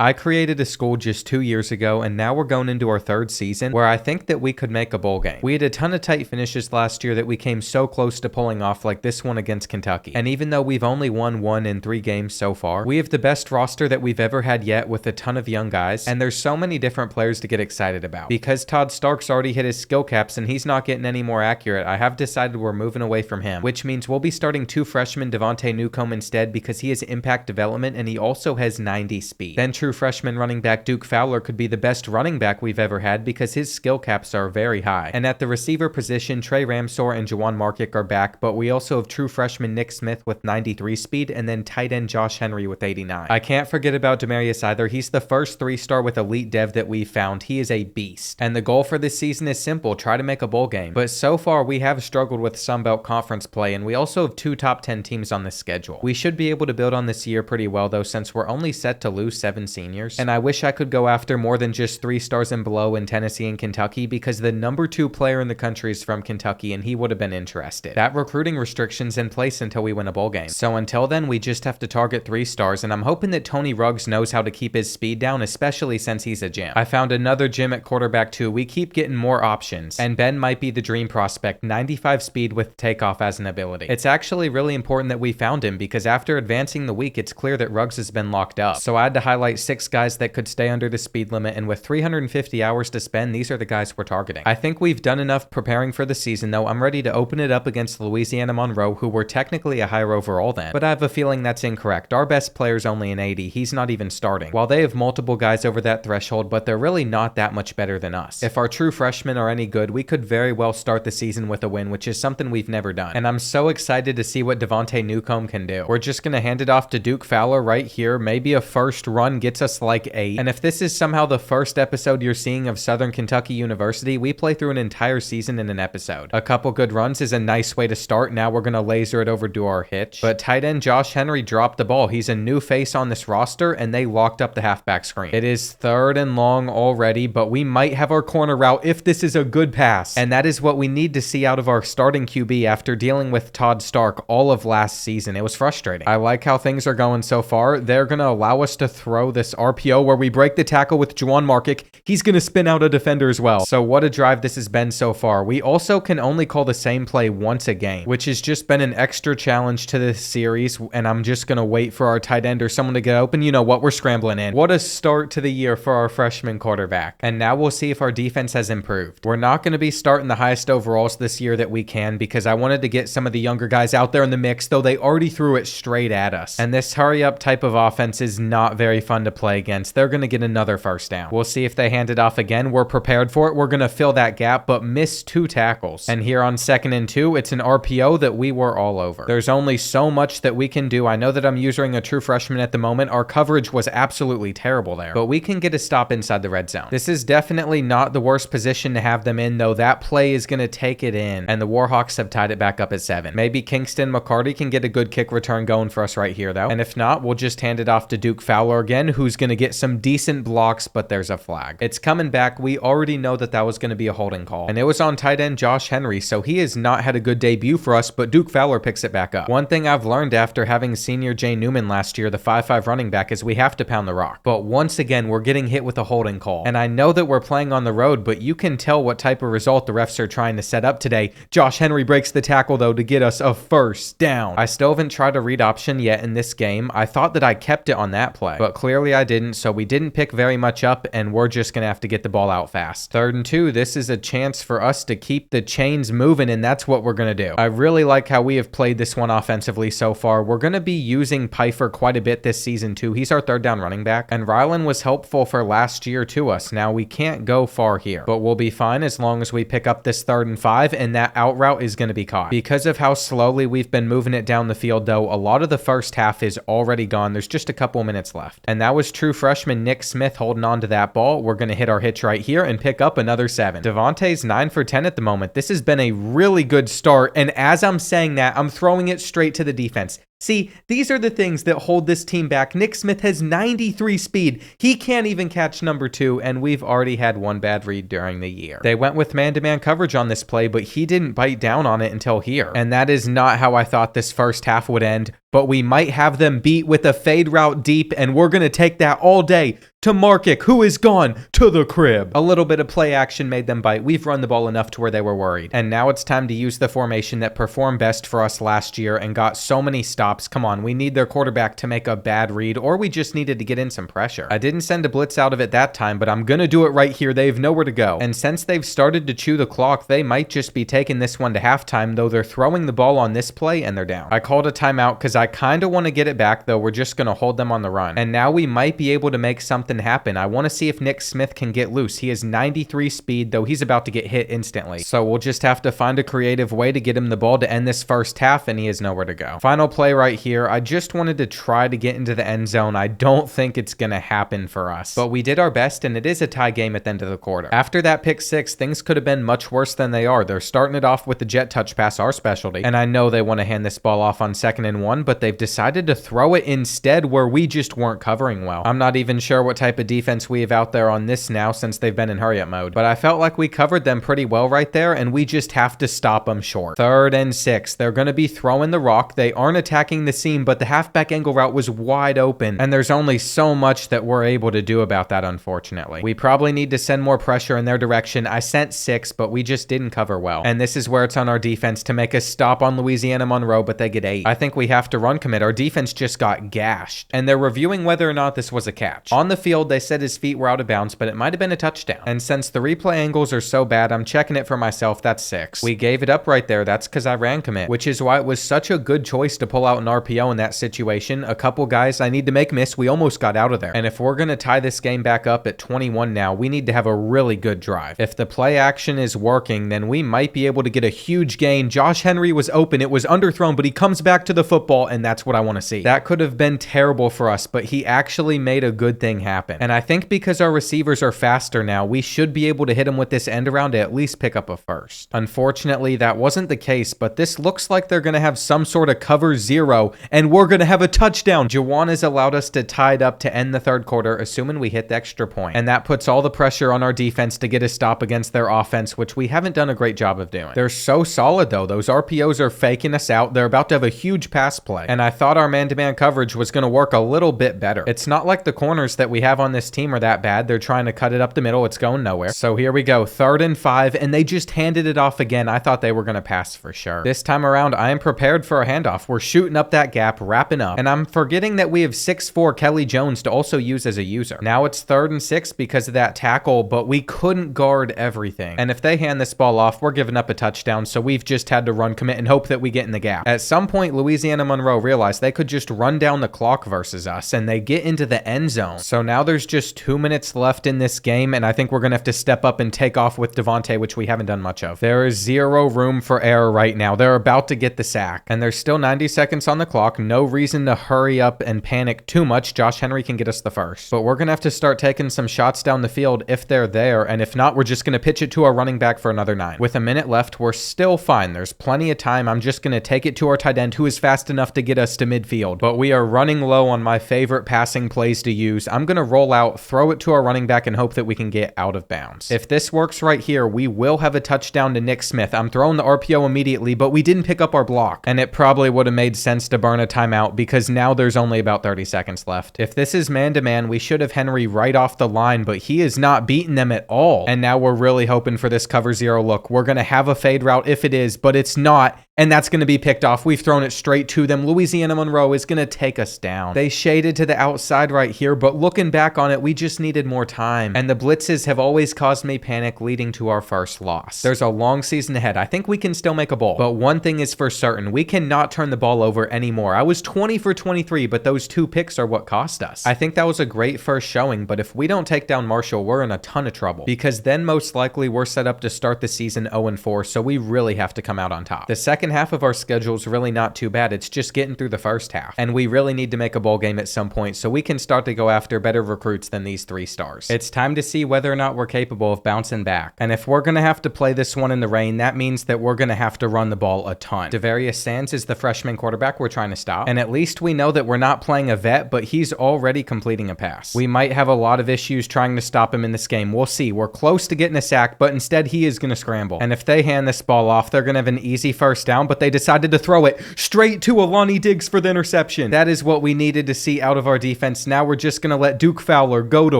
I created a school just 2 years ago, and now we're going into our third season where I think that we could make a bowl game. We had a ton of tight finishes last year that we came so close to pulling off, like this one against Kentucky. And even though we've only won 1 in 3 games so far, we have the best roster that we've ever had yet with a ton of young guys, and there's so many different players to get excited about. Because Todd Stark's already hit his skill caps and he's not getting any more accurate, I have decided we're moving away from him, which means we'll be starting 2 freshmen Devontae Newcomb instead because he has impact development and he also has 90 speed. Then true freshman running back Duke Fowler could be the best running back we've ever had because his skill caps are very high. And at the receiver position, Trey Ramsor and Juwan Markick are back, but we also have true freshman Nick Smith with 93 speed and then tight end Josh Henry with 89. I can't forget about Demarius either. He's the first 3-star with elite dev that we've found. He is a beast. And the goal for this season is simple, try to make a bowl game. But so far we have struggled with Sun Belt Conference play, and we also have 2 top 10 teams on this schedule. We should be able to build on this year pretty well though, since we're only set to lose 7 seniors. And I wish I could go after more than just 3 stars and below in Tennessee and Kentucky because the number 2 player in the country is from Kentucky and he would have been interested. That recruiting restriction's in place until we win a bowl game. So until then, we just have to target 3 stars, and I'm hoping that Tony Ruggs knows how to keep his speed down, especially since he's a gym. I found another gym at quarterback too. We keep getting more options, and Ben might be the dream prospect, 95 speed with takeoff as an ability. It's actually really important that we found him because after advancing the week, it's clear that Ruggs has been locked up. So I had to highlight 6 guys that could stay under the speed limit, and with 350 hours to spend, these are the guys we're targeting. I think we've done enough preparing for the season though. I'm ready to open it up against Louisiana Monroe, who were technically a higher overall then, but I have a feeling that's incorrect. Our best player's only an 80. He's not even starting. While they have multiple guys over that threshold, but they're really not that much better than us. If our true freshmen are any good, we could very well start the season with a win, which is something we've never done. And I'm so excited to see what Devontae Newcomb can do. We're just gonna hand it off to Duke Fowler right here. Maybe a first run gets us like 8. And if this is somehow the first episode you're seeing of Southern Kentucky University, we play through an entire season in an episode. A couple good runs is a nice way to start. Now we're gonna laser it over to our hitch. But tight end Josh Henry dropped the ball. He's a new face on this roster, and they locked up the halfback screen. It is 3rd and long already, but we might have our corner route if this is a good pass. And that is what we need to see out of our starting QB after dealing with Todd Stark all of last season. It was frustrating. I like how things are going so far. They're going to allow us to throw this RPO where we break the tackle with Juwan Markick. He's going to spin out a defender as well. So what a drive this has been so far. We also can only call the same play once a game, which has just been an extra challenge to this series, and I'm just going to wait for our tight end or someone to get open. You know what? We're scrambling in. What a start to the year for our freshman quarterback. And now we'll see if our defense has improved. We're not going to be starting the highest overalls this year that we can because I wanted to get some of the younger guys out there in the mix, though they already threw it straight at us. And this hurry up type of offense is not very fun to play against. They're going to get another first down. We'll see if they hand it off again. We're prepared for it. We're going to fill that gap, but miss 2 tackles. And here on 2nd and 2, it's an RPO that we were all over. There's only so much that we can do. I know that I'm using a true freshman at the moment. Our coverage was absolutely terrible there, but we can get a stop inside the red zone. This is definitely not the worst position to have them in, though. That play is going to take it in, and the Warhawks have tied it back up at 7. Maybe Kingston McCarty can get a good kick return going for us right here, though. And if not, we'll just hand it off to Duke Fowler again, who's going to get some decent blocks, but there's a flag. It's coming back. We already know that that was going to be a holding call, and it was on tight end Josh Henry, so he has not had a good debut for us, but Duke Fowler picks it back up. One thing I've learned after having senior Jay Newman last year, the 5'5" running back, is we have to pound the rock. But once again, we're getting hit with a holding call. And I know that we're playing on the road, but you can tell what type of result the refs are trying to set up today. Josh Henry breaks the tackle, though, to get us a first down. I still haven't tried a read option yet in this game. I thought that I kept it on that play, but clearly I didn't, so we didn't pick very much up, and we're just going to have to get the ball out fast. 3rd and 2, this is a chance for us to keep the chains moving, and that's what we're going to do. I really like how we have played this one offensively so far. We're going to be using Pfeiffer quite a bit this season too. He's our 3rd down running back, and Rylan was helpful for last year to us. Now we can't go far here, but we'll be fine as long as we pick up this 3rd and 5, and that out route is going to be caught. Because of how slowly we've been moving it down the field though, a lot of the first half is already gone. There's just a couple minutes left, and that was true freshman Nick Smith holding on to that ball. We're going to hit our hitch right here and pick up another 7. Devontae's 9 for 10 at the moment. This has been a really good start, and as I'm saying that, I'm throwing it straight to the defense. See, these are the things that hold this team back. Nick Smith has 93 speed. He can't even catch number 2, and we've already had one bad read during the year. They went with man-to-man coverage on this play, but he didn't bite down on it until here. And that is not how I thought this first half would end, but we might have them beat with a fade route deep, and we're going to take that all day to Markic, who is gone to the crib. A little bit of play action made them bite. We've run the ball enough to where they were worried. And now it's time to use the formation that performed best for us last year and got so many stops. Come on, we need their quarterback to make a bad read, or we just needed to get in some pressure. I didn't send a blitz out of it that time, but I'm going to do it right here. They have nowhere to go. And since they've started to chew the clock, they might just be taking this one to halftime, though they're throwing the ball on this play and they're down. I called a timeout because I kind of want to get it back, though we're just going to hold them on the run. And now we might be able to make something happen. I want to see if Nick Smith can get loose. He has 93 speed, though he's about to get hit instantly. So we'll just have to find a creative way to get him the ball to end this first half, and he has nowhere to go. Final play right here. I just wanted to try to get into the end zone. I don't think it's going to happen for us, but we did our best, and it is a tie game at the end of the quarter. After that pick 6, things could have been much worse than they are. They're starting it off with the jet touch pass, our specialty, and I know they want to hand this ball off on 2nd and 1, but they've decided to throw it instead where we just weren't covering well. I'm not even sure what type of defense we have out there on this now since they've been in hurry up mode, but I felt like we covered them pretty well right there, and we just have to stop them short. 3rd and 6. They're going to be throwing the rock. They aren't attacking the seam, but the halfback angle route was wide open, and there's only so much that we're able to do about that, unfortunately. We probably need to send more pressure in their direction. I sent 6, but we just didn't cover well, and this is where it's on our defense to make a stop on Louisiana Monroe, but they get 8. I think we have to run commit. Our defense just got gashed, and they're reviewing whether or not this was a catch. On the field, they said his feet were out of bounds, but it might have been a touchdown. And since the replay angles are so bad, I'm checking it for myself. That's 6. We gave it up right there. That's because I ran commit, which is why it was such a good choice to pull out an RPO in that situation. A couple guys I need to make miss. We almost got out of there. And if we're going to tie this game back up at 21 now, we need to have a really good drive. If the play action is working, then we might be able to get a huge gain. Josh Henry was open. It was underthrown, but he comes back to the football, and that's what I want to see. That could have been terrible for us, but he actually made a good thing happen. And I think because our receivers are faster now, we should be able to hit him with this end around to at least pick up a first. Unfortunately, that wasn't the case, but this looks like they're going to have some sort of cover 0, and we're going to have a touchdown. Juwan has allowed us to tie it up to end the 3rd quarter, assuming we hit the extra point. And that puts all the pressure on our defense to get a stop against their offense, which we haven't done a great job of doing. They're so solid, though. Those RPOs are faking us out. They're about to have a huge pass play, and I thought our man-to-man coverage was going to work a little bit better. It's not like the corners that we have on this team are that bad. They're trying to cut it up the middle. It's going nowhere. So here we go. 3rd and 5, and they just handed it off again. I thought they were going to pass for sure. This time around, I am prepared for a handoff. We're shooting up that gap, wrapping up, and I'm forgetting that we have 6'4" Kelly Jones to also use as a user. Now it's 3rd and 6 because of that tackle, but we couldn't guard everything. And if they hand this ball off, we're giving up a touchdown, so we've just had to run commit and hope that we get in the gap. At some point, Louisiana Monroe realized they could just run down the clock versus us, and they get into the end zone. So now there's just 2 minutes left in this game, and I think we're going to have to step up and take off with Devontae, which we haven't done much of. There is 0 room for error right now. They're about to get the sack, and there's still 90 seconds on the clock. No reason to hurry up and panic too much. Josh Henry can get us the first, but we're going to have to start taking some shots down the field if they're there, and if not, we're just going to pitch it to our running back for another 9. With a minute left, we're still fine. There's plenty of time. I'm just going to take it to our tight end, who is fast enough to get us to midfield, but we are running low on my favorite passing plays to use. I'm going to roll out, throw it to our running back, and hope that we can get out of bounds. If this works right here, we will have a touchdown to Nick Smith. I'm throwing the RPO immediately, but we didn't pick up our block, and it probably would have made sense to burn a timeout because now there's only about 30 seconds left. If this is man-to-man, we should have Henry right off the line, but he is not beating them at all, and now we're really hoping for this cover 0 look. We're going to have a fade route if it is, but it's not, and that's going to be picked off. We've thrown it straight to them. Louisiana Monroe is going to take us down. They shaded to the outside right here, but looking back on it, we just needed more time, and the blitzes have always caused me panic, leading to our first loss. There's a long season ahead. I think we can still make a bowl, but one thing is for certain, we cannot turn the ball over anymore. I was 20 for 23, but those 2 picks are what cost us. I think that was a great first showing, but if we don't take down Marshall, we're in a ton of trouble, because then most likely we're set up to start the season 0-4, so we really have to come out on top. The second second half of our schedule is really not too bad. It's just getting through the first half. And we really need to make a bowl game at some point so we can start to go after better recruits than these 3 stars. It's time to see whether or not we're capable of bouncing back. And if we're going to have to play this one in the rain, that means that we're going to have to run the ball a ton. Devarius Sands is the freshman quarterback we're trying to stop. And at least we know that we're not playing a vet, but he's already completing a pass. We might have a lot of issues trying to stop him in this game. We'll see. We're close to getting a sack, but instead he is going to scramble. And if they hand this ball off, they're going to have an easy first down, but they decided to throw it straight to Alani Diggs for the interception. That is what we needed to see out of our defense. Now we're just going to let Duke Fowler go to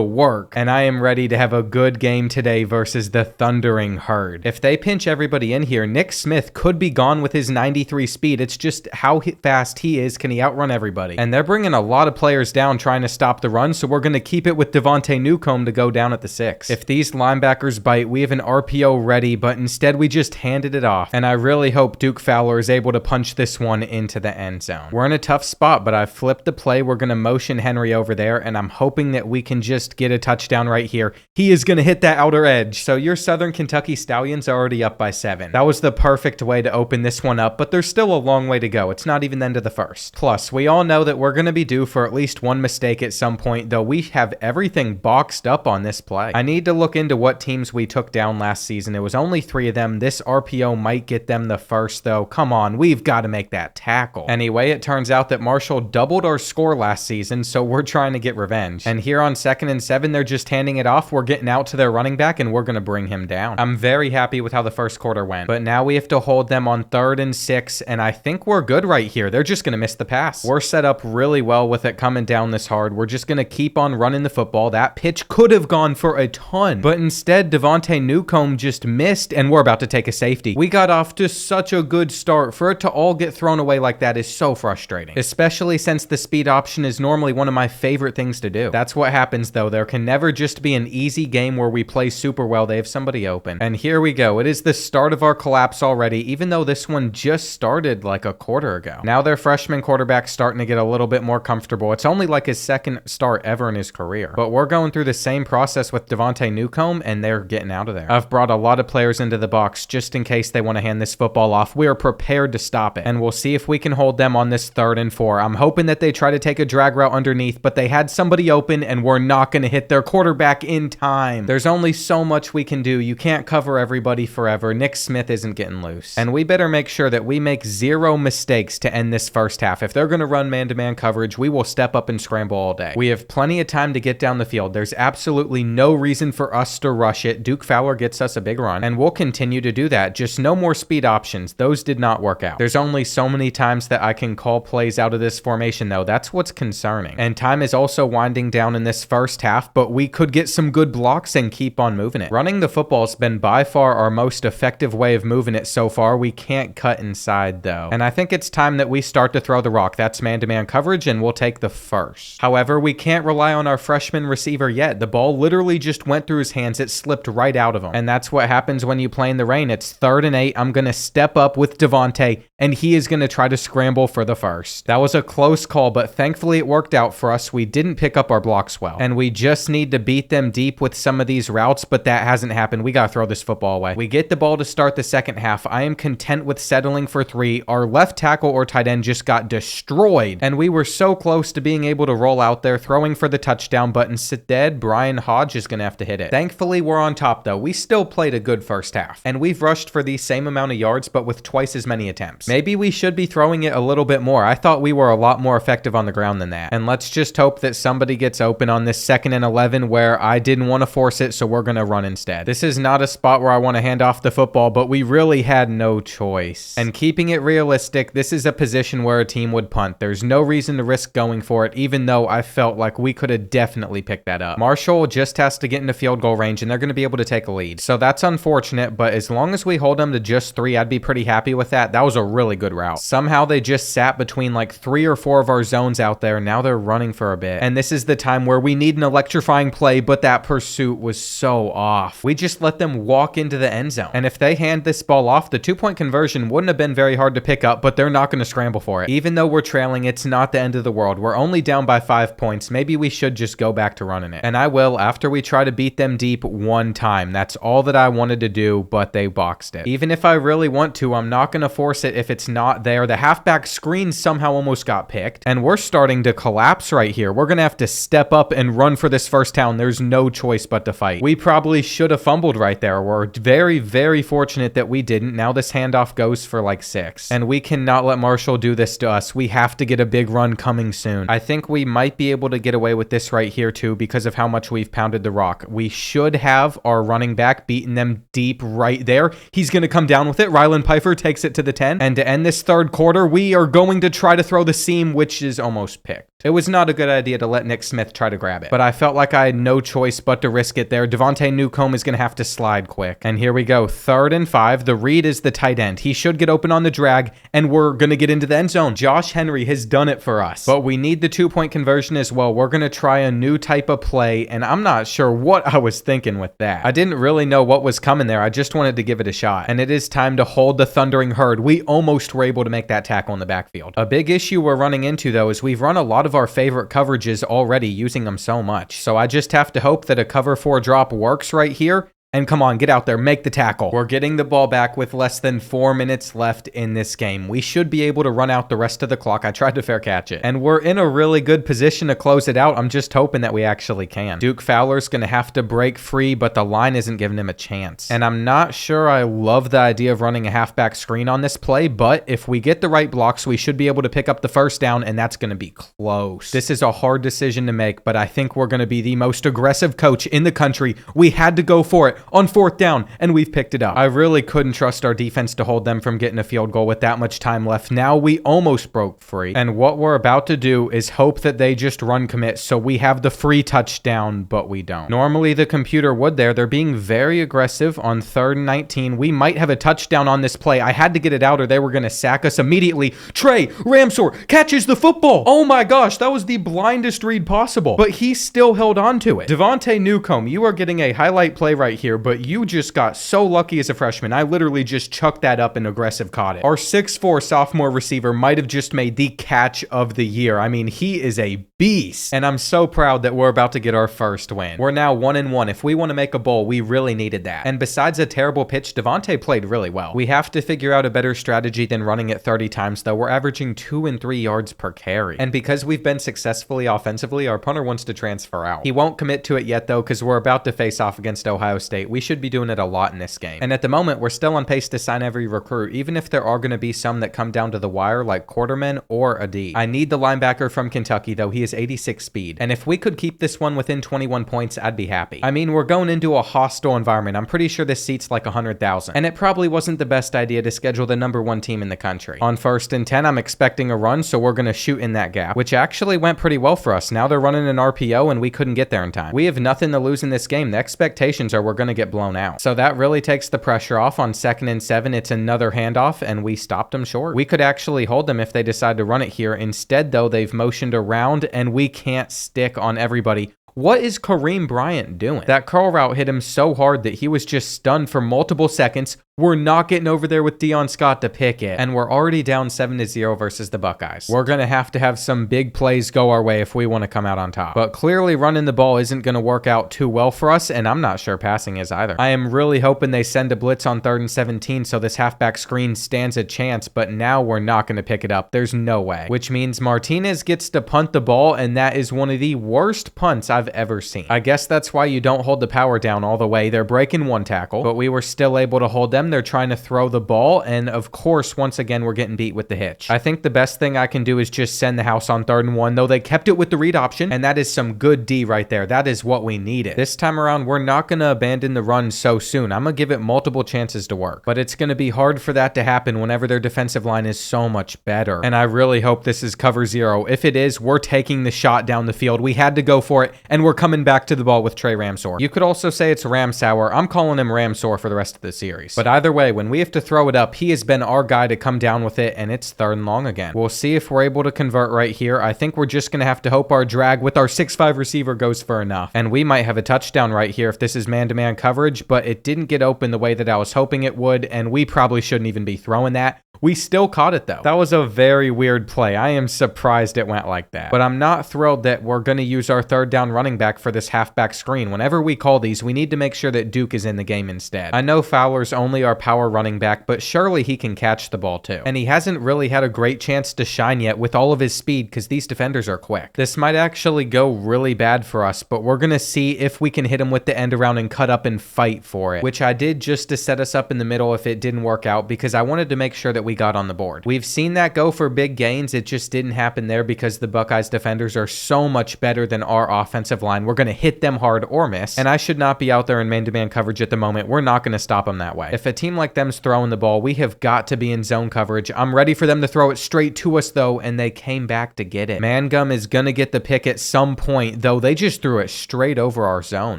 work. And I am ready to have a good game today versus the Thundering Herd. If they pinch everybody in here, Nick Smith could be gone with his 93 speed. It's just how fast he is. Can he outrun everybody? And they're bringing a lot of players down trying to stop the run, so we're going to keep it with Devontae Newcomb to go down at the 6. If these linebackers bite, we have an RPO ready, but instead we just handed it off. And I really hope Duke Fowler is able to punch this one into the end zone. We're in a tough spot, but I flipped the play. We're going to motion Henry over there, and I'm hoping that we can just get a touchdown right here. He is going to hit that outer edge. So your Southern Kentucky Stallions are already up by 7. That was the perfect way to open this one up, but there's still a long way to go. It's not even the end of the first. Plus, we all know that we're going to be due for at least one mistake at some point, though we have everything boxed up on this play. I need to look into what teams we took down last season. It was only 3 of them. This RPO might get them the first, though. Come on, we've got to make that tackle. Anyway, it turns out that Marshall doubled our score last season, so we're trying to get revenge. And here on 2nd and 7, they're just handing it off. We're getting out to their running back, and we're going to bring him down. I'm very happy with how the first quarter went, but now we have to hold them on 3rd and 6, and I think we're good right here. They're just going to miss the pass. We're set up really well with it coming down this hard. We're just going to keep on running the football. That pitch could have gone for a ton, but instead Devontae Newcomb just missed, and we're about to take a safety. We got off to such a good start. For it to all get thrown away like that is so frustrating, especially since the speed option is normally one of my favorite things to do. That's what happens though. There can never just be an easy game where we play super well. They have somebody open. And here we go. It is the start of our collapse already, even though this one just started like a quarter ago. Now their freshman quarterback's starting to get a little bit more comfortable. It's only like his 2nd start ever in his career, but we're going through the same process with Devontae Newcomb, and they're getting out of there. I've brought a lot of players into the box just in case they want to hand this football off. We are prepared to stop it, and we'll see if we can hold them on this 3rd and 4. I'm hoping that they try to take a drag route underneath, but they had somebody open, and we're not going to hit their quarterback in time. There's only so much we can do. You can't cover everybody forever. Nick Smith isn't getting loose, and we better make sure that we make 0 mistakes to end this first half. If they're going to run man-to-man coverage, we will step up and scramble all day. We have plenty of time to get down the field. There's absolutely no reason for us to rush it. Duke Fowler gets us a big run, and we'll continue to do that. Just no more speed options. Those did not work out. There's only so many times that I can call plays out of this formation, though. That's what's concerning. And time is also winding down in this first half, but we could get some good blocks and keep on moving it. Running the football has been by far our most effective way of moving it so far. We can't cut inside, though. And I think it's time that we start to throw the rock. That's man-to-man coverage, and we'll take the first. However, we can't rely on our freshman receiver yet. The ball literally just went through his hands. It slipped right out of him. And that's what happens when you play in the rain. It's 3rd and 8. I'm going to step up with Devontae, and he is going to try to scramble for the first. That was a close call, but thankfully it worked out for us. We didn't pick up our blocks well, and we just need to beat them deep with some of these routes, but that hasn't happened. We got to throw this football away. We get the ball to start the second half. I am content with settling for 3. Our left tackle or tight end just got destroyed, and we were so close to being able to roll out there throwing for the touchdown, but instead Brian Hodge is going to have to hit it. Thankfully we're on top though. We still played a good first half, and we've rushed for the same amount of yards but with twice as many attempts. Maybe we should be throwing it a little bit more. I thought we were a lot more effective on the ground than that. And let's just hope that somebody gets open on this 2nd and 11 where I didn't want to force it, so we're going to run instead. This is not a spot where I want to hand off the football, but we really had no choice. And keeping it realistic, this is a position where a team would punt. There's no reason to risk going for it, even though I felt like we could have definitely picked that up. Marshall just has to get into field goal range, and they're going to be able to take a lead. So that's unfortunate, but as long as we hold them to just 3, I'd be pretty happy with that. That was a really good route. Somehow they just sat between like 3 or 4 of our zones out there. Now they're running for a bit. And this is the time where we need an electrifying play, but that pursuit was so off. We just let them walk into the end zone. And if they hand this ball off, the 2-point conversion wouldn't have been very hard to pick up, but they're not going to scramble for it. Even though we're trailing, it's not the end of the world. We're only down by 5 points. Maybe we should just go back to running it. And I will after we try to beat them deep one time. That's all that I wanted to do, but they boxed it. Even if I really want to, I'm not going to force it if it's not there. The halfback screen somehow almost got picked, and we're starting to collapse right here. We're going to have to step up and run for this first down. There's no choice but to fight. We probably should have fumbled right there. We're very, very fortunate that we didn't. Now this handoff goes for like 6, and we cannot let Marshall do this to us. We have to get a big run coming soon. I think we might be able to get away with this right here too because of how much we've pounded the rock. We should have our running back beaten them deep right there. He's going to come down with it. Rylan Pfeiffer takes it to the 10, and to end this third quarter, we are going to try to throw the seam, which is almost picked. It was not a good idea to let Nick Smith try to grab it, but I felt like I had no choice but to risk it there. Devontae Newcomb is going to have to slide quick. And here we go. 3rd and 5. The read is the tight end. He should get open on the drag, and we're going to get into the end zone. Josh Henry has done it for us, but we need the 2-point conversion as well. We're going to try a new type of play, and I'm not sure what I was thinking with that. I didn't really know what was coming there. I just wanted to give it a shot, and it is time to hold the thundering herd. We almost were able to make that tackle in the backfield. A big issue we're running into, though, is we've run a lot of our favorite coverages already, using them so much. So I just have to hope that a cover 4 drop works right here. And come on, get out there, make the tackle. We're getting the ball back with less than 4 minutes left in this game. We should be able to run out the rest of the clock. I tried to fair catch it. And we're in a really good position to close it out. I'm just hoping that we actually can. Duke Fowler's going to have to break free, but the line isn't giving him a chance. And I'm not sure I love the idea of running a halfback screen on this play, but if we get the right blocks, we should be able to pick up the first down, and that's going to be close. This is a hard decision to make, but I think we're going to be the most aggressive coach in the country. We had to go for it on 4th down, and we've picked it up. I really couldn't trust our defense to hold them from getting a field goal with that much time left. Now we almost broke free, and what we're about to do is hope that they just run commit so we have the free touchdown, but we don't. Normally the computer would there. They're being very aggressive on 3rd and 19. We might have a touchdown on this play. I had to get it out or they were going to sack us immediately. Trey Ramsor catches the football. Oh my gosh, that was the blindest read possible, but he still held on to it. Devontae Newcomb, you are getting a highlight play right here, but you just got so lucky as a freshman. I literally just chucked that up and aggressive caught it. Our 6'4" sophomore receiver might have just made the catch of the year. I mean, he is a beast, and I'm so proud that we're about to get our first win. We're now 1-1. If we want to make a bowl, we really needed that. And besides a terrible pitch, Devontae played really well. We have to figure out a better strategy than running it 30 times, though. We're averaging 2 and 3 yards per carry. And because we've been successfully offensively, our punter wants to transfer out. He won't commit to it yet, though, because we're about to face off against Ohio State. We should be doing it a lot in this game. And at the moment, we're still on pace to sign every recruit, even if there are going to be some that come down to the wire, like Quarterman or a D. I need the linebacker from Kentucky, though. He is 86 speed. And if we could keep this one within 21 points, I'd be happy. I mean, we're going into a hostile environment. I'm pretty sure this seats like 100,000. And it probably wasn't the best idea to schedule the #1 team in the country. On 1st and 10, I'm expecting a run, so we're going to shoot in that gap, which actually went pretty well for us. Now they're running an RPO, and we couldn't get there in time. We have nothing to lose in this game. The expectations are we're going to get blown out. So that really takes the pressure off. On 2nd and 7, it's another handoff, and we stopped them short. We could actually hold them if they decide to run it here. Instead, though, they've motioned around, and we can't stick on everybody. What is Kareem Bryant doing? That curl route hit him so hard that he was just stunned for multiple seconds. We're not getting over there with Deion Scott to pick it, and we're already down 7-0 versus the Buckeyes. We're going to have some big plays go our way if we want to come out on top. But clearly running the ball isn't going to work out too well for us, and I'm not sure passing is either. I am really hoping they send a blitz on 3rd and 17 so this halfback screen stands a chance, but now we're not going to pick it up. There's no way. Which means Martinez gets to punt the ball, and that is one of the worst punts I've ever seen. I guess that's why you don't hold the power down all the way. They're breaking one tackle, but we were still able to hold them. They're trying to throw the ball, and of course, once again, we're getting beat with the hitch. I think the best thing I can do is just send the house on 3rd and 1, though they kept it with the read option, and that is some good D right there. That is what we needed. This time around, we're not going to abandon the run so soon. I'm going to give it multiple chances to work, but it's going to be hard for that to happen whenever their defensive line is so much better, and I really hope this is cover 0. If it is, we're taking the shot down the field. We had to go for it, and we're coming back to the ball with Trey Ramsor. You could also say it's Ramsauer. I'm calling him Ramsor for the rest of the series, but either way, when we have to throw it up, he has been our guy to come down with it, and it's 3rd and long again. We'll see if we're able to convert right here. I think we're just going to have to hope our drag with our 6'5" receiver goes for enough, and we might have a touchdown right here if this is man-to-man coverage, but it didn't get open the way that I was hoping it would, and we probably shouldn't even be throwing that. We still caught it though. That was a very weird play. I am surprised it went like that. But I'm not thrilled that we're going to use our third down running back for this halfback screen. Whenever we call these, we need to make sure that Duke is in the game instead. I know Fowler's only our power running back, but surely he can catch the ball too. And he hasn't really had a great chance to shine yet with all of his speed because these defenders are quick. This might actually go really bad for us, but we're going to see if we can hit him with the end around and cut up and fight for it, which I did just to set us up in the middle if it didn't work out because I wanted to make sure that we got on the board. We've seen that go for big gains. It just didn't happen there because the Buckeyes defenders are so much better than our offensive line. We're going to hit them hard or miss, and I should not be out there in man-to-man coverage at the moment. We're not going to stop them that way. If a team like them's throwing the ball, we have got to be in zone coverage. I'm ready for them to throw it straight to us though, and they came back to get it. Mangum is going to get the pick at some point, though they just threw it straight over our zone.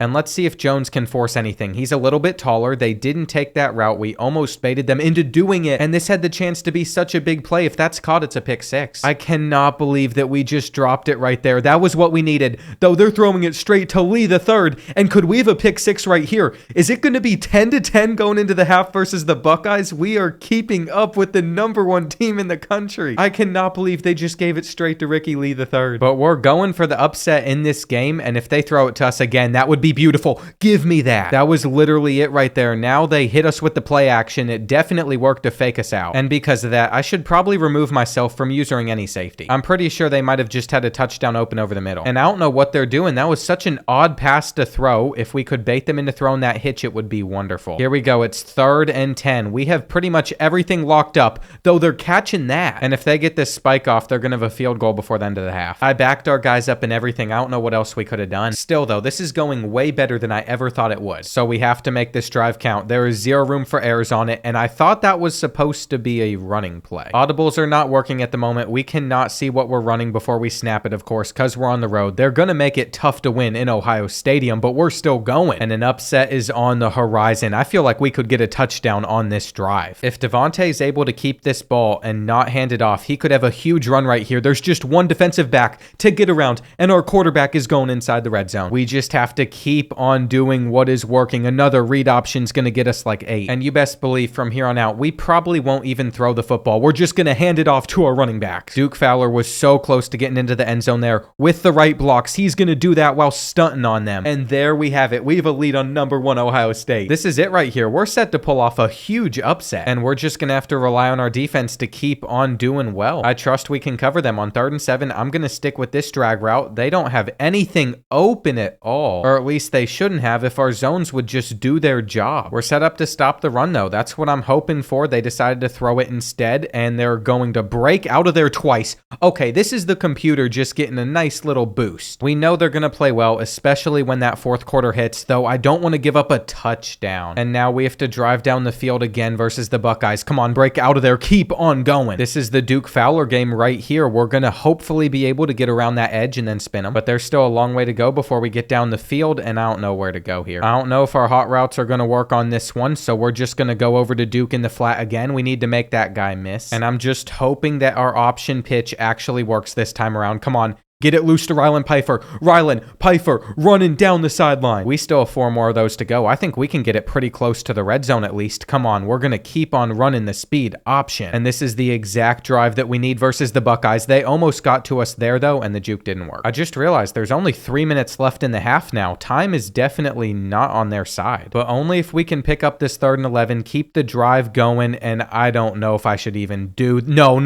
And let's see if Jones can force anything. He's a little bit taller. They didn't take that route. We almost baited them into doing it, and this had the chance to be such a big play. If that's caught, it's a pick six. I cannot believe that we just dropped it right there. That was what we needed, though they're throwing it straight to Lee the third. And could we have a pick six right here? Is it going to be 10-10 going into the half versus the Buckeyes? We are keeping up with the #1 team in the country. I cannot believe they just gave it straight to Ricky Lee the third. But we're going for the upset in this game, and if they throw it to us again, that would be beautiful. Give me that. That was literally it right there. Now they hit us with the play action. It definitely worked to fake us out. And because of that, I should probably remove myself from using any safety. I'm pretty sure they might have just had a touchdown open over the middle. And I don't know what they're doing. That was such an odd pass to throw. If we could bait them into throwing that hitch, it would be wonderful. Here we go. It's 3rd and 10. We have pretty much everything locked up, though they're catching that. And if they get this spike off, they're going to have a field goal before the end of the half. I backed our guys up and everything. I don't know what else we could have done. Still, though, this is going way better than I ever thought it would. So we have to make this drive count. There is zero room for errors on it, and I thought that was supposed to be a running play. Audibles are not working at the moment. We cannot see what we're running before we snap it, of course, because we're on the road. They're going to make it tough to win in Ohio Stadium, but we're still going. And an upset is on the horizon. I feel like we could get a touchdown on this drive. If Devontae is able to keep this ball and not hand it off, he could have a huge run right here. There's just one defensive back to get around, and our quarterback is going inside the red zone. We just have to keep on doing what is working. Another read option is going to get us like 8. And you best believe from here on out, we probably won't even throw the football. We're just going to hand it off to our running back. Duke Fowler was so close to getting into the end zone there with the right blocks. He's going to do that while stunting on them. And there we have it. We have a lead on #1 Ohio State. This is it right here. We're set to pull off a huge upset, and we're just going to have to rely on our defense to keep on doing well. I trust we can cover them on 3rd and 7. I'm going to stick with this drag route. They don't have anything open at all, or at least they shouldn't have if our zones would just do their job. We're set up to stop the run, though. That's what I'm hoping for. They decided to throw it instead, and they're going to break out of there twice. Okay, this is the computer just getting a nice little boost. We know they're going to play well, especially when that 4th quarter hits, though I don't want to give up a touchdown. And now we have to drive down the field again versus the Buckeyes. Come on, break out of there. Keep on going. This is the Duke Fowler game right here. We're going to hopefully be able to get around that edge and then spin them, but there's still a long way to go before we get down the field, and I don't know where to go here. I don't know if our hot routes are going to work on this one, so we're just going to go over to Duke in the flat again. We need to make that guy miss, and I'm just hoping that our option pitch actually works this time around. Come on. Get it loose to Rylan Pfeiffer. Rylan Pfeiffer running down the sideline. We still have 4 more of those to go. I think we can get it pretty close to the red zone at least. Come on, we're going to keep on running the speed option. And this is the exact drive that we need versus the Buckeyes. They almost got to us there, though, and the juke didn't work. I just realized there's only 3 minutes left in the half now. Time is definitely not on their side, but only if we can pick up this 3rd and 11, keep the drive going, and I don't know if I should even do... No.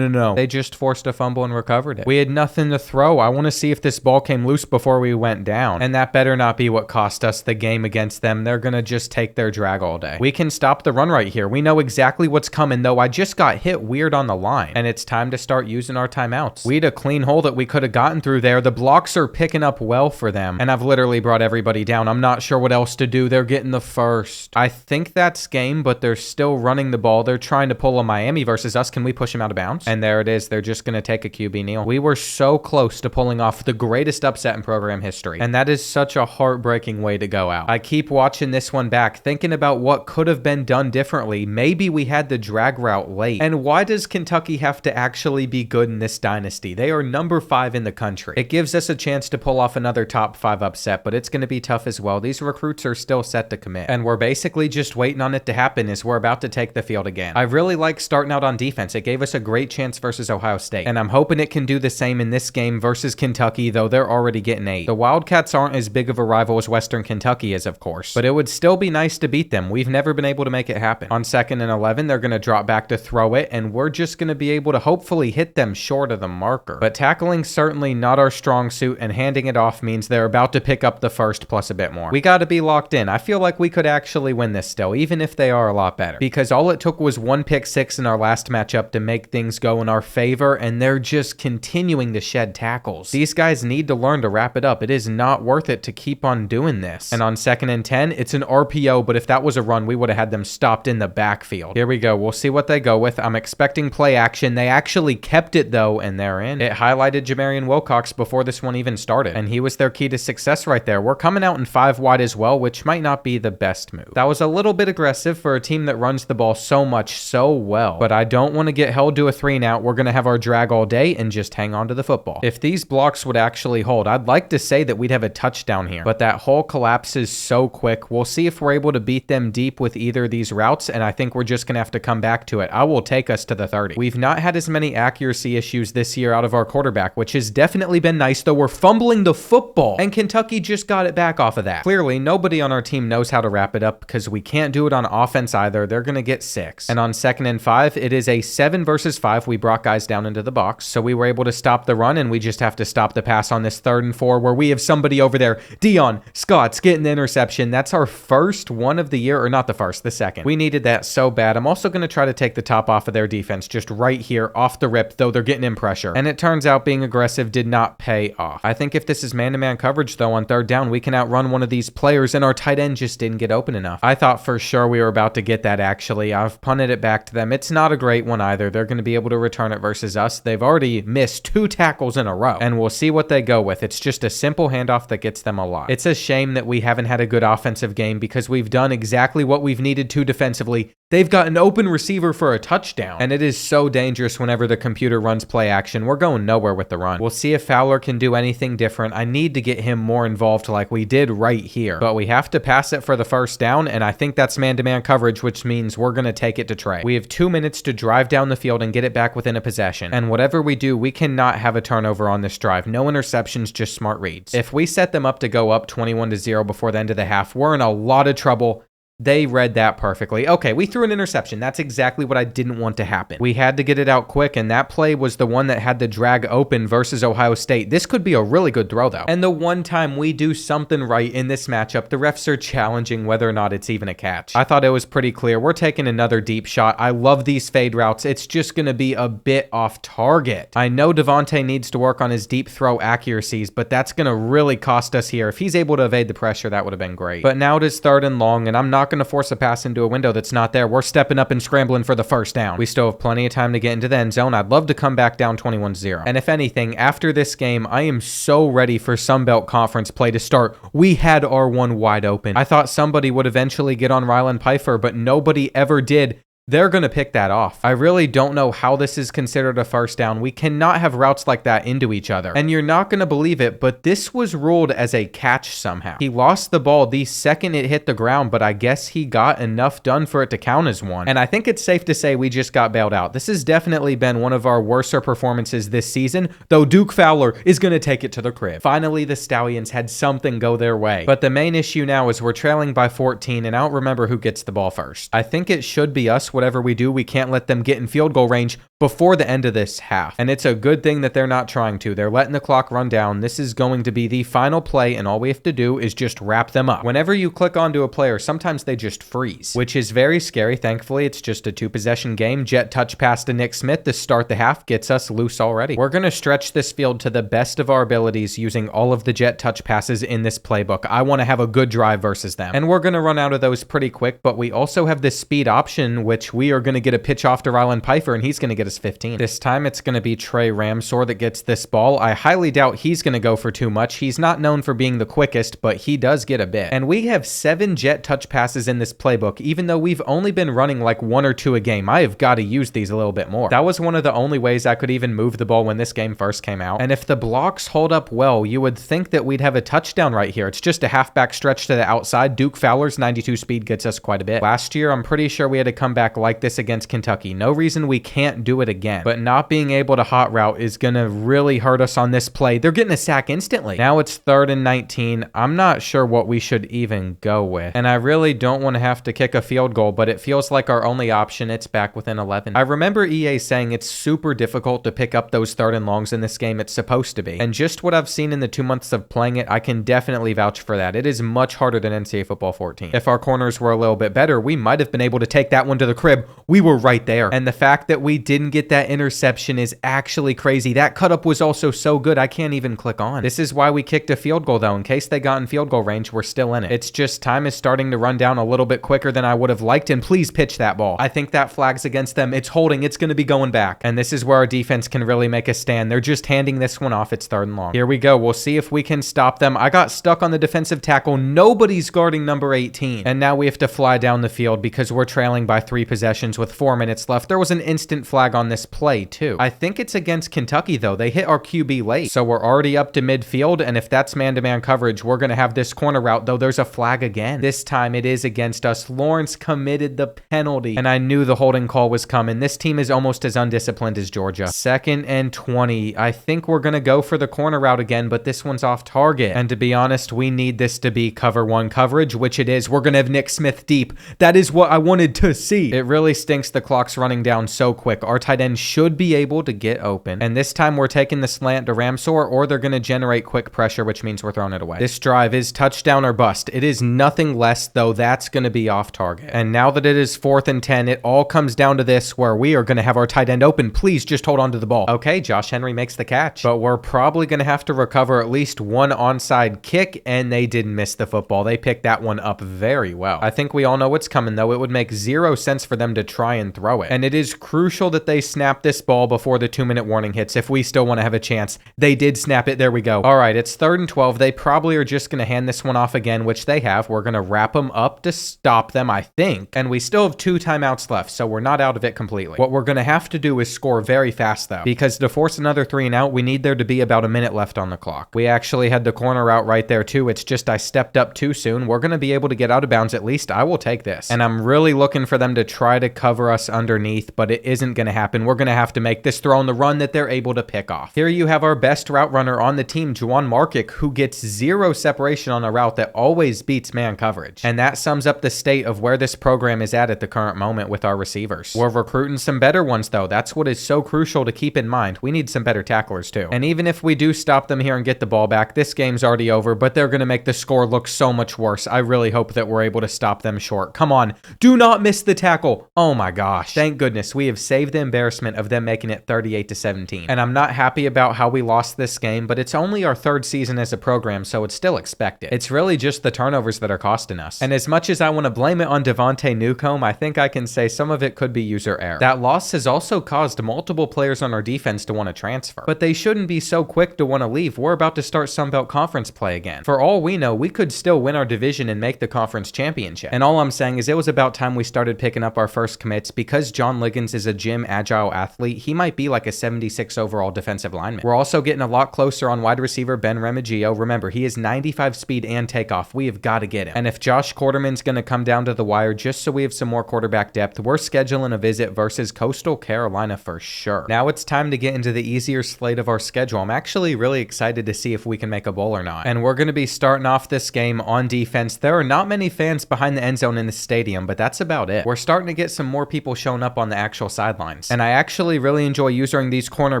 They just forced a fumble and recovered it. We had nothing to throw. I want to see if this ball came loose before we went down, and that better not be what cost us the game against them. They're gonna just take their drag all day. We can stop the run right here. We know exactly what's coming, though. I just got hit weird on the line, and it's time to start using our timeouts. We had a clean hole that we could have gotten through there. The blocks are picking up well for them, and I've literally brought everybody down. I'm not sure what else to do. They're getting the first. I think that's game, but they're still running the ball. They're trying to pull a Miami versus us. Can we push him out of bounds? And there it is. They're just gonna take a QB kneel. We were so so close to pulling off the greatest upset in program history. And that is such a heartbreaking way to go out. I keep watching this one back, thinking about what could have been done differently. Maybe we had the drag route late. And why does Kentucky have to actually be good in this dynasty? They are number 5 in the country. It gives us a chance to pull off another top 5 upset, but it's going to be tough as well. These recruits are still set to commit. And we're basically just waiting on it to happen as we're about to take the field again. I really like starting out on defense. It gave us a great chance versus Ohio State. And I'm hoping it can do the same in this game versus Kentucky, though they're already getting 8. The Wildcats aren't as big of a rival as Western Kentucky is, of course, but it would still be nice to beat them. We've never been able to make it happen. On 2nd and 11, they're going to drop back to throw it, and we're just going to be able to hopefully hit them short of the marker. But tackling certainly not our strong suit, and handing it off means they're about to pick up the first plus a bit more. We got to be locked in. I feel like we could actually win this still, even if they are a lot better, because all it took was 1 pick 6 in our last matchup to make things go in our favor, and they're just continuing to shed tackles. These guys need to learn to wrap it up. It is not worth it to keep on doing this. And on 2nd and 10, it's an RPO, but if that was a run, we would have had them stopped in the backfield. Here we go. We'll see what they go with. I'm expecting play action. They actually kept it though, and they're in. It highlighted Jamarian Wilcox before this one even started, and he was their key to success right there. We're coming out in 5 wide as well, which might not be the best move. That was a little bit aggressive for a team that runs the ball so much so well, but I don't want to get held to a 3 and out. We're going to have our drag all day and just hang on to the football. If these blocks would actually hold, I'd like to say that we'd have a touchdown here, but that hole collapses so quick. We'll see if we're able to beat them deep with either of these routes, and I think we're just going to have to come back to it. I will take us to the 30. We've not had as many accuracy issues this year out of our quarterback, which has definitely been nice, though we're fumbling the football, and Kentucky just got it back off of that. Clearly, nobody on our team knows how to wrap it up because we can't do it on offense either. They're going to get 6. And on 2nd and 5, it is a 7 versus 5. We brought guys down into the box, so we were able to stop the run, and we just have to stop the pass on this 3rd and 4 where we have somebody over there. Dion Scott's getting the interception. That's our first one of the year, or not the first, the second. We needed that so bad. I'm also going to try to take the top off of their defense just right here off the rip, though they're getting in pressure. And it turns out being aggressive did not pay off. I think if this is man-to-man coverage, though, on 3rd down, we can outrun one of these players, and our tight end just didn't get open enough. I thought for sure we were about to get that, actually. I've punted it back to them. It's not a great one either. They're going to be able to return it versus us. They've already missed 2 tackles in a row, and we'll see what they go with. It's just a simple handoff that gets them a lot. It's a shame that we haven't had a good offensive game because we've done exactly what we've needed to defensively. They've got an open receiver for a touchdown, and it is so dangerous whenever the computer runs play action. We're going nowhere with the run. We'll see if Fowler can do anything different. I need to get him more involved like we did right here, but we have to pass it for the 1st down, and I think that's man-to-man coverage, which means we're going to take it to Trey. We have 2 minutes to drive down the field and get it back within a possession, and whatever we do, we cannot have a turnover on this drive. No interceptions, just smart reads. If we set them up to go up 21-0 before the end of the half, we're in a lot of trouble. They read that perfectly. Okay, we threw an interception. That's exactly what I didn't want to happen. We had to get it out quick, and that play was the one that had the drag open versus Ohio State. This could be a really good throw, though. And the one time we do something right in this matchup, the refs are challenging whether or not it's even a catch. I thought it was pretty clear. We're taking another deep shot. I love these fade routes. It's just going to be a bit off target. I know Devontae needs to work on his deep throw accuracies, but that's going to really cost us here. If he's able to evade the pressure, that would have been great. But now it is 3rd and long, and I'm not going to force a pass into a window that's not there. We're stepping up and scrambling for the 1st down. We still have plenty of time to get into the end zone. I'd love to come back down 21-0. And if anything, after this game, I am so ready for Sun Belt Conference play to start. We had R1 wide open. I thought somebody would eventually get on Ryland Pfeiffer, but nobody ever did. They're going to pick that off. I really don't know how this is considered a 1st down. We cannot have routes like that into each other. And you're not going to believe it, but this was ruled as a catch somehow. He lost the ball the second it hit the ground, but I guess he got enough done for it to count as one. And I think it's safe to say we just got bailed out. This has definitely been one of our worser performances this season, though Duke Fowler is going to take it to the crib. Finally, the Stallions had something go their way. But the main issue now is we're trailing by 14, and I don't remember who gets the ball first. I think it should be us. Whatever we do, we can't let them get in field goal range before the end of this half. And it's a good thing that they're not trying to. They're letting the clock run down. This is going to be the final play, and all we have to do is just wrap them up. Whenever you click onto a player, sometimes they just freeze, which is very scary. Thankfully, it's just a 2-possession game. Jet touch pass to Nick Smith to start the half gets us loose already. We're going to stretch this field to the best of our abilities using all of the jet touch passes in this playbook. I want to have a good drive versus them. And we're going to run out of those pretty quick, but we also have this speed option, which we are going to get a pitch off to Ryland Pfeiffer, and he's going to get get us 15. This time it's going to be Trey Ramsor that gets this ball. I highly doubt he's going to go for too much. He's not known for being the quickest, but he does get a bit. And we have 7 jet touch passes in this playbook, even though we've only been running like 1 or 2 a game. I have got to use these a little bit more. That was one of the only ways I could even move the ball when this game first came out. And if the blocks hold up well, you would think that we'd have a touchdown right here. It's just a halfback stretch to the outside. Duke Fowler's 92 speed gets us quite a bit. Last year, I'm pretty sure we had to come back like this against Kentucky. No reason we can't do it again. But not being able to hot route is going to really hurt us on this play. They're getting a sack instantly. Now it's 3rd and 19. I'm not sure what we should even go with. And I really don't want to have to kick a field goal, but it feels like our only option. It's back within 11. I remember EA saying it's super difficult to pick up those 3rd and longs in this game. It's supposed to be. And just what I've seen in the 2 months of playing it, I can definitely vouch for that. It is much harder than NCAA Football 14. If our corners were a little bit better, we might have been able to take that one to the crib. We were right there. And the fact that we didn't get that interception is actually crazy. That cut up was also so good, I can't even click on. This is why we kicked a field goal though. In case they got in field goal range, we're still in it. It's just time is starting to run down a little bit quicker than I would have liked, and please pitch that ball. I think that flag's against them. It's holding. It's going to be going back. And this is where our defense can really make a stand. They're just handing this one off. It's 3rd and long. Here we go. We'll see if we can stop them. I got stuck on the defensive tackle. Nobody's guarding number 18. And now we have to fly down the field because we're trailing by 3 possessions with 4 minutes left. There was an instant flag on this play too. I think it's against Kentucky though. They hit our QB late. So we're already up to midfield, and if that's man-to-man coverage, we're going to have this corner route, though there's a flag again. This time it is against us. Lawrence committed the penalty, and I knew the holding call was coming. This team is almost as undisciplined as Georgia. 2nd and 20. I think we're going to go for the corner route again, but this one's off target. And to be honest, we need this to be cover 1 coverage, which it is. We're going to have Nick Smith deep. That is what I wanted to see. It really stinks the clock's running down so quick. Our tight end should be able to get open. And this time we're taking the slant to Ramsor, or they're going to generate quick pressure, which means we're throwing it away. This drive is touchdown or bust. It is nothing less, though. That's going to be off target. And now that it is 4th and 10, it all comes down to this, where we are going to have our tight end open. Please just hold on to the ball. Okay, Josh Henry makes the catch, but we're probably going to have to recover at least 1 onside kick, and they didn't miss the football. They picked that one up very well. I think we all know what's coming, though. It would make 0 sense for them to try and throw it. And it is crucial that they snap this ball before the 2-minute warning hits if we still want to have a chance. They did snap it. There we go. All right, it's 3rd and 12. They probably are just going to hand this one off again, which they have. We're going to wrap them up to stop them, I think. And we still have 2 timeouts left, so we're not out of it completely. What we're going to have to do is score very fast, though, because to force another 3 and out, we need there to be about a minute left on the clock. We actually had the corner out right there, too. It's just I stepped up too soon. We're going to be able to get out of bounds at least. I will take this. And I'm really looking for them to try to cover us underneath, but it isn't going to happen. We're going to have to make this throw on the run that they're able to pick off. Here you have our best route runner on the team, Juwan Markick, who gets 0 separation on a route that always beats man coverage. And that sums up the state of where this program is at the current moment with our receivers. We're recruiting some better ones, though. That's what is so crucial to keep in mind. We need some better tacklers, too. And even if we do stop them here and get the ball back, this game's already over, but they're going to make the score look so much worse. I really hope that we're able to stop them short. Come on. Do not miss the tackle. Oh my gosh. Thank goodness we have saved the embarrassment of them making it 38-17. And I'm not happy about how we lost this game, but it's only our 3rd season as a program, so it's still expected. It's really just the turnovers that are costing us. And as much as I want to blame it on Devontae Newcomb, I think I can say some of it could be user error. That loss has also caused multiple players on our defense to want to transfer. But they shouldn't be so quick to want to leave. We're about to start Sun Belt Conference play again. For all we know, we could still win our division and make the conference championship. And all I'm saying is it was about time we started picking up our first commits. Because John Liggins is a gym agile athlete, he might be like a 76 overall defensive lineman. We're also getting a lot closer on wide receiver Ben Remigio. Remember, he is 95 speed and takeoff. We have got to get him. And if Josh Quarterman's going to come down to the wire just so we have some more quarterback depth, we're scheduling a visit versus Coastal Carolina for sure. Now it's time to get into the easier slate of our schedule. I'm actually really excited to see if we can make a bowl or not. And we're going to be starting off this game on defense. There are not many fans behind the end zone in the stadium, but that's about it. We're starting to get some more people showing up on the actual sidelines. And I actually really enjoy using these corner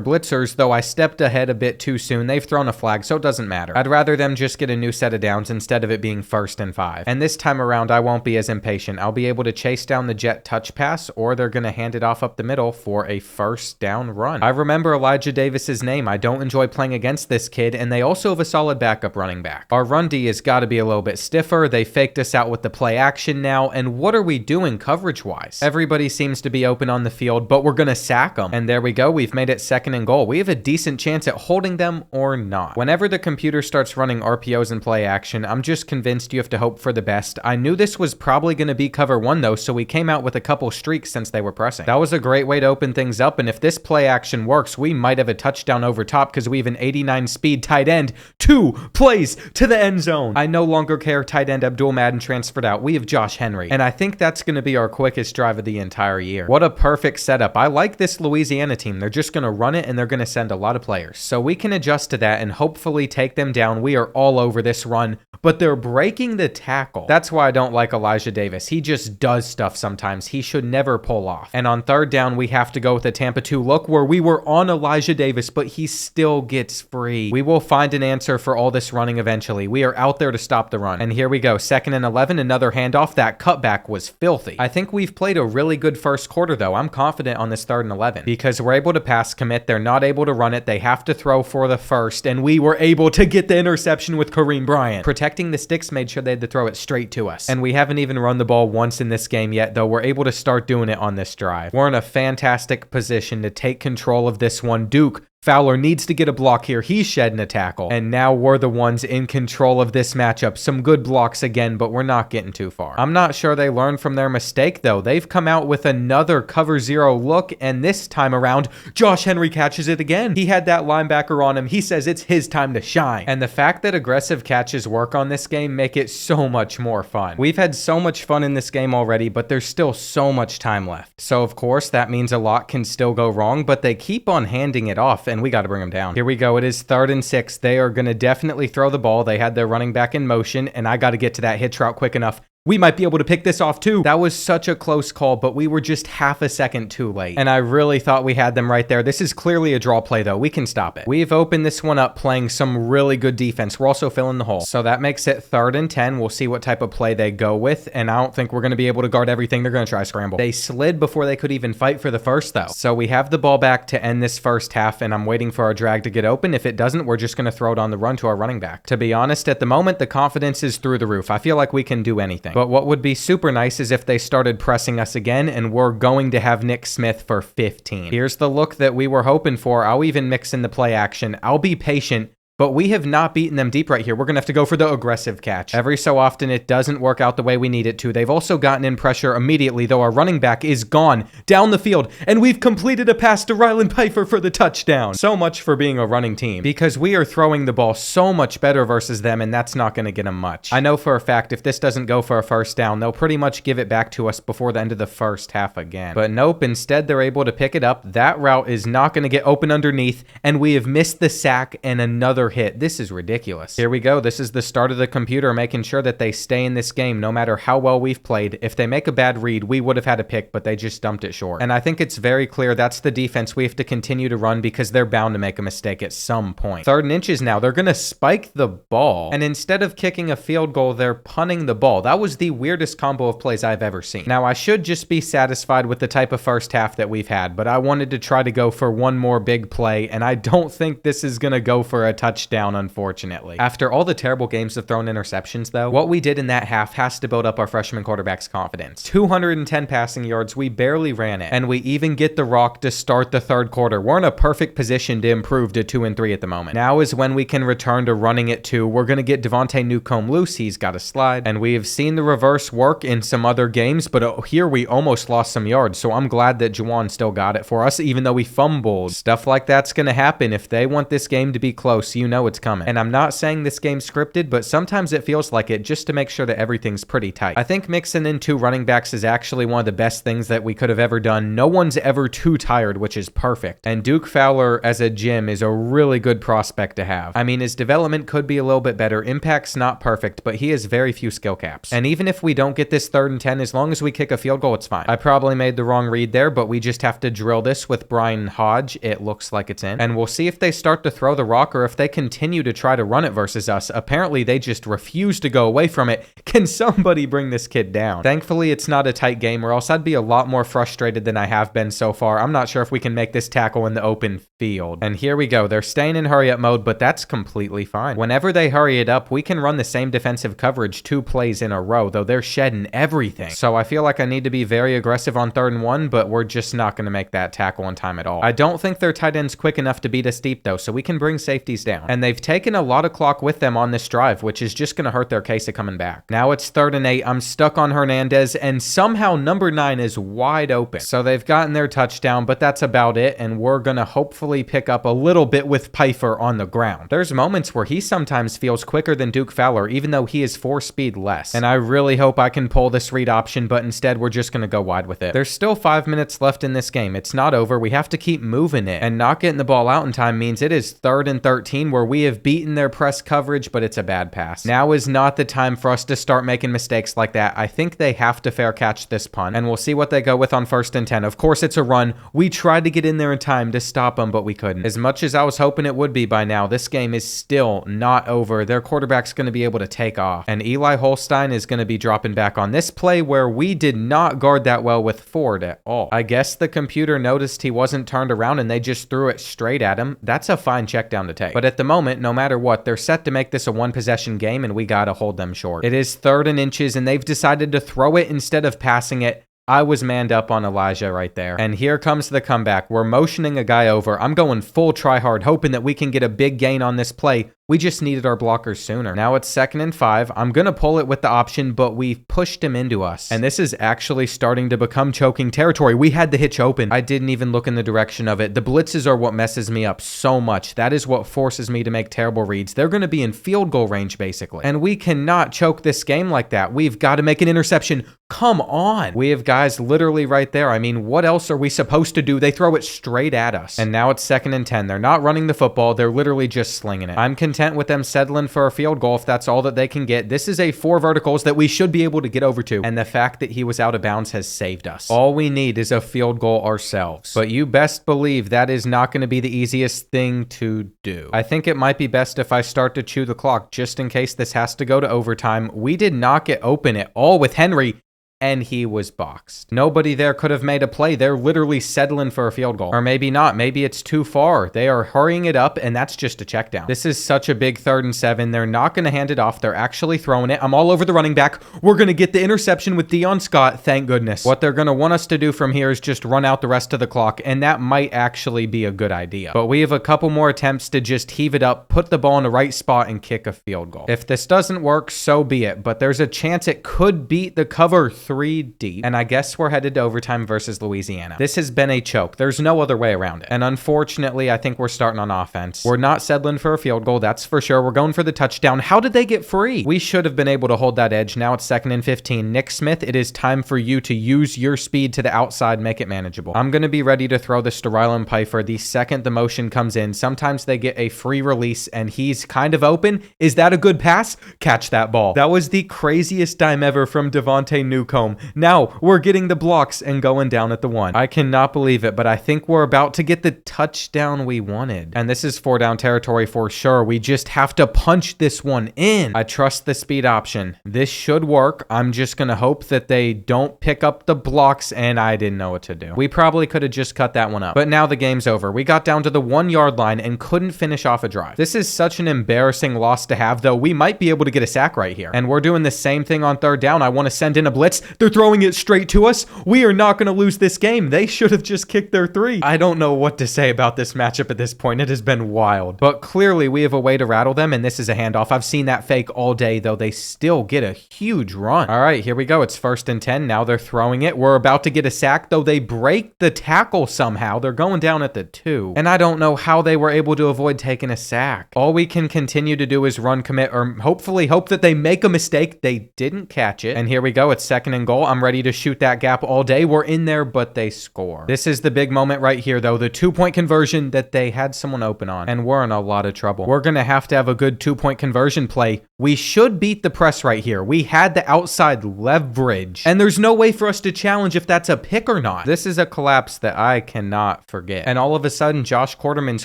blitzers, though I stepped ahead a bit too soon. They've thrown a flag, so it doesn't matter. I'd rather them just get a new set of downs instead of it being 1st and 5. And this time around, I won't be as impatient. I'll be able to chase down the jet touch pass, or they're going to hand it off up the middle for a 1st down run. I remember Elijah Davis's name. I don't enjoy playing against this kid, and they also have a solid backup running back. Our run D has got to be a little bit stiffer. They faked us out with the play action now, and what are we doing coverage-wise? Everybody seems to be open on the field, but we're going to sack them. And there we go. We've made it 2nd and goal. We have a decent chance at holding them or not. Whenever the computer starts running RPOs and play action, I'm just convinced you have to hope for the best. I knew this was probably going to be cover 1 though, so we came out with a couple streaks since they were pressing. That was a great way to open things up, and if this play action works, we might have a touchdown over top because we have an 89 speed tight end. 2 plays to the end zone. I no longer care. Tight end Abdul Madden transferred out. We have Josh Henry, and I think that's going to be our quickest drive of the entire year. What a perfect setup. I like this Louisiana team. They're just going to run it, and they're going to send a lot of players. So we can adjust to that and hopefully take them down. We are all over this run, but they're breaking the tackle. That's why I don't like Elijah Davis. He just does stuff sometimes he should never pull off. And on 3rd down, we have to go with a Tampa 2 look where we were on Elijah Davis, but he still gets free. We will find an answer for all this running eventually. We are out there to stop the run. And here we go. 2nd and 11, another handoff. That cutback was filthy. I think we've played a really good first quarter though. I'm confident on this 3rd and 11 because we're able to pass commit. They're not able to run it. They have to throw for the first, and we were able to get the interception with Kareem Bryant. Protecting the sticks made sure they had to throw it straight to us. And we haven't even run the ball once in this game yet, though we're able to start doing it on this drive. We're in a fantastic position to take control of this one. Duke Fowler needs to get a block here. He's shedding a tackle. And now we're the ones in control of this matchup. Some good blocks again, but we're not getting too far. I'm not sure they learned from their mistake, though. They've come out with another cover 0 look, and this time around, Josh Henry catches it again. He had that linebacker on him. He says it's his time to shine. And the fact that aggressive catches work on this game make it so much more fun. We've had so much fun in this game already, but there's still so much time left. So, of course, that means a lot can still go wrong, but they keep on handing it off, and we got to bring them down. Here we go. It is 3rd and 6. They are going to definitely throw the ball. They had their running back in motion, and I got to get to that hitch route quick enough. We might be able to pick this off too. That was such a close call, but we were just half a second too late. And I really thought we had them right there. This is clearly a draw play though. We can stop it. We've opened this one up playing some really good defense. We're also filling the hole. So that makes it 3rd and 10. We'll see what type of play they go with. And I don't think we're going to be able to guard everything. They're going to try scramble. They slid before they could even fight for the first though. So we have the ball back to end this first half, and I'm waiting for our drag to get open. If it doesn't, we're just going to throw it on the run to our running back. To be honest, at the moment, the confidence is through the roof. I feel like we can do anything. But what would be super nice is if they started pressing us again, and we're going to have Nick Smith for 15. Here's the look that we were hoping for. I'll even mix in the play action. I'll be patient. But we have not beaten them deep right here. We're going to have to go for the aggressive catch. Every so often, it doesn't work out the way we need it to. They've also gotten in pressure immediately, though our running back is gone down the field, and we've completed a pass to Rylan Pfeiffer for the touchdown. So much for being a running team, because we are throwing the ball so much better versus them, and that's not going to get them much. I know for a fact if this doesn't go for a first down, they'll pretty much give it back to us before the end of the first half again. But nope, instead they're able to pick it up. That route is not going to get open underneath, and we have missed the sack and another hit. This is ridiculous. Here we go. This is the start of the computer making sure that they stay in this game no matter how well we've played. If they make a bad read, we would have had a pick, but they just dumped it short. And I think it's very clear that's the defense we have to continue to run because they're bound to make a mistake at some point. 3rd and inches now. They're going to spike the ball, and instead of kicking a field goal, they're punting the ball. That was the weirdest combo of plays I've ever seen. Now, I should just be satisfied with the type of first half that we've had, but I wanted to try to go for one more big play, and I don't think this is going to go for a touchdown, unfortunately. After all the terrible games of thrown interceptions, though, what we did in that half has to build up our freshman quarterback's confidence. 210 passing yards, we barely ran it, and we even get the rock to start the 3rd quarter. We're in a perfect position to improve to 2-3 at the moment. Now is when we can return to running it too. We're going to get Devontae Newcomb loose. He's got a slide, and we have seen the reverse work in some other games, but here we almost lost some yards, so I'm glad that Juwan still got it for us, even though we fumbled. Stuff like that's going to happen. If they want this game to be close, you know it's coming. And I'm not saying this game's scripted, but sometimes it feels like it just to make sure that everything's pretty tight. I think mixing in 2 running backs is actually one of the best things that we could have ever done. No one's ever too tired, which is perfect. And Duke Fowler as a gym is a really good prospect to have. I mean, his development could be a little bit better. Impact's not perfect, but he has very few skill caps. And even if we don't get this 3rd and 10, as long as we kick a field goal, it's fine. I probably made the wrong read there, but we just have to drill this with Brian Hodge. It looks like it's in. And we'll see if they start to throw the rock or if they continue to try to run it versus us. Apparently, they just refuse to go away from it. Can somebody bring this kid down? Thankfully, it's not a tight game, or else I'd be a lot more frustrated than I have been so far. I'm not sure if we can make this tackle in the open field. And here we go. They're staying in hurry up mode, but that's completely fine. Whenever they hurry it up, we can run the same defensive coverage 2 plays in a row, though they're shedding everything. So I feel like I need to be very aggressive on 3rd and 1, but we're just not going to make that tackle in time at all. I don't think their tight end's quick enough to beat us deep, though, so we can bring safeties down. And they've taken a lot of clock with them on this drive, which is just going to hurt their case of coming back. Now it's 3rd and 8. I'm stuck on Hernandez, and somehow number 9 is wide open. So they've gotten their touchdown, but that's about it, and we're going to hopefully pick up a little bit with Pfeiffer on the ground. There's moments where he sometimes feels quicker than Duke Fowler, even though he is 4 speed less. And I really hope I can pull this read option, but instead we're just going to go wide with it. There's still 5 minutes left in this game. It's not over. We have to keep moving it, and not getting the ball out in time means it is 3rd and 13 where we have beaten their press coverage, but it's a bad pass. Now is not the time for us to start making mistakes like that. I think they have to fair catch this punt, and we'll see what they go with on 1st and 10. Of course, it's a run. We tried to get in there in time to stop them, but we couldn't. As much as I was hoping it would be by now, this game is still not over. Their quarterback's going to be able to take off, and Eli Holstein is going to be dropping back on this play where we did not guard that well with Ford at all. I guess the computer noticed he wasn't turned around and they just threw it straight at him. That's a fine check down to take. But at the moment, no matter what, they're set to make this a 1-possession game, and we got to hold them short. It is 3rd and inches, and they've decided to throw it instead of passing it. I was manned up on Elijah right there. And here comes the comeback. We're motioning a guy over. I'm going full try hard, hoping that we can get a big gain on this play. We just needed our blockers sooner. Now it's 2nd and 5. I'm going to pull it with the option, but we've pushed him into us. And this is actually starting to become choking territory. We had the hitch open. I didn't even look in the direction of it. The blitzes are what messes me up so much. That is what forces me to make terrible reads. They're going to be in field goal range, basically. And we cannot choke this game like that. We've got to make an interception. Come on. We have guys literally right there. I mean, what else are we supposed to do? They throw it straight at us. And now it's 2nd and 10. They're not running the football. They're literally just slinging it. I'm content with them settling for a field goal if that's all that they can get. This is a 4 verticals that we should be able to get over to, and the fact that he was out of bounds has saved us. All we need is a field goal ourselves, but you best believe that is not going to be the easiest thing to do. I think it might be best if I start to chew the clock just in case this has to go to overtime. We did not get open at all with Henry, and he was boxed. Nobody there could have made a play. They're literally settling for a field goal. Or maybe not. Maybe it's too far. They are hurrying it up, and that's just a check down. This is such a big 3rd and 7. They're not going to hand it off. They're actually throwing it. I'm all over the running back. We're going to get the interception with Deion Scott. Thank goodness. What they're going to want us to do from here is just run out the rest of the clock, and that might actually be a good idea. But we have a couple more attempts to just heave it up, put the ball in the right spot, and kick a field goal. If this doesn't work, so be it. But there's a chance it could beat the cover 3 deep, and I guess we're headed to overtime versus Louisiana. This has been a choke. There's no other way around it. And unfortunately, I think we're starting on offense. We're not settling for a field goal, that's for sure. We're going for the touchdown. How did they get free? We should have been able to hold that edge. Now it's 2nd and 15. Nick Smith, it is time for you to use your speed to the outside, make it manageable. I'm going to be ready to throw this to Rylan Pfeiffer the second the motion comes in. Sometimes they get a free release, and he's kind of open. Is that a good pass? Catch that ball. That was the craziest dime ever from Devontae Newcomb. Now we're getting the blocks and going down at the 1. I cannot believe it, but I think we're about to get the touchdown we wanted. And this is 4 down territory for sure. We just have to punch this one in. I trust the speed option. This should work. I'm just going to hope that they don't pick up the blocks, and I didn't know what to do. We probably could have just cut that one up. But now the game's over. We got down to the 1-yard line and couldn't finish off a drive. This is such an embarrassing loss to have, though. We might be able to get a sack right here. And we're doing the same thing on 3rd down. I want to send in a blitz. They're throwing it straight to us. We are not going to lose this game. They should have just kicked their 3. I don't know what to say about this matchup at this point. It has been wild. But clearly we have a way to rattle them, and this is a handoff. I've seen that fake all day, though. They still get a huge run. All right, here we go. It's 1st and 10. Now they're throwing it. We're about to get a sack, though. They break the tackle somehow. They're going down at the 2. And I don't know how they were able to avoid taking a sack. All we can continue to do is run commit, or hopefully hope that they make a mistake. They didn't catch it. And here we go. It's 2nd and goal. I'm ready to shoot that gap all day. We're in there, but they score. This is the big moment right here, though. The 2-point conversion that they had someone open on, and we're in a lot of trouble. We're going to have a good 2-point conversion play. We should beat the press right here. We had the outside leverage, and there's no way for us to challenge if that's a pick or not. This is a collapse that I cannot forget. And all of a sudden, Josh Quarterman's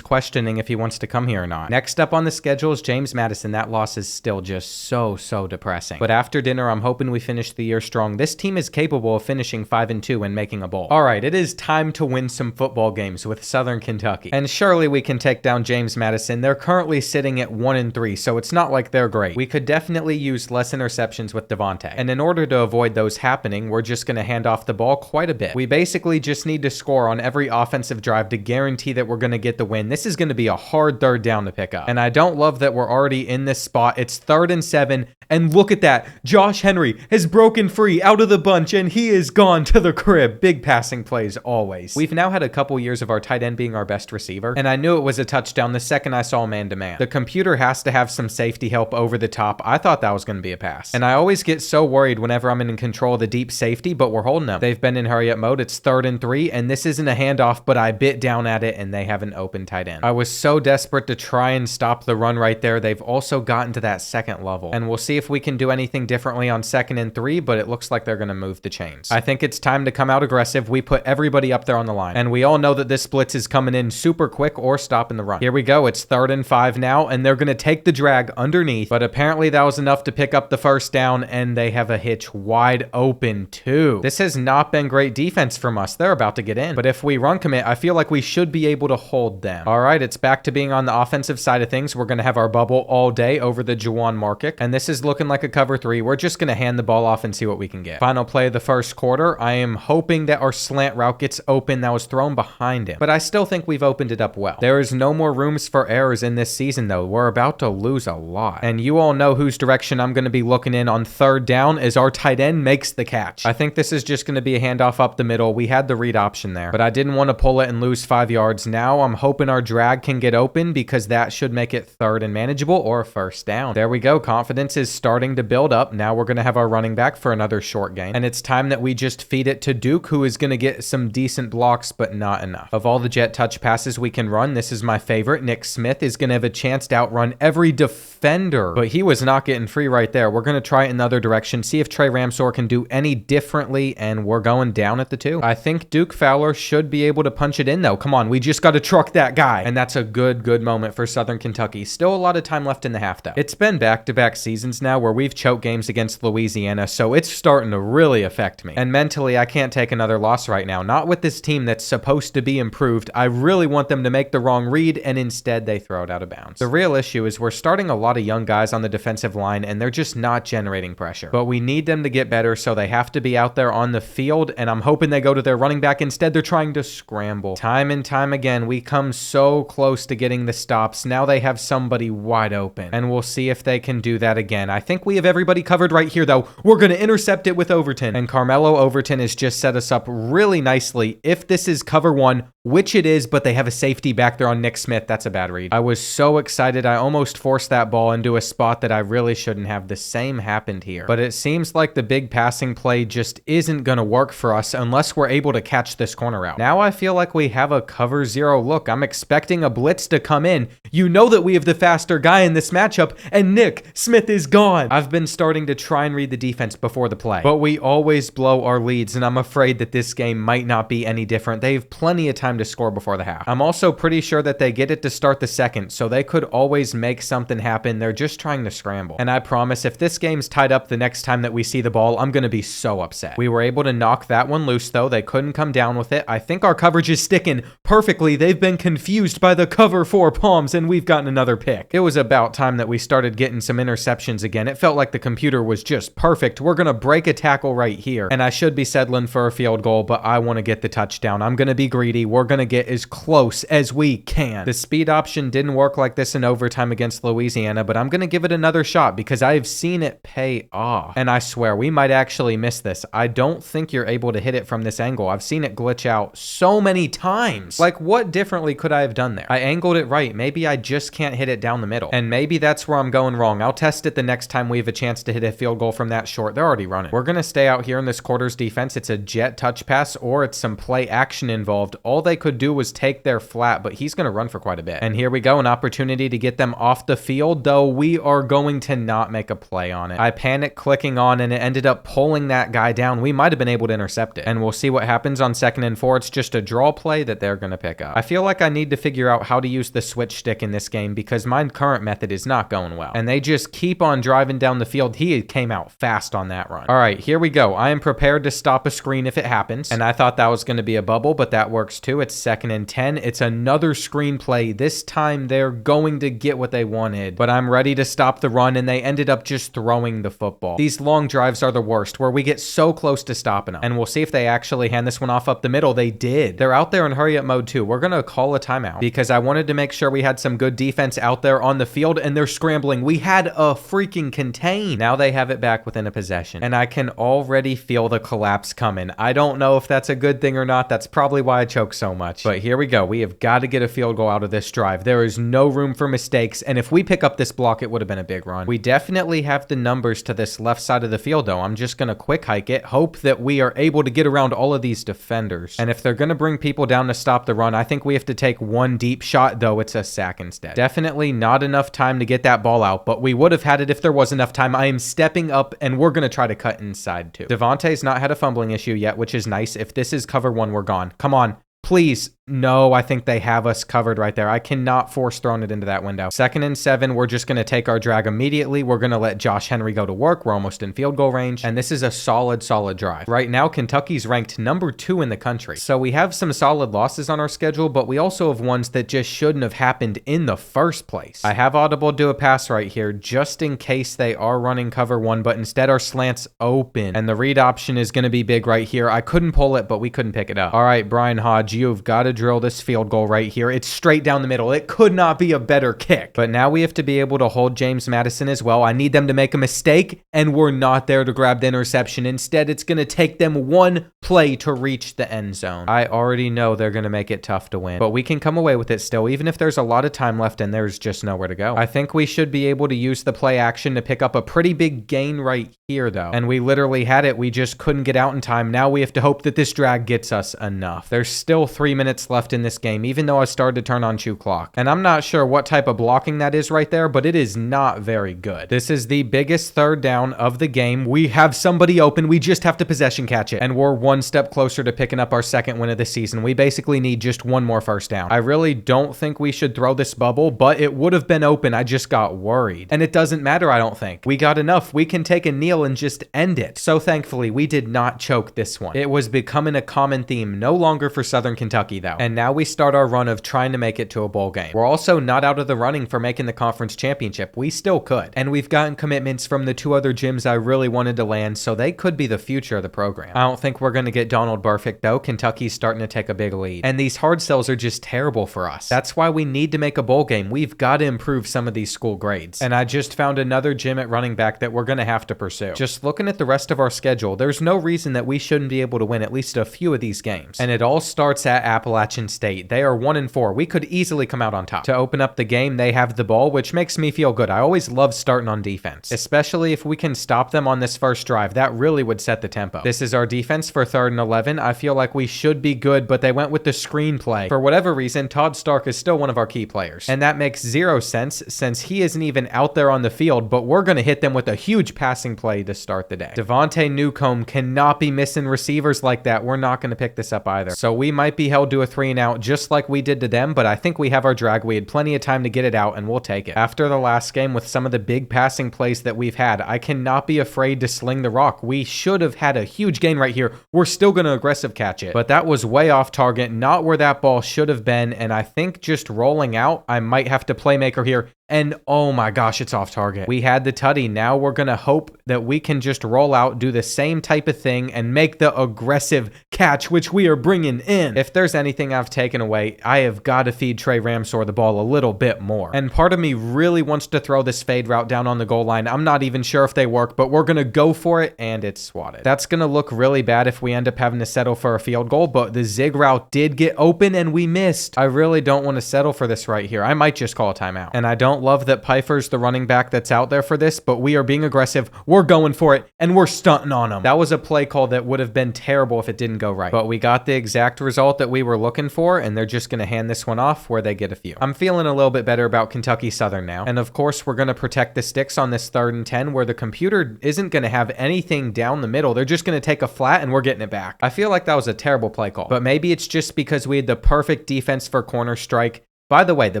questioning if he wants to come here or not. Next up on the schedule is James Madison. That loss is still just so depressing. But after dinner, I'm hoping we finish the year strong. This team is capable of finishing 5-2 and making a bowl. All right, it is time to win some football games with Southern Kentucky. And surely we can take down James Madison. They're currently sitting at 1-3, so it's not like they're great. We could definitely use less interceptions with Devontae. And in order to avoid those happening, we're just going to hand off the ball quite a bit. We basically just need to score on every offensive drive to guarantee that we're going to get the win. This is going to be a hard third down to pick up. And I don't love that we're already in this spot. It's 3rd and 7. And look at that. Josh Henry has broken free out of the bunch, and he is gone to the crib. Big passing plays always. We've now had a couple years of our tight end being our best receiver, and I knew it was a touchdown the second I saw man-to-man. The computer has to have some safety help over the top. I thought that was going to be a pass. And I always get so worried whenever I'm in control of the deep safety, but we're holding them. They've been in hurry-up mode. It's 3rd and 3, and this isn't a handoff, but I bit down at it, and they have an open tight end. I was so desperate to try and stop the run right there. They've also gotten to that second level, and we'll see if we can do anything differently on 2nd and 3, but it looks like they're going to move the chains. I think it's time to come out aggressive. We put everybody up there on the line, and we all know that this blitz is coming in super quick or stopping the run. Here we go. It's 3rd and 5 now, and they're going to take the drag underneath, but apparently that was enough to pick up the first down, and they have a hitch wide open too. This has not been great defense from us. They're about to get in, but if we run commit, I feel like we should be able to hold them. All right, it's back to being on the offensive side of things. We're going to have our bubble all day over the Juwan Market, and this is looking like a cover 3. We're just going to hand the ball off and see what we can get. Final play of the first quarter. I am hoping that our slant route gets open. That was thrown behind him, but I still think we've opened it up well. There is no more rooms for errors in this season, though. We're about to lose a lot, and you all know whose direction I'm going to be looking in on 3rd down as our tight end makes the catch. I think this is just going to be a handoff up the middle. We had the read option there, but I didn't want to pull it and lose 5 yards. Now I'm hoping our drag can get open because that should make it 3rd and manageable or a 1st down. There we go. Confidence is starting to build up. Now we're going to have our running back for another short gain, and it's time that we just feed it to Duke, who is going to get some decent blocks, but not enough. Of all the jet touch passes we can run, this is my favorite. Nick Smith is going to have a chance to outrun every defender, but he was not getting free right there. We're going to try it in the other direction, see if Trey Ramsor can do any differently, and we're going down at the 2. I think Duke Fowler should be able to punch it in, though. Come on, we just got to truck that guy, and that's a good moment for Southern Kentucky. Still a lot of time left in the half, though. It's been back-to-back seasons now where we've choked games against Louisiana, so it's starting to really affect me. And mentally, I can't take another loss right now. Not with this team that's supposed to be improved. I really want them to make the wrong read, and instead they throw it out of bounds. The real issue is we're starting a lot of young guys on the defensive line, and they're just not generating pressure. But we need them to get better, so they have to be out there on the field, and I'm hoping they go to their running back. Instead, they're trying to scramble. Time and time again, we come so close to getting the stops. Now they have somebody wide open, and we'll see if they can do that again. I think we have everybody covered right here, though. We're going to intercept it with Overton, and Carmelo Overton has just set us up really nicely. If this is cover 1, which it is, but they have a safety back there on Nick Smith. That's a bad read. I was so excited. I almost forced that ball into a spot that I really shouldn't have. The same happened here, but it seems like the big passing play just isn't going to work for us unless we're able to catch this corner out. Now I feel like we have a cover 0 look. I'm expecting a blitz to come in. You know that we have the faster guy in this matchup, and Nick Smith is gone. I've been starting to try and read the defense before the play, but we always blow our leads, and I'm afraid that this game might not be any different. They have plenty of time to score before the half. I'm also pretty sure that they get it to start the second, so they could always make something happen. They're just trying to scramble. And I promise if this game's tied up the next time that we see the ball, I'm going to be so upset. We were able to knock that one loose, though. They couldn't come down with it. I think our coverage is sticking perfectly. They've been confused by the cover 4 palms, and we've gotten another pick. It was about time that we started getting some interceptions again. It felt like the computer was just perfect. We're going to break a tackle right here, and I should be settling for a field goal, but I want to get the touchdown. I'm going to be greedy. We're we're going to get as close as we can. The speed option didn't work like this in overtime against Louisiana, but I'm going to give it another shot because I've seen it pay off. And I swear, we might actually miss this. I don't think you're able to hit it from this angle. I've seen it glitch out so many times. Like, what differently could I have done there? I angled it right. Maybe I just can't hit it down the middle. And maybe that's where I'm going wrong. I'll test it the next time we have a chance to hit a field goal from that short. They're already running. We're going to stay out here in this quarter's defense. It's a jet touch pass or it's some play action involved. All they could do was take their flat, but he's going to run for quite a bit. And here we go, an opportunity to get them off the field, though we are going to not make a play on it. I panicked clicking on and it ended up pulling that guy down. We might have been able to intercept it. And we'll see what happens on 2nd and 4. It's just a draw play that they're going to pick up. I feel like I need to figure out how to use the switch stick in this game because my current method is not going well. And they just keep on driving down the field. He came out fast on that run. All right, here we go. I am prepared to stop a screen if it happens. And I thought that was going to be a bubble, but that works too. It's 2nd and 10. It's another screen play. This time they're going to get what they wanted, but I'm ready to stop the run and they ended up just throwing the football. These long drives are the worst where we get so close to stopping them. And we'll see if they actually hand this one off up the middle. They did. They're out there in hurry up mode too. We're going to call a timeout because I wanted to make sure we had some good defense out there on the field and they're scrambling. We had a freaking contain. Now they have it back within a possession and I can already feel the collapse coming. I don't know if that's a good thing or not. That's probably why I choke so much. But here we go. We have got to get a field goal out of this drive. There is no room for mistakes. And if we pick up this block, it would have been a big run. We definitely have the numbers to this left side of the field though. I'm just going to quick hike it. Hope that we are able to get around all of these defenders. And if they're going to bring people down to stop the run, I think we have to take one deep shot though. It's a sack instead. Definitely not enough time to get that ball out, but we would have had it if there was enough time. I am stepping up and we're going to try to cut inside too. Devontae's not had a fumbling issue yet, which is nice. If this is cover 1, we're gone. Come on. Please. No, I think they have us covered right there. I cannot force throwing it into that window. 2nd and 7, we're just going to take our drag immediately. We're going to let Josh Henry go to work. We're almost in field goal range, and this is a solid drive. Right now, Kentucky's ranked number 2 in the country. So we have some solid losses on our schedule, but we also have ones that just shouldn't have happened in the first place. I have audible do a pass right here just in case they are running cover 1, but instead our slant's open, and the read option is going to be big right here. I couldn't pull it, but we couldn't pick it up. All right, Brian Hodge, you've got to drill this field goal right here. It's straight down the middle. It could not be a better kick. But now we have to be able to hold James Madison as well. I need them to make a mistake, and we're not there to grab the interception. Instead, it's going to take them one play to reach the end zone. I already know they're going to make it tough to win, but we can come away with it still, even if there's a lot of time left and there's just nowhere to go. I think we should be able to use the play action to pick up a pretty big gain right here, though. And we literally had it. We just couldn't get out in time. Now we have to hope that this drag gets us enough. There's still 3 minutes left in this game, even though I started to turn on shoe clock. And I'm not sure what type of blocking that is right there, but it is not very good. This is the biggest 3rd down of the game. We have somebody open. We just have to possession catch it. And we're one step closer to picking up our 2nd win of the season. We basically need just one more first down. I really don't think we should throw this bubble, but it would have been open. I just got worried. And it doesn't matter, I don't think. We got enough. We can take a kneel and just end it. So thankfully, we did not choke this one. It was becoming a common theme, no longer for Southern Kentucky though. And now we start our run of trying to make it to a bowl game. We're also not out of the running for making the conference championship. We still could. And we've gotten commitments from the 2 other gyms I really wanted to land, so they could be the future of the program. I don't think we're going to get Donald Burfict though. Kentucky's starting to take a big lead. And these hard sells are just terrible for us. That's why we need to make a bowl game. We've got to improve some of these school grades. And I just found another gym at running back that we're going to have to pursue. Just looking at the rest of our schedule, there's no reason that we shouldn't be able to win at least a few of these games. And it all starts at Appalachian State. They are 1-4. We could easily come out on top. To open up the game, they have the ball, which makes me feel good. I always love starting on defense, especially if we can stop them on this first drive. That really would set the tempo. This is our defense for 3rd and 11. I feel like we should be good, but they went with the screenplay. For whatever reason, Todd Stark is still one of our key players. And that makes 0 sense since he isn't even out there on the field, but we're going to hit them with a huge passing play to start the day. Devontae Newcomb cannot be missing receivers like that. We're not going to pick this up either. So we might be held to a 3 and out just like we did to them, but I think we have our drag. We had plenty of time to get it out and we'll take it. After the last game with some of the big passing plays that we've had, I cannot be afraid to sling the rock. We should have had a huge gain right here. We're still going to aggressive catch it, but that was way off target, not where that ball should have been. And I think just rolling out, I might have to playmaker here. And oh my gosh, it's off target. We had the tutty. Now we're going to hope that we can just roll out, do the same type of thing, and make the aggressive catch, which we are bringing in. If there's anything I've taken away, I have got to feed Trey Ramsor the ball a little bit more. And part of me really wants to throw this fade route down on the goal line. I'm not even sure if they work, but we're going to go for it, and it's swatted. That's going to look really bad if we end up having to settle for a field goal, but the zig route did get open, and we missed. I really don't want to settle for this right here. I might just call a timeout. And I don't love that Pfeiffer's the running back that's out there for this, but we are being aggressive. We're going for it, and we're stunting on them. That was a play call that would have been terrible if it didn't go right. But we got the exact result that we were looking for, and they're just going to hand this one off where they get a few. I'm feeling a little bit better about Kentucky Southern now. And of course, we're going to protect the sticks on this 3rd and 10 where the computer isn't going to have anything down the middle. They're just going to take a flat, and we're getting it back. I feel like that was a terrible play call, but maybe it's just because we had the perfect defense for corner strike. By the way, the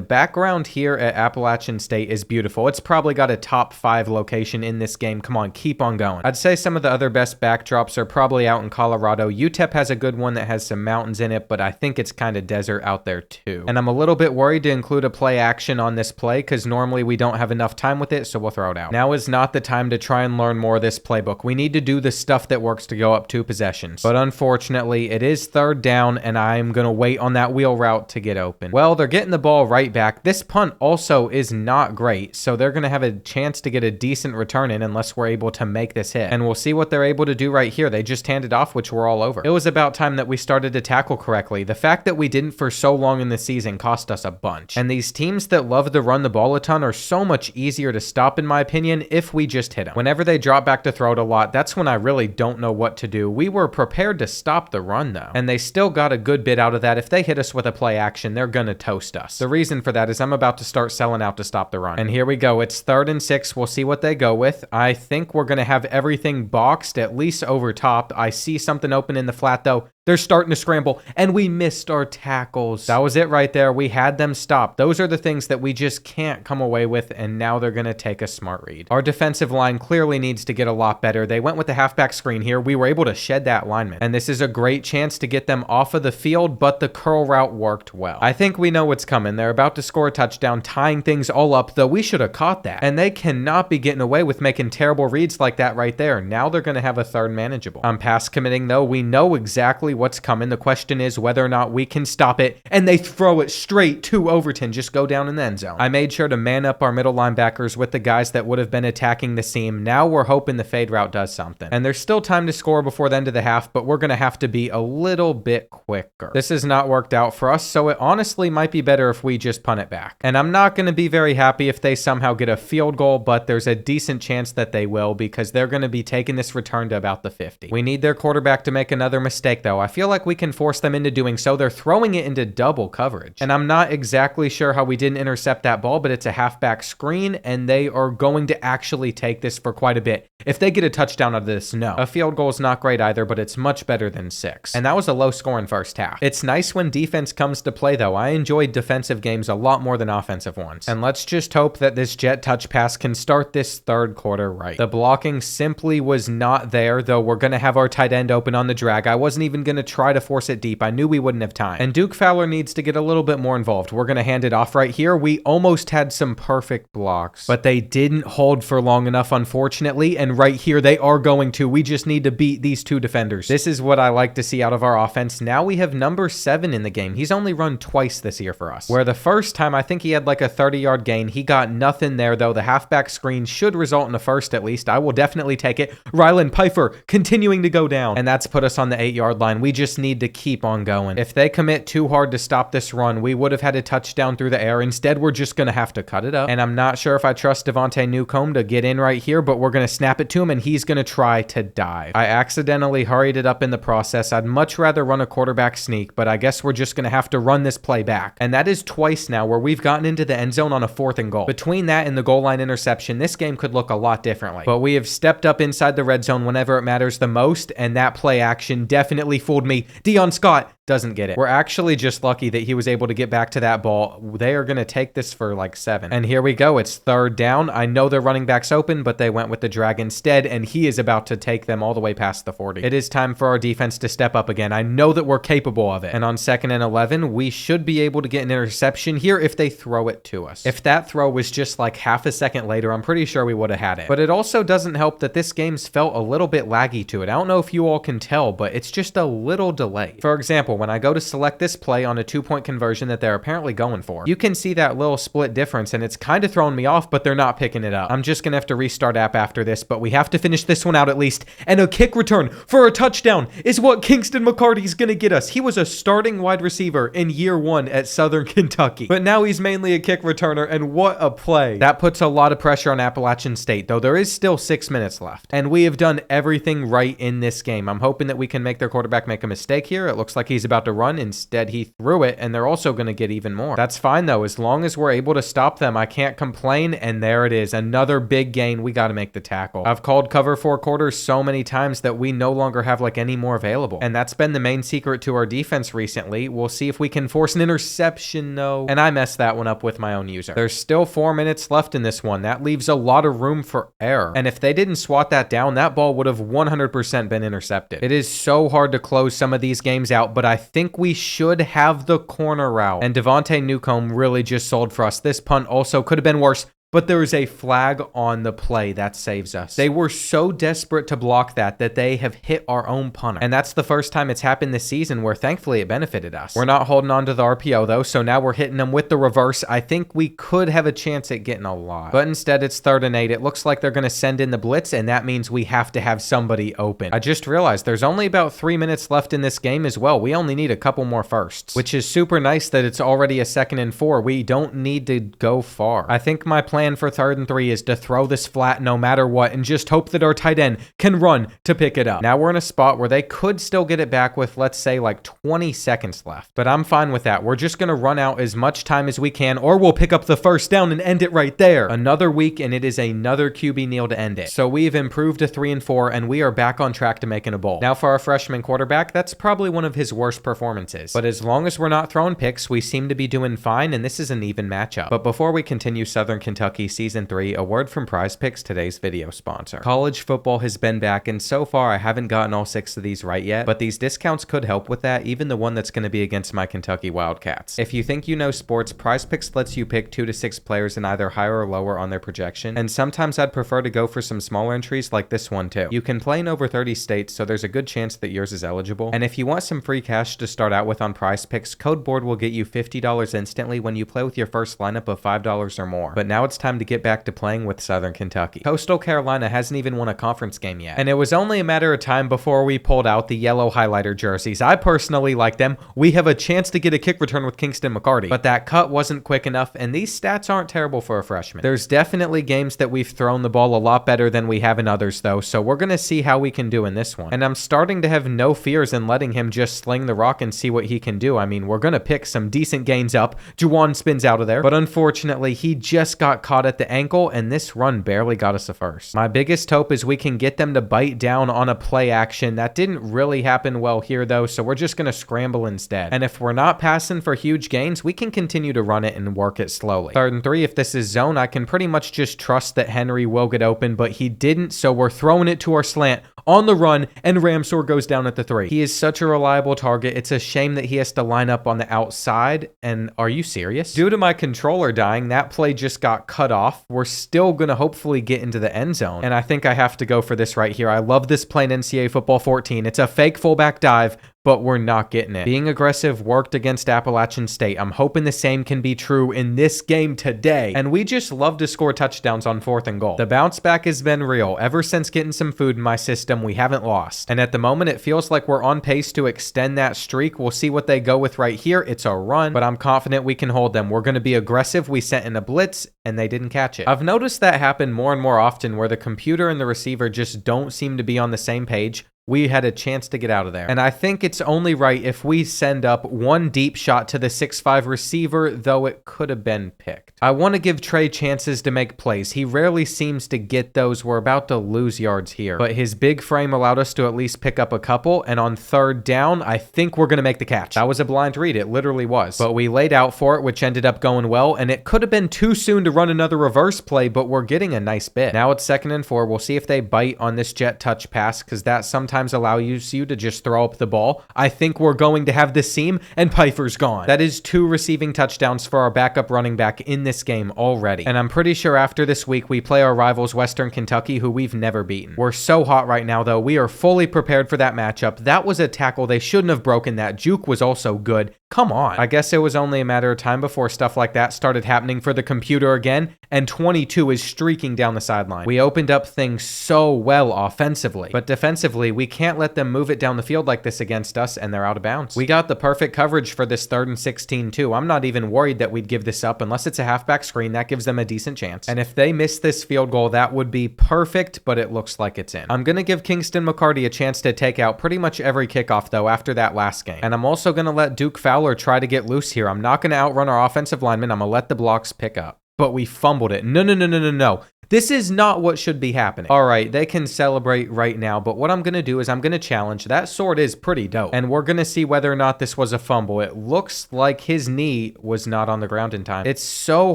background here at Appalachian State is beautiful. It's probably got a top 5 location in this game. Come on, keep on going. I'd say some of the other best backdrops are probably out in Colorado. UTEP has a good one that has some mountains in it, but I think it's kind of desert out there too. And I'm a little bit worried to include a play action on this play because normally we don't have enough time with it, so we'll throw it out. Now is not the time to try and learn more of this playbook. We need to do the stuff that works to go up 2 possessions. But unfortunately, it is 3rd down, and I'm going to wait on that wheel route to get open. Well, they're getting the ball right back. This punt also is not great, so they're going to have a chance to get a decent return in unless we're able to make this hit. And we'll see what they're able to do right here. They just handed off, which we're all over. It was about time that we started to tackle correctly. The fact that we didn't for so long in the season cost us a bunch. And these teams that love to run the ball a ton are so much easier to stop, in my opinion, if we just hit them. Whenever they drop back to throw it a lot, that's when I really don't know what to do. We were prepared to stop the run, though, and they still got a good bit out of that. If they hit us with a play action, they're going to toast us. The reason for that is I'm about to start selling out to stop the run. And here we go. It's 3rd and 6. We'll see what they go with. I think we're going to have everything boxed, at least over top. I see something open in the flat, though. They're starting to scramble, and we missed our tackles. That was it right there. We had them stopped. Those are the things that we just can't come away with, and now they're going to take a smart read. Our defensive line clearly needs to get a lot better. They went with the halfback screen here. We were able to shed that lineman, and this is a great chance to get them off of the field, but the curl route worked well. I think we know what's coming. They're about to score a touchdown, tying things all up, though we should have caught that. And they cannot be getting away with making terrible reads like that right there. Now they're going to have a 3rd manageable. I'm pass committing, though. We know exactly what's coming. The question is whether or not we can stop it, and they throw it straight to Overton. Just go down in the end zone. I made sure to man up our middle linebackers with the guys that would have been attacking the seam. Now we're hoping the fade route does something. And there's still time to score before the end of the half, but we're going to have to be a little bit quicker. This has not worked out for us, so it honestly might be better if we just punt it back. And I'm not going to be very happy if they somehow get a field goal, but there's a decent chance that they will because they're going to be taking this return to about the 50. We need their quarterback to make another mistake, though. I feel like we can force them into doing so. They're throwing it into double coverage. And I'm not exactly sure how we didn't intercept that ball, but it's a halfback screen, and they are going to actually take this for quite a bit. If they get a touchdown out of this, no. A field goal is not great either, but it's much better than 6. And that was a low-scoring first half. It's nice when defense comes to play, though. I enjoyed defensive games a lot more than offensive ones. And let's just hope that this jet touch pass can start this 3rd quarter right. The blocking simply was not there, though we're going to have our tight end open on the drag. I wasn't even going to try to force it deep. I knew we wouldn't have time. And Duke Fowler needs to get a little bit more involved. We're going to hand it off right here. We almost had some perfect blocks, but they didn't hold for long enough, unfortunately. And right here, they are going to. We just need to beat these 2 defenders. This is what I like to see out of our offense. Now we have number 7 in the game. He's only run twice this year for us, where the first time I think he had like a 30-yard gain. He got nothing there, though. The halfback screen should result in a first at least. I will definitely take it. Ryland Pfeiffer continuing to go down, and that's put us on the 8-yard line. We just need to keep on going. If they commit too hard to stop this run, we would have had a touchdown through the air. Instead, we're just going to have to cut it up. And I'm not sure if I trust Devontae Newcomb to get in right here, but we're going to snap it to him, and he's going to try to dive. I accidentally hurried it up in the process. I'd much rather run a quarterback sneak, but I guess we're just going to have to run this play back. And that is twice now where we've gotten into the end zone on a 4th and goal. Between that and the goal line interception, this game could look a lot differently. But we have stepped up inside the red zone whenever it matters the most, and that play action definitely fooled me. Deion Scott doesn't get it. We're actually just lucky that he was able to get back to that ball. They are going to take this for like 7. And here we go. It's 3rd down. I know their running back's open, but they went with the drag instead, and he is about to take them all the way past the 40. It is time for our defense to step up again. I know that we're capable of it. And on 2nd and 11, we should be able to get an interception here if they throw it to us. If that throw was just like half a second later, I'm pretty sure we would have had it. But it also doesn't help that this game's felt a little bit laggy to it. I don't know if you all can tell, but it's just a little delay. For example, when I go to select this play on a 2-point conversion that they're apparently going for, you can see that little split difference, and it's kind of throwing me off, but they're not picking it up. I'm just gonna have to restart app after this, but we have to finish this one out at least. And a kick return for a touchdown is what Kingston McCarty's gonna get us. He was a starting wide receiver in year 1 at Southern Kentucky, but now he's mainly a kick returner, and what a play. That puts a lot of pressure on Appalachian State, though there is still 6 minutes left, and we have done everything right in this game. I'm hoping that we can make their quarterback make a mistake here. It looks like he's about to run. Instead, he threw it, and they're also going to get even more. That's fine, though. As long as we're able to stop them, I can't complain, and there it is. Another big gain. We got to make the tackle. I've called cover 4 quarters so many times that we no longer have like any more available, and that's been the main secret to our defense recently. We'll see if we can force an interception, though, and I messed that one up with my own user. There's still 4 minutes left in this one. That leaves a lot of room for error, and if they didn't swat that down, that ball would have 100% been intercepted. It is so hard to close some of these games out, but I think we should have the corner route. And Devontae Newcomb really just sold for us. This punt also could have been worse, but there is a flag on the play that saves us. They were so desperate to block that they have hit our own punter. And that's the first time it's happened this season where thankfully it benefited us. We're not holding on to the RPO though, so now we're hitting them with the reverse. I think we could have a chance at getting a lot. But instead it's 3rd and 8. It looks like they're going to send in the blitz, and that means we have to have somebody open. I just realized there's only about 3 minutes left in this game as well. We only need a couple more firsts, which is super nice that it's already a 2nd and 4. We don't need to go far. I think my plan for 3rd and 3 is to throw this flat no matter what and just hope that our tight end can run to pick it up. Now we're in a spot where they could still get it back with, let's say, like 20 seconds left, but I'm fine with that. We're just going to run out as much time as we can, or we'll pick up the 1st down and end it right there. Another week, and it is another QB kneel to end it. So we've improved to 3 and 4, and we are back on track to making a bowl. Now for our freshman quarterback, that's probably one of his worst performances, but as long as we're not throwing picks, we seem to be doing fine, and this is an even matchup. But before we continue Southern Kentucky Season 3, a word from Prize Picks, today's video sponsor. College football has been back, and so far I haven't gotten all 6 of these right yet, but these discounts could help with that, even the one that's going to be against my Kentucky Wildcats. If you think you know sports, Prize Picks lets you pick 2 to 6 players in either higher or lower on their projection, and sometimes I'd prefer to go for some smaller entries like this one too. You can play in over 30 states, so there's a good chance that yours is eligible, and if you want some free cash to start out with on Prize Picks, Code BOARD will get you $50 instantly when you play with your first lineup of $5 or more. But now it's time to get back to playing with Southern Kentucky. Coastal Carolina hasn't even won a conference game yet, and it was only a matter of time before we pulled out the yellow highlighter jerseys. I personally like them. We have a chance to get a kick return with Kingston McCarty, but that cut wasn't quick enough, and these stats aren't terrible for a freshman. There's definitely games that we've thrown the ball a lot better than we have in others though, so we're going to see how we can do in this one. And I'm starting to have no fears in letting him just sling the rock and see what he can do. I mean, we're going to pick some decent gains up. Juwan spins out of there, but unfortunately he just got caught at the ankle, and this run barely got us a first. My biggest hope is we can get them to bite down on a play action. That didn't really happen well here though, so we're just going to scramble instead. And if we're not passing for huge gains, we can continue to run it and work it slowly. 3rd and 3, if this is zone, I can pretty much just trust that Henry will get open, but he didn't, so we're throwing it to our slant on the run, and Ramsor goes down at the 3. He is such a reliable target. It's a shame that he has to line up on the outside, and are you serious? Due to my controller dying, that play just got cut off. We're still going to hopefully get into the end zone, and I think I have to go for this right here. I love this play in NCAA Football 14. It's a fake fullback dive, but we're not getting it. Being aggressive worked against Appalachian State. I'm hoping the same can be true in this game today. And we just love to score touchdowns on 4th and goal. The bounce back has been real. Ever since getting some food in my system, we haven't lost. And at the moment, it feels like we're on pace to extend that streak. We'll see what they go with right here. It's a run, but I'm confident we can hold them. We're going to be aggressive. We sent in a blitz, and they didn't catch it. I've noticed that happen more and more often where the computer and the receiver just don't seem to be on the same page. we had a chance to get out of there. And I think it's only right if we send up one deep shot to the 6'5" receiver, though it could have been picked. I want to give Trey chances to make plays. He rarely seems to get those. We're about to lose yards here, but his big frame allowed us to at least pick up a couple, and on third down, I think we're going to make the catch. That was a blind read. It literally was. But we laid out for it, which ended up going well, and it could have been too soon to run another reverse play, but we're getting a nice bit. Now it's 2nd and 4. We'll see if they bite on this jet touch pass, because that sometimes allows you to just throw up the ball. I think we're going to have the seam, and Pfeiffer's gone. That is 2 receiving touchdowns for our backup running back in this game already. And I'm pretty sure after this week, we play our rivals Western Kentucky, who we've never beaten. We're so hot right now, though. We are fully prepared for that matchup. That was a tackle. They shouldn't have broken that. Juke was also good. Come on. I guess it was only a matter of time before stuff like that started happening for the computer again, and 22 is streaking down the sideline. We opened up things so well offensively, but defensively, we can't let them move it down the field like this against us, and they're out of bounds. We got the perfect coverage for this 3rd and 16 too. I'm not even worried that we'd give this up unless it's a halfback screen. That gives them a decent chance. And if they miss this field goal, that would be perfect, but it looks like it's in. I'm going to give Kingston McCarty a chance to take out pretty much every kickoff though after that last game. And I'm also going to let Duke Fowler try to get loose here. I'm not going to outrun our offensive lineman. I'm going to let the blocks pick up. But we fumbled it. No. This is not what should be happening. All right, they can celebrate right now, but what I'm going to do is I'm going to challenge. That sword is pretty dope, and we're going to see whether or not this was a fumble. It looks like his knee was not on the ground in time. It's so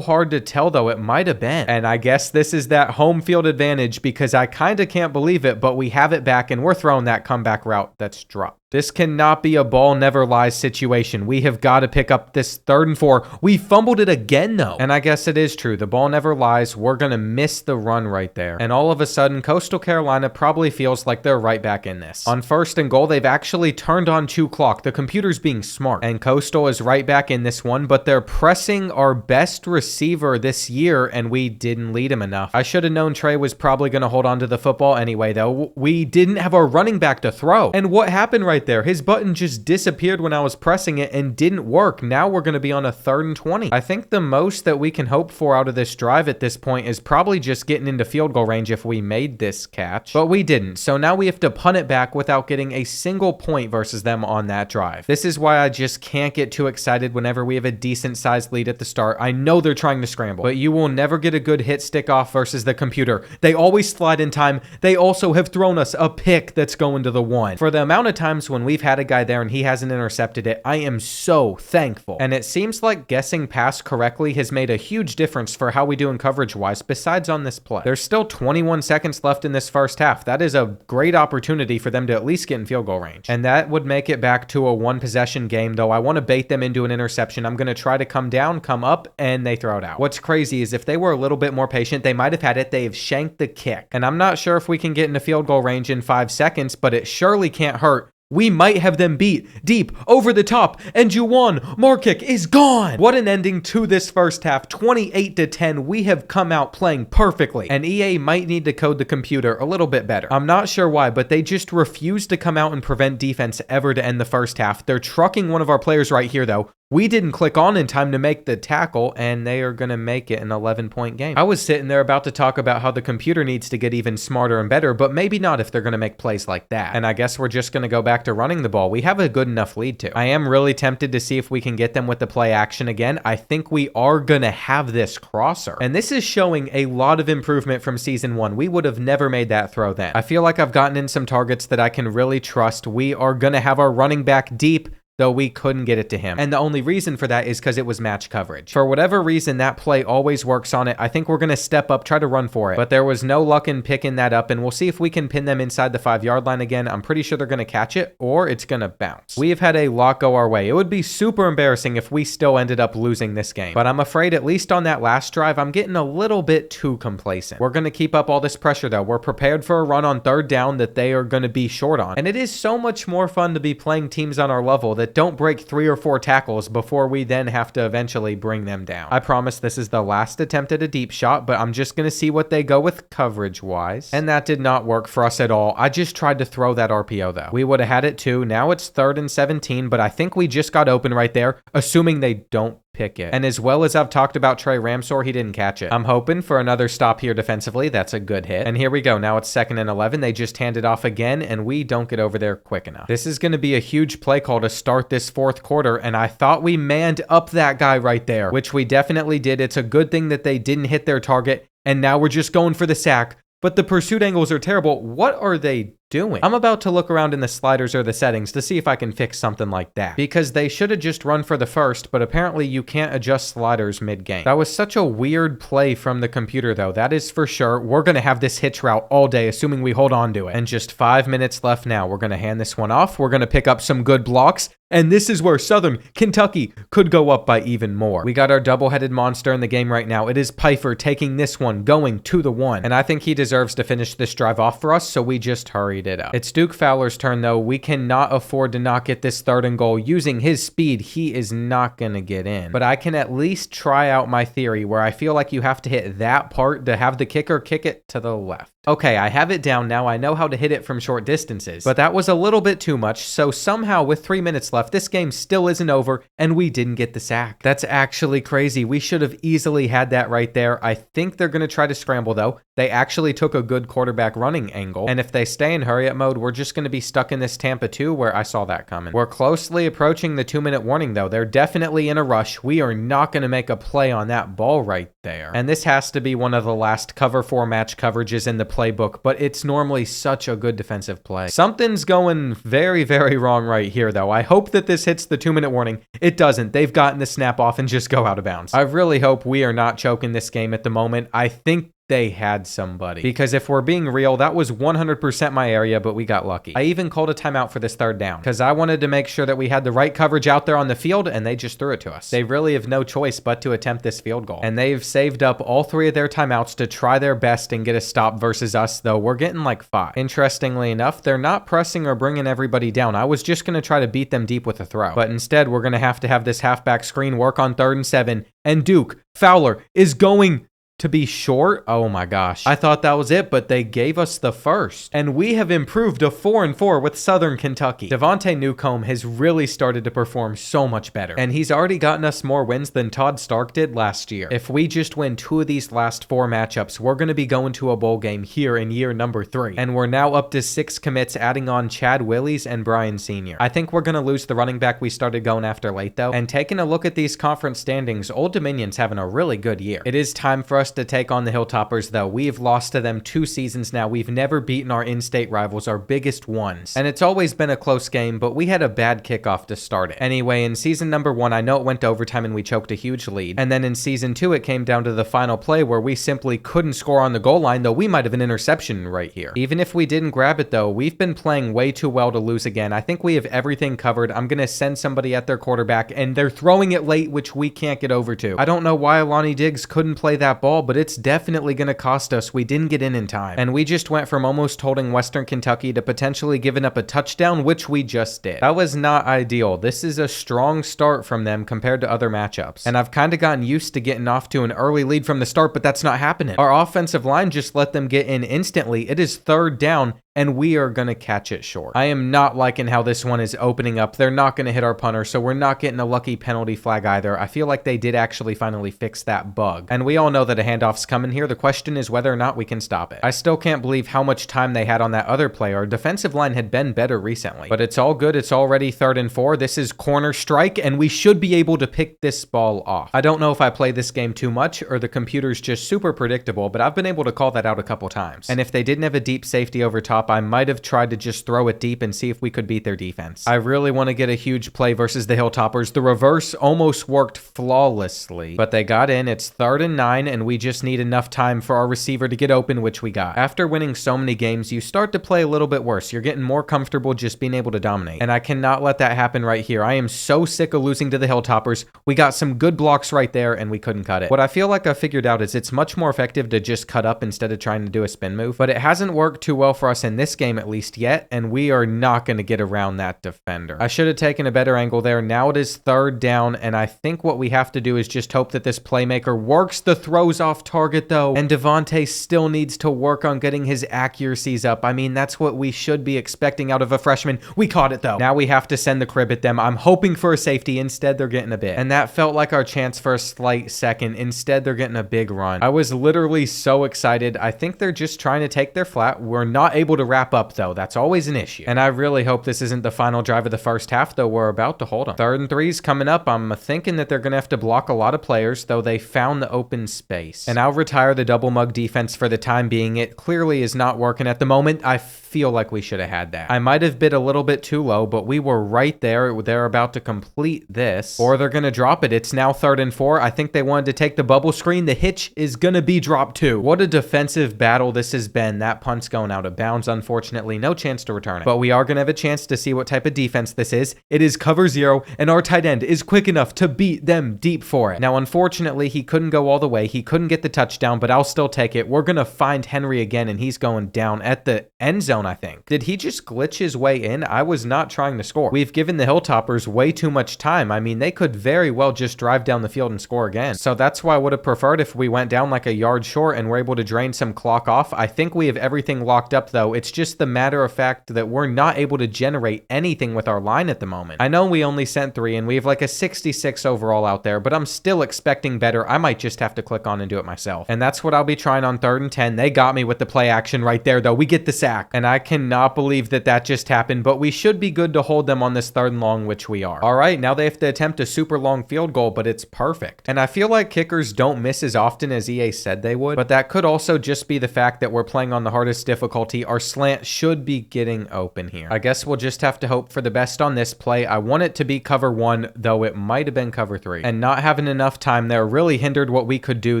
hard to tell, though. It might have been, and I guess this is that home field advantage because I kind of can't believe it, but we have it back, and we're throwing that comeback route that's dropped. This cannot be a ball never lies situation. We have got to pick up this 3rd and 4. We fumbled it again, though. And I guess it is true. The ball never lies. We're going to miss the run right there. And all of a sudden, Coastal Carolina probably feels like they're right back in this. On 1st and goal, they've actually turned on chew clock. The computer's being smart. And Coastal is right back in this one, but they're pressing our best receiver this year, and we didn't lead him enough. I should have known Trey was probably going to hold on to the football anyway, though. We didn't have our running back to throw. And what happened right there? His button just disappeared when I was pressing it and didn't work. Now we're going to be on a 3rd and 20. I think the most that we can hope for out of this drive at this point is probably just getting into field goal range if we made this catch, but we didn't. So now we have to punt it back without getting a single point versus them on that drive. This is why I just can't get too excited whenever we have a decent sized lead at the start. I know they're trying to scramble, but you will never get a good hit stick off versus the computer. They always slide in time. They also have thrown us a pick that's going to the 1. For the amount of times when we've had a guy there and he hasn't intercepted it, I am so thankful. And it seems like guessing pass correctly has made a huge difference for how we do in coverage wise besides on this play. There's still 21 seconds left in this first half. That is a great opportunity for them to at least get in field goal range. And that would make it back to a 1 possession game, though I want to bait them into an interception. I'm going to try to come down, come up, and they throw it out. What's crazy is if they were a little bit more patient, they might have had it. They have shanked the kick. And I'm not sure if we can get into field goal range in 5 seconds, but it surely can't hurt. We might have them beat deep over the top, and Juwan Markick is gone. What an ending to this first half. 28-10. We have come out playing perfectly, and EA might need to code the computer a little bit better. I'm not sure why, but they just refuse to come out and prevent defense ever to end the first half. They're trucking one of our players right here, though. We didn't click on in time to make the tackle, and they are going to make it an 11-point game. I was sitting there about to talk about how the computer needs to get even smarter and better, but maybe not if they're going to make plays like that. And I guess we're just going to go back to running the ball. We have a good enough lead to. I am really tempted to see if we can get them with the play action again. I think we are going to have this crosser. And this is showing a lot of improvement from season 1. We would have never made that throw then. I feel like I've gotten in some targets that I can really trust. We are going to have our running back deep, though we couldn't get it to him. And the only reason for that is because it was match coverage. For whatever reason, that play always works on it. I think we're going to step up, try to run for it. But there was no luck in picking that up, and we'll see if we can pin them inside the 5-yard line again. I'm pretty sure they're going to catch it, or it's going to bounce. We have had a lot go our way. It would be super embarrassing if we still ended up losing this game. But I'm afraid, at least on that last drive, I'm getting a little bit too complacent. We're going to keep up all this pressure, though. We're prepared for a run on 3rd down that they are going to be short on. And it is so much more fun to be playing teams on our level that don't break 3 or 4 tackles before we then have to eventually bring them down. I promise this is the last attempt at a deep shot, but I'm just going to see what they go with coverage-wise. And that did not work for us at all. I just tried to throw that RPO, though. We would have had it too. Now it's 3rd and 17, but I think we just got open right there, assuming they don't pick it. And as well as I've talked about Trey Ramsor, he didn't catch it. I'm hoping for another stop here defensively. That's a good hit. And here we go. Now it's 2nd and 11. They just hand it off again, and we don't get over there quick enough. This is going to be a huge play call to start this 4th quarter, and I thought we manned up that guy right there, which we definitely did. It's a good thing that they didn't hit their target, and now we're just going for the sack. But the pursuit angles are terrible. What are they doing? I'm about to look around in the sliders or the settings to see if I can fix something like that, because they should have just run for the first, but apparently you can't adjust sliders mid-game. That was such a weird play from the computer though, that is for sure. We're going to have this hitch route all day, assuming we hold on to it. And just 5 minutes left now. We're going to hand this one off. We're going to pick up some good blocks. And this is where Southern Kentucky could go up by even more. We got our double-headed monster in the game right now. It is Pfeiffer taking this one, going to the 1. And I think he deserves to finish this drive off for us, so we just hurried it up. It's Duke Fowler's turn, though. We cannot afford to not get this 3rd and goal. Using his speed, he is not going to get in. But I can at least try out my theory, where I feel like you have to hit that part to have the kicker kick it to the left. Okay, I have it down now. I know how to hit it from short distances, but that was a little bit too much. So somehow with 3 minutes left, this game still isn't over and we didn't get the sack. That's actually crazy. We should have easily had that right there. I think they're going to try to scramble though. They actually took a good quarterback running angle. And if they stay in hurry up mode, we're just going to be stuck in this Tampa 2 where I saw that coming. We're closely approaching the 2-minute warning though. They're definitely in a rush. We are not going to make a play on that ball right there. And this has to be one of the last cover 4 match coverages in the playbook, but it's normally such a good defensive play. Something's going very, very wrong right here, though. I hope that this hits the 2-minute warning. It doesn't. They've gotten the snap off and just go out of bounds. I really hope we are not choking this game at the moment. I think they had somebody, because if we're being real, that was 100% my area, but we got lucky. I even called a timeout for this 3rd down because I wanted to make sure that we had the right coverage out there on the field, and they just threw it to us. They really have no choice but to attempt this field goal, and they've saved up all 3 of their timeouts to try their best and get a stop versus us, though we're getting like 5. Interestingly enough, they're not pressing or bringing everybody down. I was just going to try to beat them deep with a throw, but instead we're going to have this halfback screen work on 3rd and 7, and Duke Fowler is going to be short. Oh my gosh. I thought that was it, but they gave us the first. And we have improved to 4-4 with Southern Kentucky. Devontae Newcomb has really started to perform so much better. And he's already gotten us more wins than Todd Stark did last year. If we just win 2 of these last 4 matchups, we're going to be going to a bowl game here in year number 3. And we're now up to 6 commits, adding on Chad Willies and Brian Sr. I think we're going to lose the running back we started going after late though. And taking a look at these conference standings, Old Dominion's having a really good year. It is time for us to take on the Hilltoppers though. We've lost to them 2 seasons now. We've never beaten our in-state rivals, our biggest ones. And it's always been a close game, but we had a bad kickoff to start it. Anyway, in season number 1, I know it went to overtime and we choked a huge lead. And then in season 2, it came down to the final play where we simply couldn't score on the goal line, though we might have an interception right here. Even if we didn't grab it though, we've been playing way too well to lose again. I think we have everything covered. I'm going to send somebody at their quarterback and they're throwing it late, which we can't get over to. I don't know why Lonnie Diggs couldn't play that ball, but it's definitely going to cost us. We didn't get in time. And we just went from almost holding Western Kentucky to potentially giving up a touchdown, which we just did. That was not ideal. This is a strong start from them compared to other matchups. And I've kind of gotten used to getting off to an early lead from the start, but that's not happening. Our offensive line just let them get in instantly. It is 3rd down, and we are going to catch it short. I am not liking how this one is opening up. They're not going to hit our punter, so we're not getting a lucky penalty flag either. I feel like they did actually finally fix that bug. And we all know that a handoff's coming here. The question is whether or not we can stop it. I still can't believe how much time they had on that other play. Our defensive line had been better recently. But it's all good. It's already 3rd and 4. This is corner strike, and we should be able to pick this ball off. I don't know if I play this game too much or the computer's just super predictable, but I've been able to call that out a couple times. And if they didn't have a deep safety over top, I might have tried to just throw it deep and see if we could beat their defense. I really want to get a huge play versus the Hilltoppers. The reverse almost worked flawlessly, but they got in. It's 3rd and 9, and we just need enough time for our receiver to get open, which we got. After winning so many games, you start to play a little bit worse. You're getting more comfortable just being able to dominate, and I cannot let that happen right here. I am so sick of losing to the Hilltoppers. We got some good blocks right there, and we couldn't cut it. What I feel like I figured out is it's much more effective to just cut up instead of trying to do a spin move, but it hasn't worked too well for us in this game at least yet, and we are not going to get around that defender. I should have taken a better angle there. Now it is third down, and I think what we have to do is just hope that this playmaker works the throws off target though, and Devontae still needs to work on getting his accuracies up. I mean, that's what we should be expecting out of a freshman. We caught it though. Now we have to send the crib at them. I'm hoping for a safety. Instead, they're getting a bit, and that felt like our chance for a slight second. Instead, they're getting a big run. I was literally so excited. I think they're just trying to take their flat. We're not able to wrap up though. That's always an issue, and I really hope this isn't the final drive of the first half, though we're about to hold them. 3rd and 3's coming up. I'm thinking that they're going to have to block a lot of players, though they found the open space. And I'll retire the double mug defense for the time being. It clearly is not working at the moment. I feel like we should have had that. I might have bid a little bit too low, but we were right there. They're about to complete this, or they're going to drop it. It's now 3rd and 4. I think they wanted to take the bubble screen. The hitch is going to be dropped too. What a defensive battle this has been. That punt's going out of bounds, unfortunately. No chance to return it. But we are going to have a chance to see what type of defense this is. It is cover 0, and our tight end is quick enough to beat them deep for it. Now, unfortunately, he couldn't go all the way. He couldn't get the touchdown, but I'll still take it. We're going to find Henry again, and he's going down at the end zone, I think. Did he just glitch his way in? I was not trying to score. We've given the Hilltoppers way too much time. I mean, they could very well just drive down the field and score again. So that's why I would have preferred if we went down like a yard short and were able to drain some clock off. I think we have everything locked up, though. It's just the matter of fact that we're not able to generate anything with our line at the moment. I know we only sent 3, and we have like a 66 overall out there, but I'm still expecting better. I might just have to click on and do it myself. And that's what I'll be trying on 3rd and 10. They got me with the play action right there, though. We get the sack, and I cannot believe that that just happened, but we should be good to hold them on this 3rd and long, which we are. All right, now they have to attempt a super long field goal, but it's perfect. And I feel like kickers don't miss as often as EA said they would, but that could also just be the fact that we're playing on the hardest difficulty. Our slant should be getting open here. I guess we'll just have to hope for the best on this play. I want it to be cover 1, though it might have been cover 3. And not having enough time there really hindered what we could do.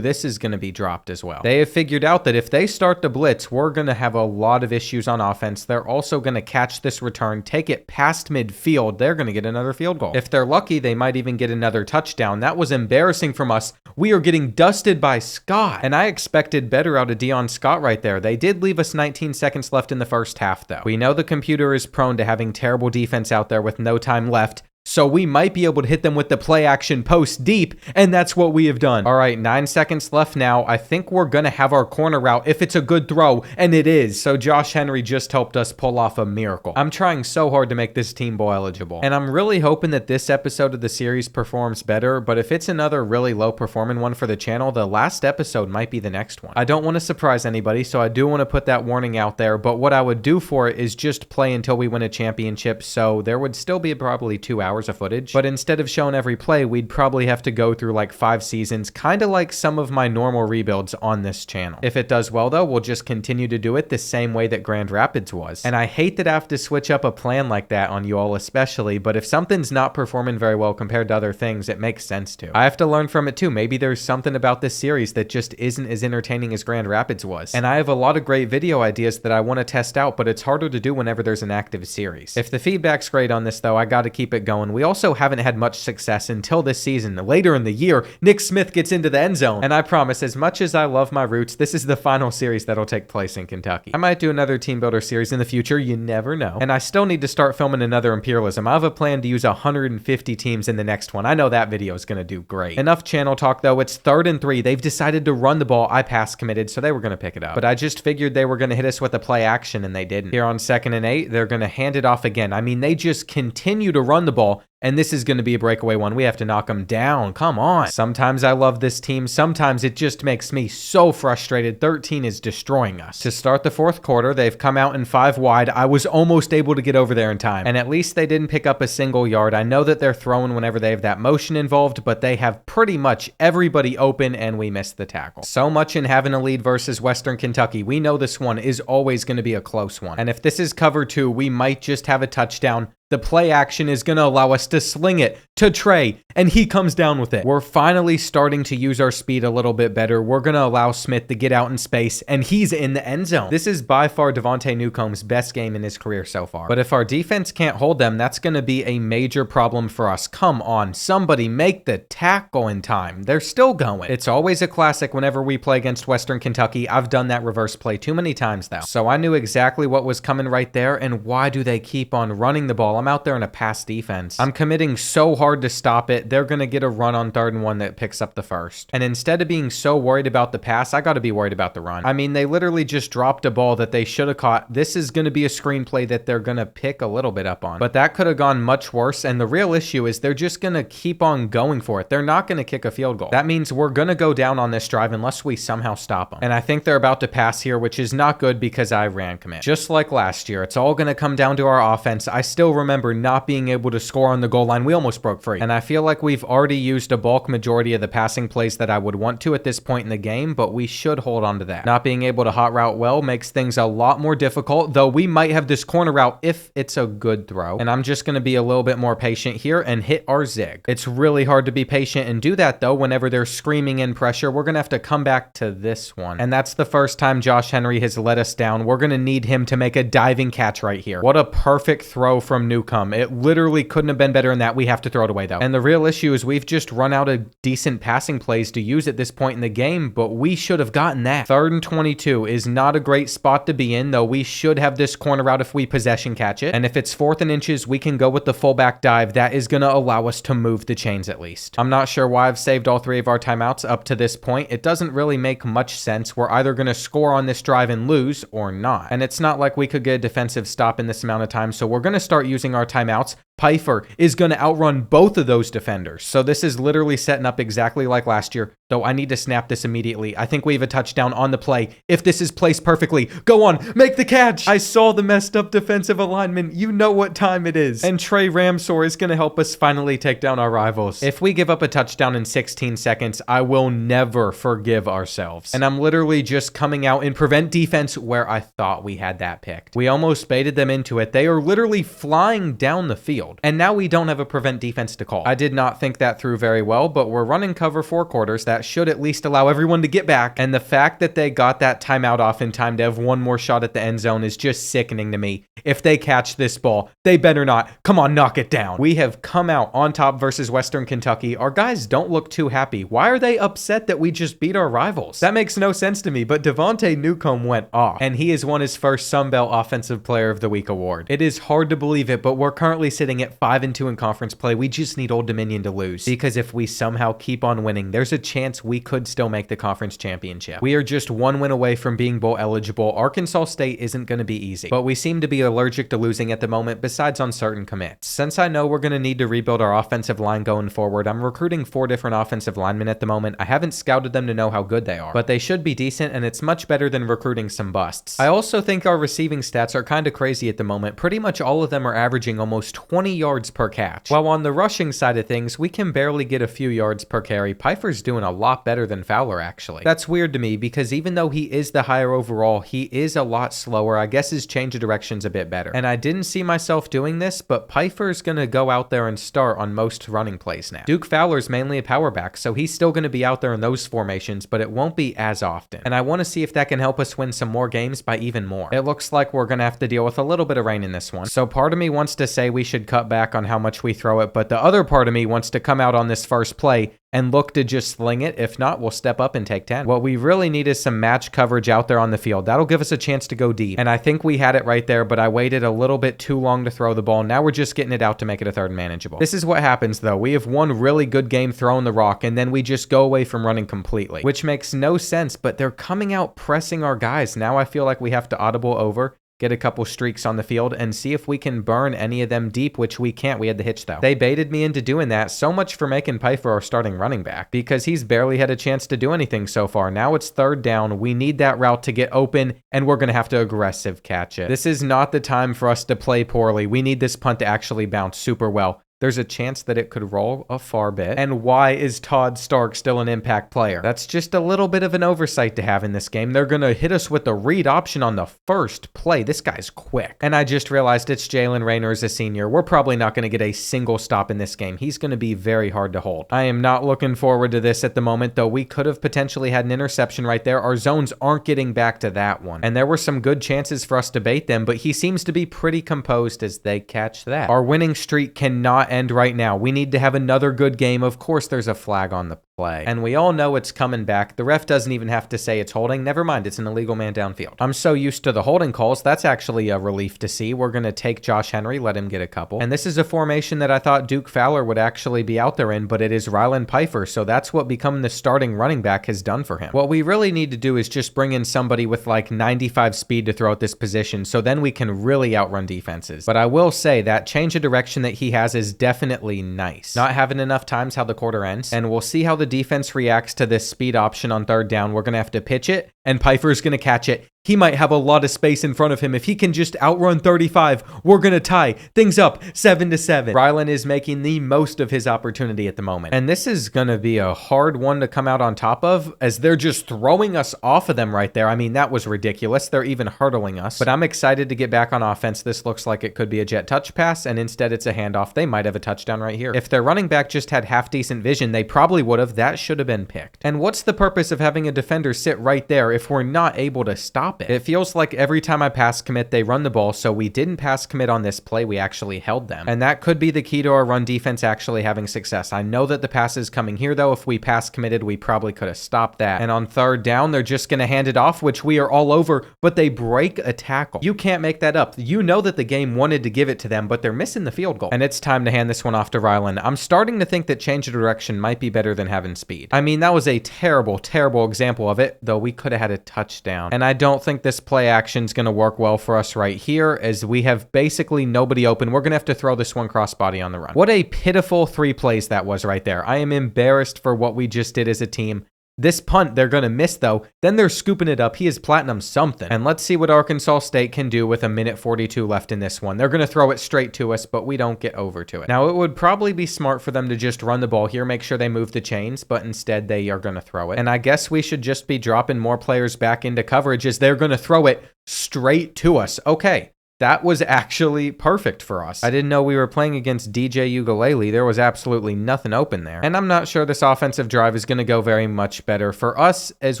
This is going to be dropped as well. They have figured out that if they start the blitz, we're going to have a lot of issues on offense. They're also going to catch this return, take it past midfield. They're going to get another field goal. If they're lucky, they might even get another touchdown. That was embarrassing from us. We are getting dusted by Scott, and I expected better out of Dion Scott right there. They did leave us 19 seconds left in the first half, though. We know the computer is prone to having terrible defense out there with no time left, so we might be able to hit them with the play action post deep, and that's what we have done. All right, 9 seconds left now. I think we're going to have our corner route if it's a good throw, and it is. So Josh Henry just helped us pull off a miracle. I'm trying so hard to make this team bowl eligible, and I'm really hoping that this episode of the series performs better, but if it's another really low performing one for the channel, the last episode might be the next one. I don't want to surprise anybody, so I do want to put that warning out there, but what I would do for it is just play until we win a championship, so there would still be probably 2 hours of footage, but instead of showing every play, we'd probably have to go through like 5 seasons, kind of like some of my normal rebuilds on this channel. If it does well though, we'll just continue to do it the same way that Grand Rapids was. And I hate that I have to switch up a plan like that on you all especially, but if something's not performing very well compared to other things, it makes sense to. I have to learn from it too. Maybe there's something about this series that just isn't as entertaining as Grand Rapids was. And I have a lot of great video ideas that I want to test out, but it's harder to do whenever there's an active series. If the feedback's great on this though, I got to keep it going. We also haven't had much success until this season. Later in the year, Nick Smith gets into the end zone. And I promise, as much as I love my roots, this is the final series that'll take place in Kentucky. I might do another team builder series in the future. You never know. And I still need to start filming another Imperialism. I have a plan to use 150 teams in the next one. I know that video is going to do great. Enough channel talk though. It's 3rd and 3. They've decided to run the ball. I pass committed, so they were going to pick it up. But I just figured they were going to hit us with a play action, and they didn't. Here on 2nd and 8, they're going to hand it off again. I mean, they just continue to run the ball. And this is going to be a breakaway one. We have to knock them down. Come on. Sometimes I love this team. Sometimes it just makes me so frustrated. 13 is destroying us. To start the 4th quarter, they've come out in 5 wide. I was almost able to get over there in time. And at least they didn't pick up a single yard. I know that they're throwing whenever they have that motion involved, but they have pretty much everybody open, and we missed the tackle. So much in having a lead versus Western Kentucky. We know this one is always going to be a close one. And if this is cover 2, we might just have a touchdown. The play action is going to allow us to sling it to Trey, and he comes down with it. We're finally starting to use our speed a little bit better. We're going to allow Smith to get out in space, and he's in the end zone. This is by far Devontae Newcomb's best game in his career so far. But if our defense can't hold them, that's going to be a major problem for us. Come on, somebody make the tackle in time. They're still going. It's always a classic whenever we play against Western Kentucky. I've done that reverse play too many times though. So I knew exactly what was coming right there, and why do they keep on running the ball? I'm out there in a pass defense. I'm committing so hard to stop it. They're going to get a run on 3rd and 1 that picks up the first. And instead of being so worried about the pass, I got to be worried about the run. I mean, they literally just dropped a ball that they should have caught. This is going to be a screenplay that they're going to pick a little bit up on. But that could have gone much worse. And the real issue is they're just going to keep on going for it. They're not going to kick a field goal. That means we're going to go down on this drive unless we somehow stop them. And I think they're about to pass here, which is not good because I ran commit. Just like last year, it's all going to come down to our offense. I still remember not being able to score on the goal line. We almost broke free. And I feel like we've already used a bulk majority of the passing plays that I would want to at this point in the game, but we should hold on to that. Not being able to hot route well makes things a lot more difficult, though we might have this corner route if it's a good throw. And I'm just going to be a little bit more patient here and hit our zig. It's really hard to be patient and do that though whenever they're screaming in pressure. We're going to have to come back to this one. And that's the first time Josh Henry has let us down. We're going to need him to make a diving catch right here. What a perfect throw from Newcomb. It literally couldn't have been better than that. We have to throw it away though. And the real issue is we've just run out of decent passing plays to use at this point in the game, but we should have gotten that. 3rd and 22 is not a great spot to be in, though we should have this corner route if we possession catch it. And if it's 4th and inches, we can go with the fullback dive. That is going to allow us to move the chains at least. I'm not sure why I've saved all 3 of our timeouts up to this point. It doesn't really make much sense. We're either going to score on this drive and lose or not. And it's not like we could get a defensive stop in this amount of time, so we're going to start using our timeouts. Pfeiffer is going to outrun both of those defenders. So this is literally setting up exactly like last year, though I need to snap this immediately. I think we have a touchdown on the play. If this is placed perfectly, go on, make the catch. I saw the messed up defensive alignment. You know what time it is. And Trey Ramsor is going to help us finally take down our rivals. If we give up a touchdown in 16 seconds, I will never forgive ourselves. And I'm literally just coming out in prevent defense where I thought we had that picked. We almost baited them into it. They are literally flying down the field. And now we don't have a prevent defense to call. I did not think that through very well, but we're running cover 4 quarters. That should at least allow everyone to get back. And the fact that they got that timeout off in time to have one more shot at the end zone is just sickening to me. If they catch this ball, they better not. Come on, knock it down. We have come out on top versus Western Kentucky. Our guys don't look too happy. Why are they upset that we just beat our rivals? That makes no sense to me, but Devontae Newcomb went off, and he has won his first Sun Belt Offensive Player of the Week award. It is hard to believe it, but we're currently sitting at 5-2 in conference play. We just need Old Dominion to lose, because if we somehow keep on winning, there's a chance we could still make the conference championship. We are just 1 win away from being bowl eligible. Arkansas State isn't going to be easy, but we seem to be allergic to losing at the moment, besides on certain commits. Since I know we're going to need to rebuild our offensive line going forward, I'm recruiting 4 different offensive linemen at the moment. I haven't scouted them to know how good they are, but they should be decent, and it's much better than recruiting some busts. I also think our receiving stats are kind of crazy at the moment. Pretty much all of them are averaging almost 20 yards per catch. While on the rushing side of things, we can barely get a few yards per carry. Pfeiffer's doing a lot better than Fowler, actually. That's weird to me, because even though he is the higher overall, he is a lot slower. I guess his change of direction's a bit better. And I didn't see myself doing this, but Pfeiffer's gonna go out there and start on most running plays now. Duke Fowler's mainly a power back, so he's still gonna be out there in those formations, but it won't be as often. And I want to see if that can help us win some more games by even more. It looks like we're gonna have to deal with a little bit of rain in this one. So part of me wants to say we should cut back on how much we throw it, but the other part of me wants to come out on this first play and look to just sling it. If not, we'll step up and take 10. What we really need is some match coverage out there on the field. That'll give us a chance to go deep. And I think we had it right there, but I waited a little bit too long to throw the ball. Now we're just getting it out to make it a 3rd and manageable. This is what happens though. We have one really good game throwing the rock, and then we just go away from running completely, which makes no sense, but they're coming out pressing our guys. Now I feel like we have to audible over, get a couple streaks on the field, and see if we can burn any of them deep, which we can't. We had the hitch though. They baited me into doing that. So much for making Pfeiffer our starting running back, because he's barely had a chance to do anything so far. Now it's 3rd down. We need that route to get open, and we're going to have to aggressive catch it. This is not the time for us to play poorly. We need this punt to actually bounce super well. there's a chance that it could roll a far bit. And why is Todd Stark still an impact player? That's just a little bit of an oversight to have in this game. They're going to hit us with the read option on the first play. This guy's quick. And I just realized it's Jalen Raynor as a senior. We're probably not going to get a single stop in this game. He's going to be very hard to hold. I am not looking forward to this at the moment, though we could have potentially had an interception right there. Our zones aren't getting back to that one. And there were some good chances for us to bait them, but he seems to be pretty composed as they catch that. Our winning streak cannot end right now. We need to have another good game. Of course, there's a flag on the play. And we all know it's coming back. The ref doesn't even have to say it's holding. Never mind, it's an illegal man downfield. I'm so used to the holding calls. That's actually a relief to see. We're going to take Josh Henry, let him get a couple. And this is a formation that I thought Duke Fowler would actually be out there in, but it is Rylan Pfeiffer, so that's what becoming the starting running back has done for him. What we really need to do is just bring in somebody with like 95 speed to throw at this position, so then we can really outrun defenses. But I will say that change of direction that he has is definitely nice. Not having enough times how the quarter ends, and we'll see how the defense reacts to this speed option on third down. We're going to have to pitch it, and Pfeiffer's going to catch it. He might have a lot of space in front of him. If he can just outrun 35, we're going to tie things up 7-7. Rylan is making the most of his opportunity at the moment. And this is going to be a hard one to come out on top of, as they're just throwing us off of them right there. I mean, that was ridiculous. They're even hurdling us. But I'm excited to get back on offense. This looks like it could be a jet touch pass, and instead it's a handoff. They might have a touchdown right here. If their running back just had half decent vision, they probably would have. That should have been picked. And what's the purpose of having a defender sit right there if we're not able to stop it? It feels like every time I pass commit, they run the ball, so we didn't pass commit on this play. We actually held them. And that could be the key to our run defense actually having success. I know that the pass is coming here, though. If we pass committed, we probably could have stopped that. And on third down, they're just going to hand it off, which we are all over, but they break a tackle. You can't make that up. You know that the game wanted to give it to them, but they're missing the field goal. And it's time to hand this one off to Rylan. I'm starting to think that change of direction might be better than having speed. I mean, that was a terrible, terrible example of it, though we could have had a touchdown. And I don't think this play action is going to work well for us right here, as we have basically nobody open. We're going to have to throw this one crossbody on the run. What a pitiful 3 plays that was right there. I am embarrassed for what we just did as a team. This punt, they're going to miss, though. Then they're scooping it up. He is platinum something. And let's see what Arkansas State can do with 1:42 left in this one. They're going to throw it straight to us, but we don't get over to it. Now, it would probably be smart for them to just run the ball here, make sure they move the chains, but instead they are going to throw it. And I guess we should just be dropping more players back into coverage, as they're going to throw it straight to us. Okay. That was actually perfect for us. I didn't know we were playing against DJ Ukulele. There was absolutely nothing open there. And I'm not sure this offensive drive is going to go very much better for us, as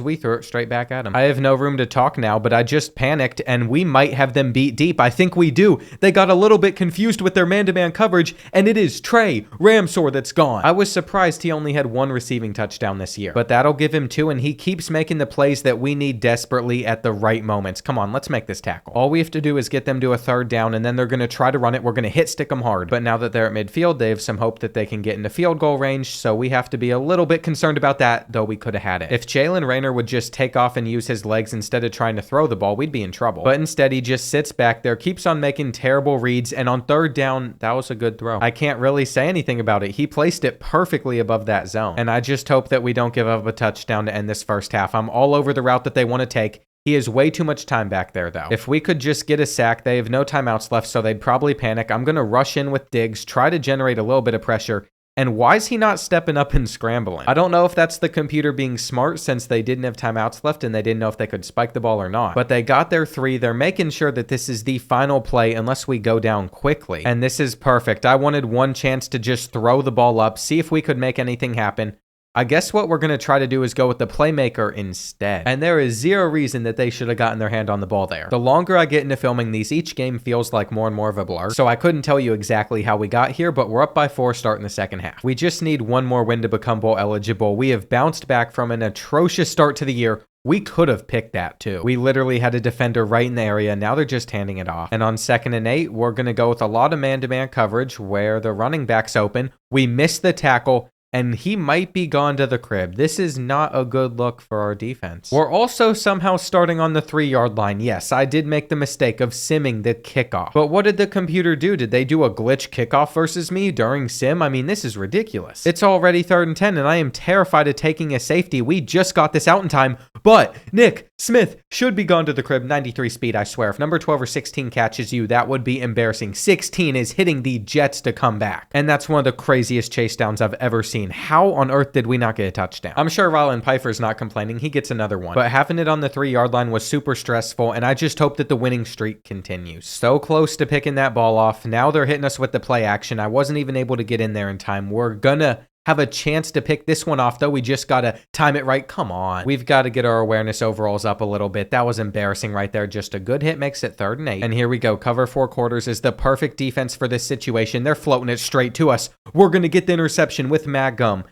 we throw it straight back at them. I have no room to talk now, but I just panicked, and we might have them beat deep. I think we do. They got a little bit confused with their man-to-man coverage, and it is Trey Ramsor that's gone. I was surprised he only had 1 receiving touchdown this year, but that'll give him 2, and he keeps making the plays that we need desperately at the right moments. Come on, let's make this tackle. All we have to do is get them to a third down, and then they're going to try to run it. We're going to hit stick them hard. But now that they're at midfield, they have some hope that they can get into field goal range, so we have to be a little bit concerned about that, though we could have had it. If Jalen Raynor would just take off and use his legs instead of trying to throw the ball, we'd be in trouble. But instead, he just sits back there, keeps on making terrible reads, and on third down, that was a good throw. I can't really say anything about it. He placed it perfectly above that zone, and I just hope that we don't give up a touchdown to end this first half. I'm all over the route that they want to take. He has way too much time back there, though. If we could just get a sack, they have no timeouts left, so they'd probably panic. I'm going to rush in with Diggs, try to generate a little bit of pressure. And why is he not stepping up and scrambling? I don't know if that's the computer being smart, since they didn't have timeouts left and they didn't know if they could spike the ball or not. But they got their 3. They're making sure that this is the final play unless we go down quickly. And this is perfect. I wanted one chance to just throw the ball up, see if we could make anything happen. I guess what we're going to try to do is go with the playmaker instead. And there is zero reason that they should have gotten their hand on the ball there. The longer I get into filming these, each game feels like more and more of a blur. So I couldn't tell you exactly how we got here, but we're up by 4 starting the second half. We just need one more win to become bowl eligible. We have bounced back from an atrocious start to the year. We could have picked that too. We literally had a defender right in the area. Now they're just handing it off. And on 2nd and 8, we're going to go with a lot of man-to-man coverage where the running back's open. We miss the tackle. and he might be gone to the crib. This is not a good look for our defense. We're also somehow starting on the 3-yard line. Yes, I did make the mistake of simming the kickoff. But what did the computer do? Did they do a glitch kickoff versus me during sim? I mean, this is ridiculous. It's already 3rd and 10, and I am terrified of taking a safety. We just got this out in time, but Nick Smith should be gone to the crib. 93 speed, I swear. If number 12 or 16 catches you, that would be embarrassing. 16 is hitting the Jets to come back. And that's one of the craziest chase downs I've ever seen. How on earth did we not get a touchdown? I'm sure Rylan Pfeiffer's not complaining. He gets another one. But having it on the 3-yard line was super stressful, and I just hope that the winning streak continues. So close to picking that ball off. Now they're hitting us with the play action. I wasn't even able to get in there in time. We're gonna have a chance to pick this one off, though. We just got to time it right. Come on. We've got to get our awareness overalls up a little bit. That was embarrassing right there. Just a good hit makes it 3rd and 8. And here we go. Cover 4 quarters is the perfect defense for this situation. They're floating it straight to us. We're going to get the interception with Magnum.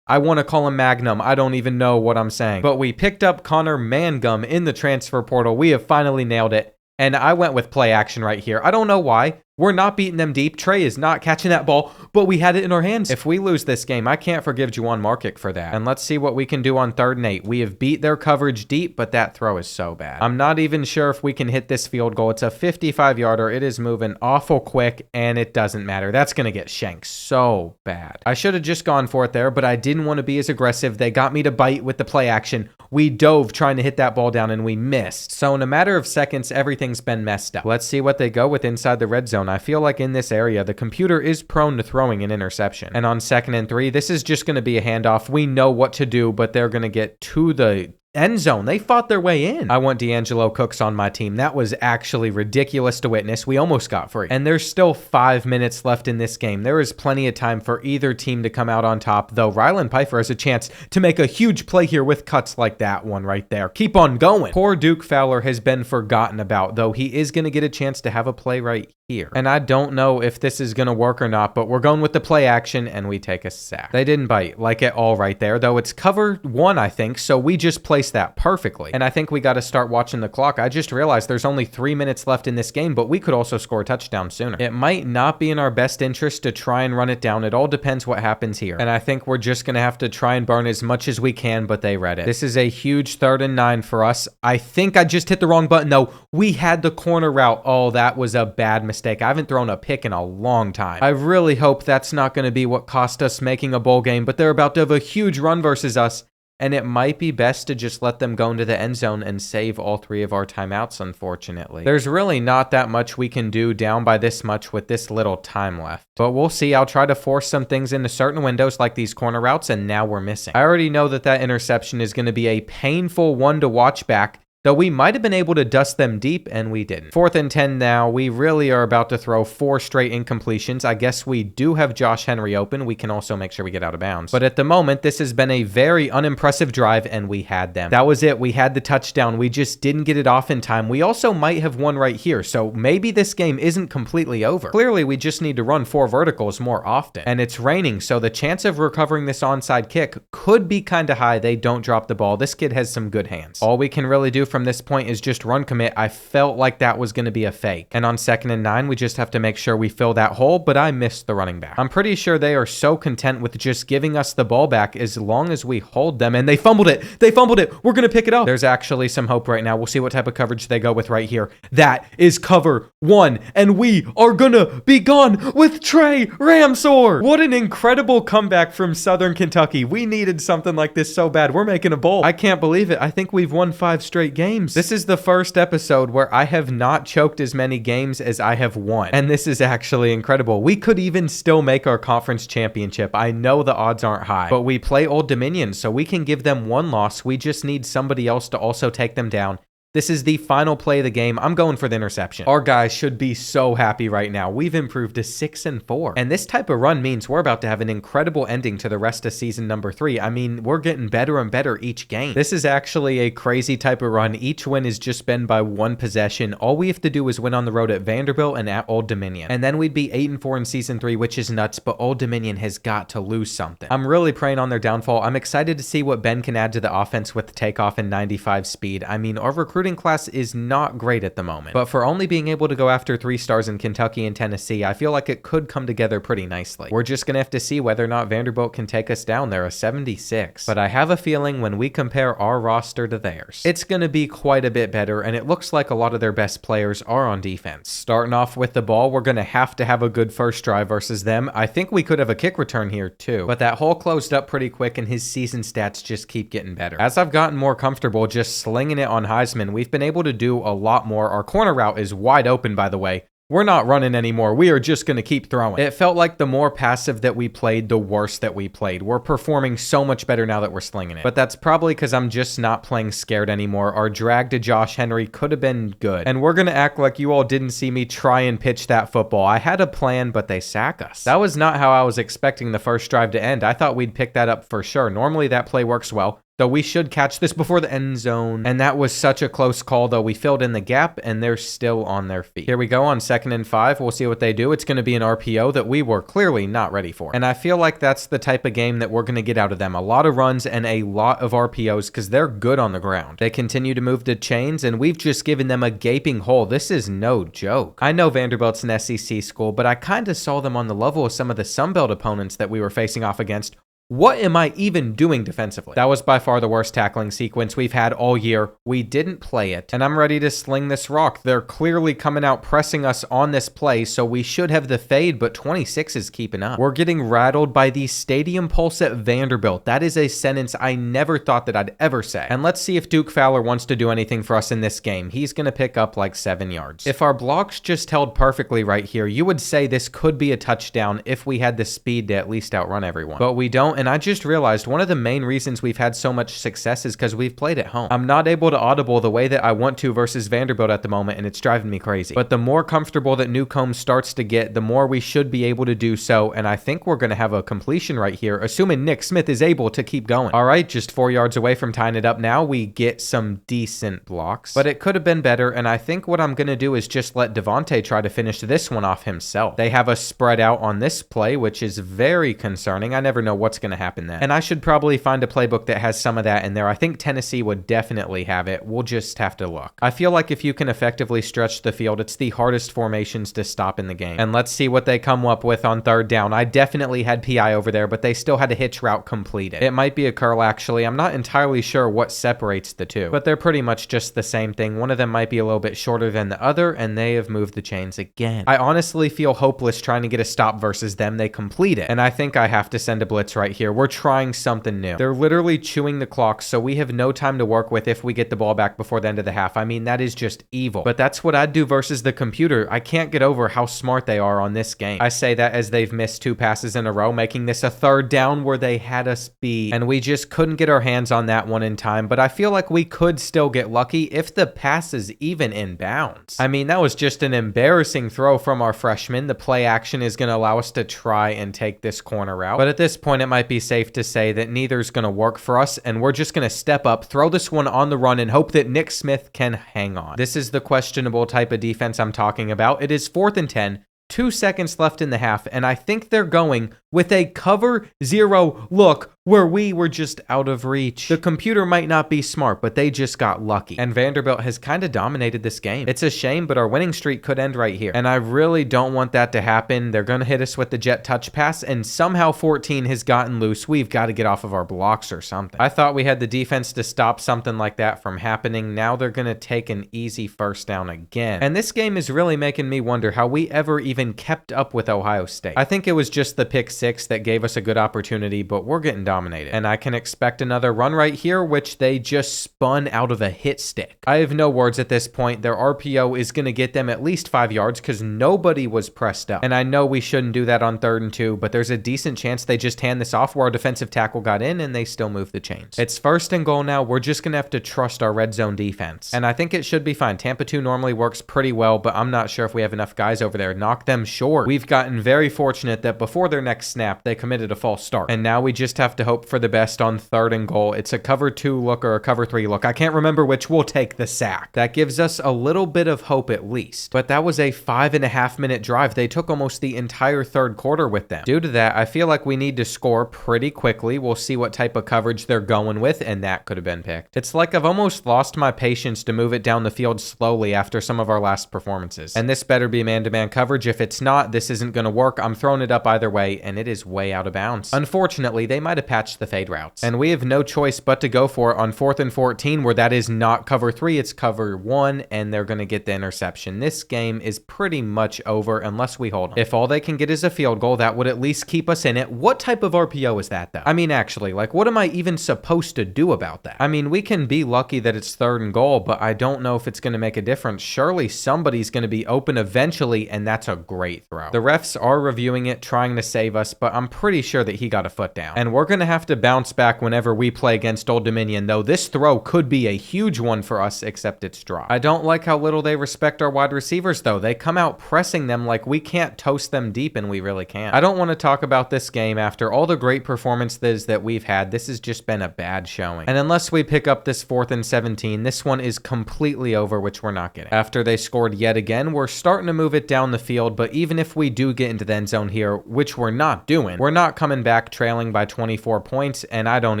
I want to call him Magnum. I don't even know what I'm saying. But we picked up Connor Mangum in the transfer portal. We have finally nailed it. And I went with play action right here. I don't know why. We're not beating them deep. Trey is not catching that ball, but we had it in our hands. If we lose this game, I can't forgive Juwan Markick for that. And let's see what we can do on 3rd and 8. We have beat their coverage deep, but that throw is so bad. I'm not even sure if we can hit this field goal. It's a 55-yarder. It is moving awful quick, and it doesn't matter. That's going to get shanked so bad. I should have just gone for it there, but I didn't want to be as aggressive. They got me to bite with the play action. We dove trying to hit that ball down, and we missed. So in a matter of seconds, everything's been messed up. Let's see what they go with inside the red zone. I feel like in this area, the computer is prone to throwing an interception. And on 2nd and 3, this is just going to be a handoff. We know what to do, but they're going to get to the end zone. They fought their way in. I want D'Angelo Cooks on my team. That was actually ridiculous to witness. We almost got free. And there's still 5 minutes left in this game. There is plenty of time for either team to come out on top, though Rylan Pfeiffer has a chance to make a huge play here with cuts like that one right there. Keep on going. Poor Duke Fowler has been forgotten about, though he is going to get a chance to have a play right here. And I don't know if this is going to work or not, but we're going with the play action, and we take a sack. They didn't bite like at all right there, though it's cover 1, I think, so we just placed that perfectly. And I think we got to start watching the clock. I just realized there's only 3 minutes left in this game, but we could also score a touchdown sooner. It might not be in our best interest to try and run it down. It all depends what happens here. And I think we're just going to have to try and burn as much as we can, but they read it. This is a huge 3rd and 9 for us. I think I just hit the wrong button, though. We had the corner route. Oh, that was a bad mistake. I haven't thrown a pick in a long time. I really hope that's not going to be what cost us making a bowl game, but they're about to have a huge run versus us. And it might be best to just let them go into the end zone and save all 3 of our timeouts, unfortunately. There's really not that much we can do down by this much with this little time left. But we'll see. I'll try to force some things into certain windows like these corner routes, and now we're missing. I already know that interception is going to be a painful one to watch back, though we might have been able to dust them deep, and we didn't. 4th and 10 now. We really are about to throw 4 straight incompletions. I guess we do have Josh Henry open. We can also make sure we get out of bounds. But at the moment, this has been a very unimpressive drive, and we had them. That was it. We had the touchdown. We just didn't get it off in time. We also might have won right here, so maybe this game isn't completely over. Clearly, we just need to run 4 verticals more often. And it's raining, so the chance of recovering this onside kick could be kind of high. They don't drop the ball. This kid has some good hands. All we can really do from this point is just run commit. I felt like that was going to be a fake. And on 2nd and 9, we just have to make sure we fill that hole, but I missed the running back. I'm pretty sure they are so content with just giving us the ball back as long as we hold them, and they fumbled it. They fumbled it. We're going to pick it up. There's actually some hope right now. We'll see what type of coverage they go with right here. That is cover 1, and we are going to be gone with Trey Ramsor. What an incredible comeback from Southern Kentucky. We needed something like this so bad. We're making a bowl. I can't believe it. I think we've won 5 straight games. This is the first episode where I have not choked as many games as I have won. And this is actually incredible. We could even still make our conference championship. I know the odds aren't high, but we play Old Dominion, so we can give them 1 loss. We just need somebody else to also take them down. This is the final play of the game. I'm going for the interception. Our guys should be so happy right now. We've improved to 6-4. And this type of run means we're about to have an incredible ending to the rest of season number 3. I mean, we're getting better and better each game. This is actually a crazy type of run. Each win has just been by 1 possession. All we have to do is win on the road at Vanderbilt and at Old Dominion. And then we'd be 8-4 in season 3, which is nuts, but Old Dominion has got to lose something. I'm really praying on their downfall. I'm excited to see what Ben can add to the offense with the takeoff and 95 speed. I mean, our recruiting recruiting class is not great at the moment. But for only being able to go after 3 stars in Kentucky and Tennessee, I feel like it could come together pretty nicely. We're just going to have to see whether or not Vanderbilt can take us down. They're a 76. But I have a feeling when we compare our roster to theirs, it's going to be quite a bit better, and it looks like a lot of their best players are on defense. Starting off with the ball, we're going to have a good first drive versus them. I think we could have a kick return here too, but that hole closed up pretty quick and his season stats just keep getting better. As I've gotten more comfortable just slinging it on Heisman, we've been able to do a lot more. Our corner route is wide open, by the way. We're not running anymore. We are just going to keep throwing. It felt like the more passive that we played, the worse that we played. We're performing so much better now that we're slinging it. But that's probably because I'm just not playing scared anymore. Our drag to Josh Henry could have been good. And we're going to act like you all didn't see me try and pitch that football. I had a plan, but they sack us. That was not how I was expecting the first drive to end. I thought we'd pick that up for sure. Normally that play works well. So we should catch this before the end zone. And that was such a close call, though. We filled in the gap, and they're still on their feet. Here we go on 2nd and 5. We'll see what they do. It's going to be an RPO that we were clearly not ready for. And I feel like that's the type of game that we're going to get out of them. A lot of runs and a lot of RPOs because they're good on the ground. They continue to move the chains, and we've just given them a gaping hole. This is no joke. I know Vanderbilt's an SEC school, but I kind of saw them on the level of some of the Sun Belt opponents that we were facing off against. What am I even doing defensively? That was by far the worst tackling sequence we've had all year. We didn't play it, and I'm ready to sling this rock. They're clearly coming out pressing us on this play, so we should have the fade, but 26 is keeping up. We're getting rattled by the stadium pulse at Vanderbilt. That is a sentence I never thought that I'd ever say. And let's see if Duke Fowler wants to do anything for us in this game. He's going to pick up like 7 yards. If our blocks just held perfectly right here, you would say this could be a touchdown if we had the speed to at least outrun everyone. But we don't. And I just realized one of the main reasons we've had so much success is because we've played at home. I'm not able to audible the way that I want to versus Vanderbilt at the moment, and it's driving me crazy. But the more comfortable that Newcomb starts to get, the more we should be able to do so, and I think we're going to have a completion right here, assuming Nick Smith is able to keep going. All right, just 4 yards away from tying it up now. We get some decent blocks, but it could have been better, and I think what I'm going to do is just let Devontae try to finish this one off himself. They have us spread out on this play, which is very concerning. I never know what's going to happen there. And I should probably find a playbook that has some of that in there. I think Tennessee would definitely have it. We'll just have to look. I feel like if you can effectively stretch the field, it's the hardest formations to stop in the game. And let's see what they come up with on 3rd down. I definitely had PI over there, but they still had a hitch route completed. It might be a curl, actually. I'm not entirely sure what separates the two, but they're pretty much just the same thing. One of them might be a little bit shorter than the other, and they have moved the chains again. I honestly feel hopeless trying to get a stop versus them. They complete it, and I think I have to send a blitz right here. We're trying something new. They're literally chewing the clock, so we have no time to work with if we get the ball back before the end of the half. I mean, that is just evil. But that's what I'd do versus the computer. I can't get over how smart they are on this game. I say that as they've missed 2 passes in a row, making this a 3rd down where they had us beat, and we just couldn't get our hands on that one in time. But I feel like we could still get lucky if the pass is even in bounds. I mean, that was just an embarrassing throw from our freshman. The play action is going to allow us to try and take this corner route, but at this point it might be safe to say that neither's going to work for us, and we're just going to step up, throw this one on the run, and hope that Nick Smith can hang on. This is the questionable type of defense I'm talking about. It is 4th and 10. 2 seconds left in the half, and I think they're going with a cover 0 look where we were just out of reach. The computer might not be smart, but they just got lucky. And Vanderbilt has kind of dominated this game. It's a shame, but our winning streak could end right here. And I really don't want that to happen. They're going to hit us with the jet touch pass, and somehow 14 has gotten loose. We've got to get off of our blocks or something. I thought we had the defense to stop something like that from happening. Now they're going to take an easy 1st down again. And this game is really making me wonder how we ever even kept up with Ohio State. I think it was just the pick 6 that gave us a good opportunity, but we're getting dominated. And I can expect another run right here, which they just spun out of a hit stick. I have no words at this point. Their RPO is going to get them at least 5 yards because nobody was pressed up. And I know we shouldn't do that on 3rd and 2, but there's a decent chance they just hand this off where our defensive tackle got in and they still move the chains. It's 1st and goal now. We're just going to have to trust our red zone defense. And I think it should be fine. Tampa 2 normally works pretty well, but I'm not sure if we have enough guys over there. Knock them short. We've gotten very fortunate that before their next snap, they committed a false start. And now we just have to to hope for the best on 3rd and goal. It's a cover 2 look or a cover 3 look. I can't remember which. We'll take the sack. That gives us a little bit of hope at least. But that was a 5.5-minute drive. They took almost the entire 3rd quarter with them. Due to that, I feel like we need to score pretty quickly. We'll see what type of coverage they're going with, and that could have been picked. It's like I've almost lost my patience to move it down the field slowly after some of our last performances. And this better be man-to-man coverage. If it's not, this isn't going to work. I'm throwing it up either way, and it is way out of bounds. Unfortunately, they might have patched the fade routes. And we have no choice but to go for it on 4th and 14, where that is not cover 3, it's cover 1, and they're going to get the interception. This game is pretty much over unless we hold them. If all they can get is a field goal, that would at least keep us in it. What type of RPO is that, though? I mean, actually, like, what am I even supposed to do about that? I mean, we can be lucky that it's 3rd and goal, but I don't know if it's going to make a difference. Surely somebody's going to be open eventually, and that's a great throw. The refs are reviewing it, trying to save us, but I'm pretty sure that he got a foot down. And we're going to have to bounce back whenever we play against Old Dominion, though this throw could be a huge one for us, except it's dropped. I don't like how little they respect our wide receivers, though. They come out pressing them like we can't toast them deep, and we really can't. I don't want to talk about this game after all the great performances that we've had. This has just been a bad showing. And unless we pick up this 4th and 17, this one is completely over, which we're not getting. After they scored yet again, we're starting to move it down the field, but even if we do get into the end zone here, which we're not doing, we're not coming back trailing by 24 points, and I don't